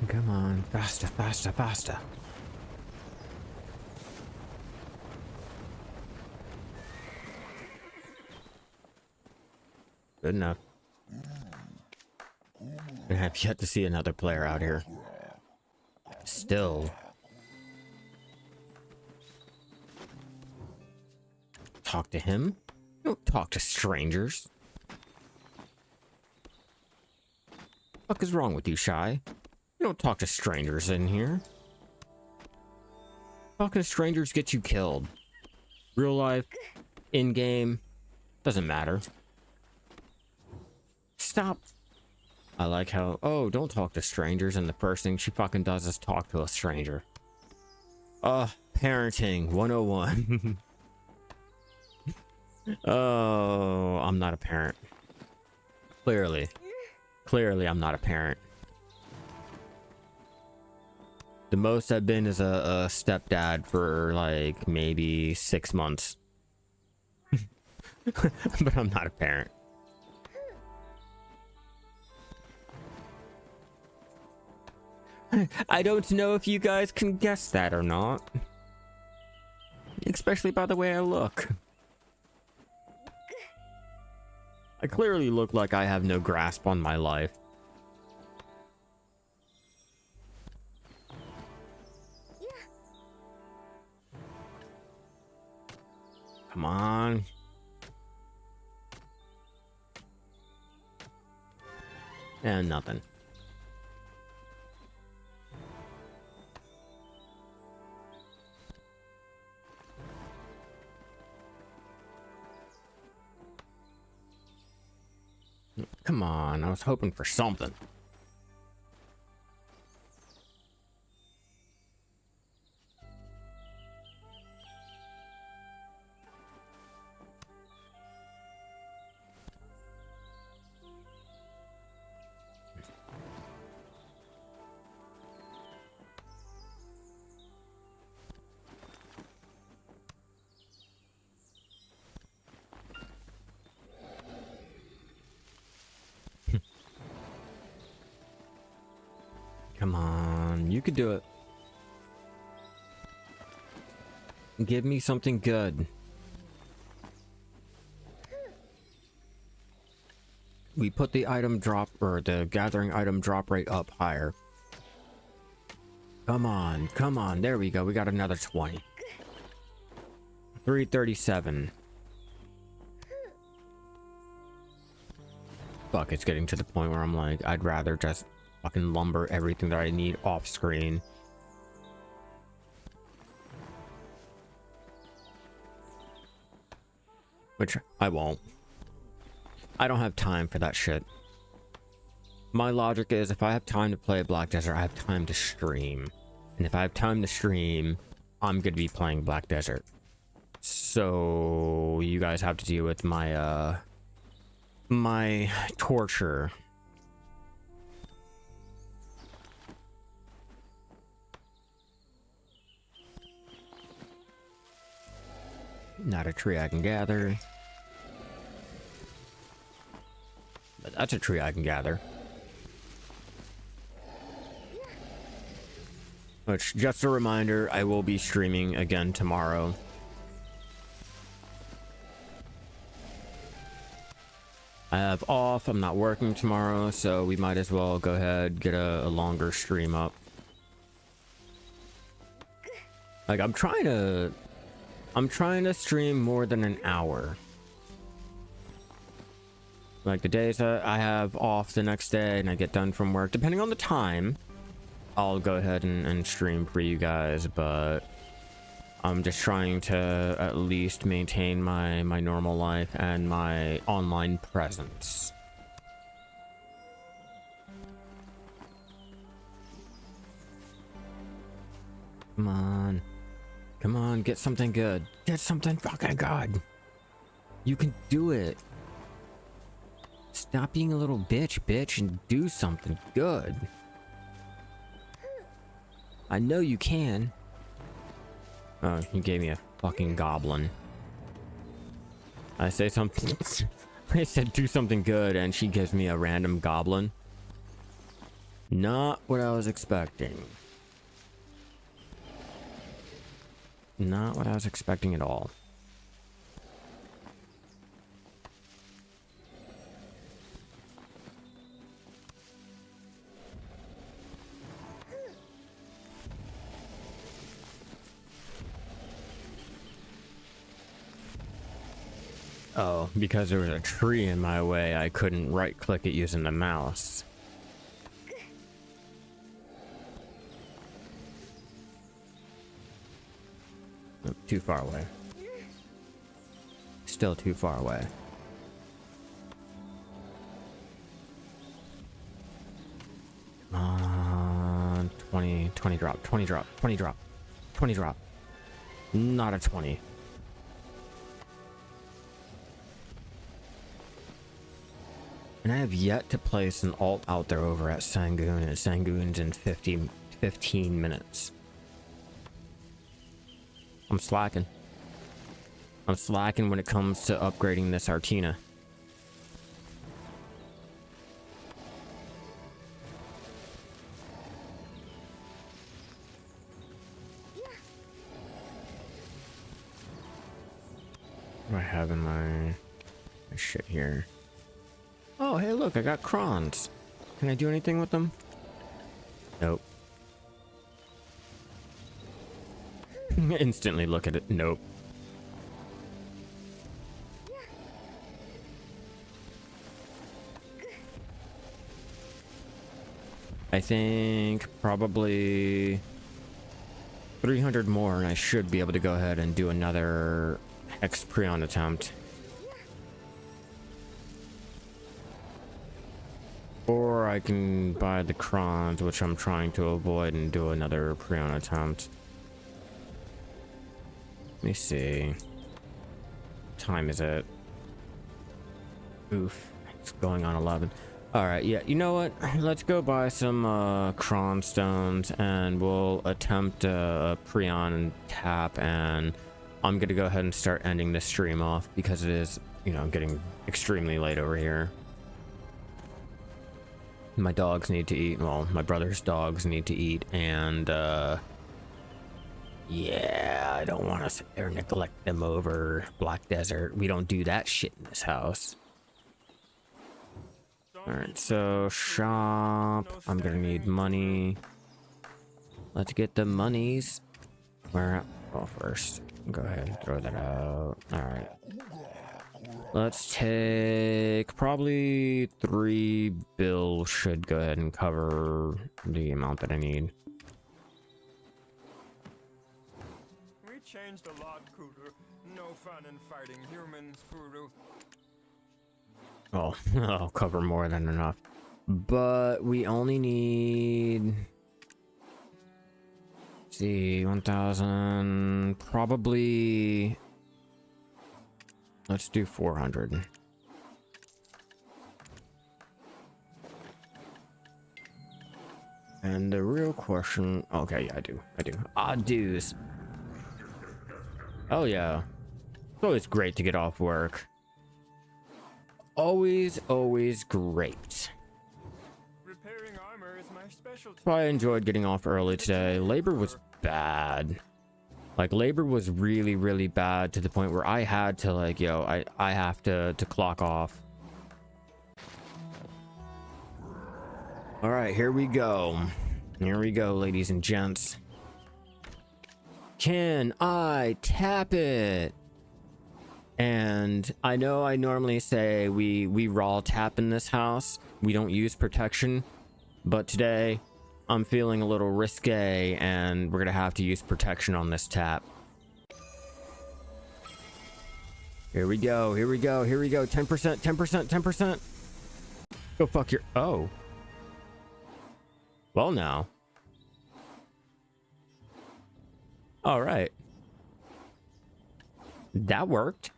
Come on, faster, faster, faster. Good enough. I have yet to see another player out here. Still. Talk to him? Don't talk to strangers. What is wrong with you, Shy? You don't talk to strangers in here. Talking to strangers gets you killed. Real life, in-game, doesn't matter. Stop. I like how, oh, don't talk to strangers, and the first thing she fucking does is talk to a stranger. Parenting 101. Oh, I'm not a parent. Clearly. Clearly, I'm not a parent. The most I've been is a stepdad for like maybe 6 months. But I'm not a parent. I don't know if you guys can guess that or not. Especially by the way I look. I clearly look like I have no grasp on my life. Come on. And nothing. Come on, I was hoping for something. Come on, you could do it. Give me something good. We put the item drop, or the gathering item drop rate up higher. Come on, come on. There we go. We got another 20. 337. Fuck, it's getting to the point where I'm like, I'd rather just fucking lumber everything that I need off screen. Which I won't. I don't have time for that shit. My logic is if I have time to play Black Desert, I have time to stream. And if I have time to stream, I'm gonna be playing Black Desert. So you guys have to deal with my my torture. Not a tree I can gather. But that's a tree I can gather. Which, just a reminder, I will be streaming again tomorrow. I have off, I'm not working tomorrow, so we might as well go ahead, get a longer stream up. Like, I'm trying to stream more than an hour. Like the days that I have off the next day and I get done from work, depending on the time, I'll go ahead and stream for you guys, but I'm just trying to at least maintain my normal life and my online presence. Come on. Come on, get something good. Get something fucking good. You can do it. Stop being a little bitch, and do something good. I know you can. Oh, he gave me a fucking goblin. I say something. I said do something good, and she gives me a random goblin. Not what I was expecting. Not what I was expecting at all. Oh, because there was a tree in my way, I couldn't right-click it using the mouse. Oh, too far away. Still too far away. Come on, 20 drop, 20 drop, 20 drop, 20 drop. Not a 20. And I have yet to place an alt out there over at Sangoon, and Sangoon's in 15 minutes. I'm slacking. I'm slacking when it comes to upgrading this Artina. What do I have in my shit here? Oh, hey, look, I got crons. Can I do anything with them? Nope. Instantly look at it. Nope. I think probably 300 more and I should be able to go ahead and do another Hex Prion attempt. Or I can buy the crons, which I'm trying to avoid, and do another Prion attempt. Let me see. What time is it? Oof. It's going on 11. Alright, yeah, you know what? Let's go buy some cron stones and we'll attempt a Prion and tap, and I'm gonna go ahead and start ending this stream off because it is, you know, getting extremely late over here. My dogs need to eat. Well, my brother's dogs need to eat, and yeah, I don't want to sit there and neglect them over Black Desert. We don't do that shit in this house. Alright, so shop. I'm gonna need money. Let's get the monies. Where at? Well, first, go ahead and throw that out. Alright. Let's take probably 3 bills should go ahead and cover the amount that I need. We changed a lot, Kudu. No fun in fighting humans, Kudu. Oh, I'll cover more than enough. But we only need... Let's see, 1,000... Probably... Let's do 400. And the real question... Okay, yeah, I do. Odd dues. Oh, yeah. It's always great to get off work. Always great. Repairing armor is my specialty. So I enjoyed getting off early today. Labor was bad. Like, labor was really bad to the point where I had to, like, yo, I have to clock off. All right, here we go. Here we go, ladies and gents. Can I tap it? And I know I normally say we raw tap in this house. We don't use protection. But today, I'm feeling a little risque, and we're gonna have to use protection on this tap. Here we go. 10%, 10%. Go fuck your... Oh. Well, now. All right. That worked.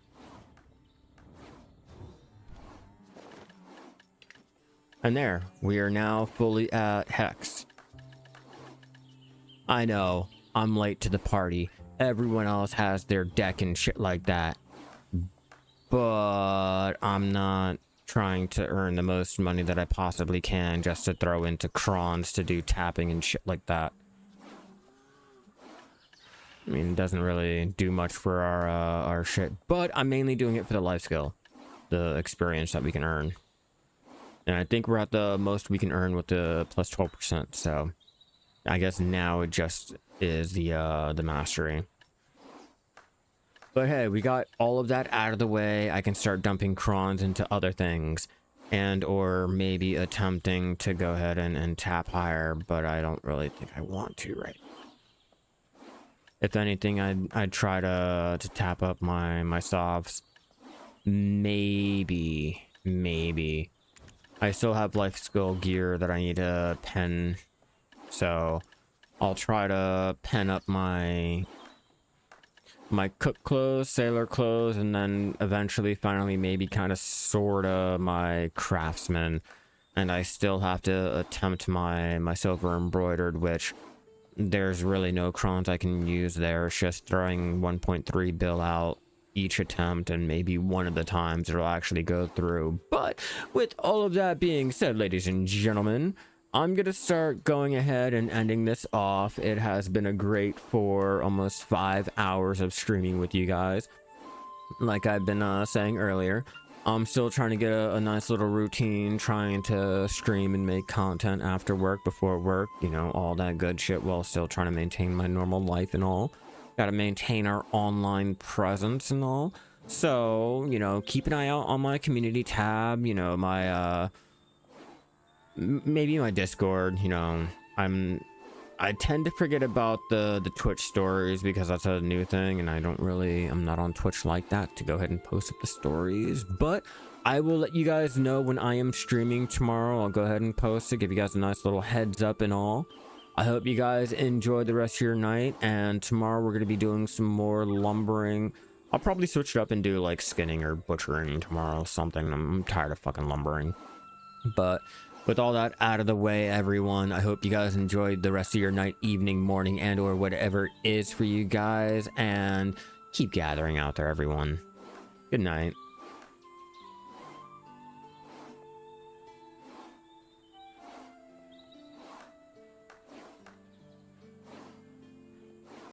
And there, we are now fully at Hex. I know, I'm late to the party. Everyone else has their deck and shit like that. But I'm not trying to earn the most money that I possibly can just to throw into crons to do tapping and shit like that. I mean, it doesn't really do much for our shit, but I'm mainly doing it for the life skill, the experience that we can earn. And I think we're at the most we can earn with the plus 12%, so I guess now it just is the mastery. But hey, we got all of that out of the way. I can start dumping crons into other things, and or maybe attempting to go ahead and tap higher, but I don't really think I want to right now. If anything, I'd try to tap up my softs. Maybe. I still have life skill gear that I need to pen, so I'll try to pen up my my cook clothes, sailor clothes, and then eventually finally maybe kind of sorta my craftsman. And I still have to attempt my silver embroidered, which there's really no crowns I can use there. It's just throwing 1.3 bill out each attempt, and maybe one of the times it'll actually go through. But with all of that being said, ladies and gentlemen, I'm gonna start going ahead and ending this off. It has been a great for almost 5 hours of streaming with you guys. Like I've been saying earlier, I'm still trying to get a nice little routine, trying to stream and make content after work, before work, you know, all that good shit, while still trying to maintain my normal life and all. Gotta maintain our online presence and all. So, you know, keep an eye out on my community tab, you know, my maybe my Discord. You know, I tend to forget about the Twitch stories because that's a new thing, and I'm not on Twitch like that to go ahead and post up the stories. But I will let you guys know when I am streaming tomorrow. I'll go ahead and post it, give you guys a nice little heads up and all. I hope you guys enjoy the rest of your night, and tomorrow we're going to be doing some more lumbering. I'll probably switch it up and do like skinning or butchering tomorrow, something. I'm tired of fucking lumbering. But with all that out of the way, everyone, I hope you guys enjoyed the rest of your night, evening, morning, and or whatever it is for you guys, and keep gathering out there, everyone. Good night.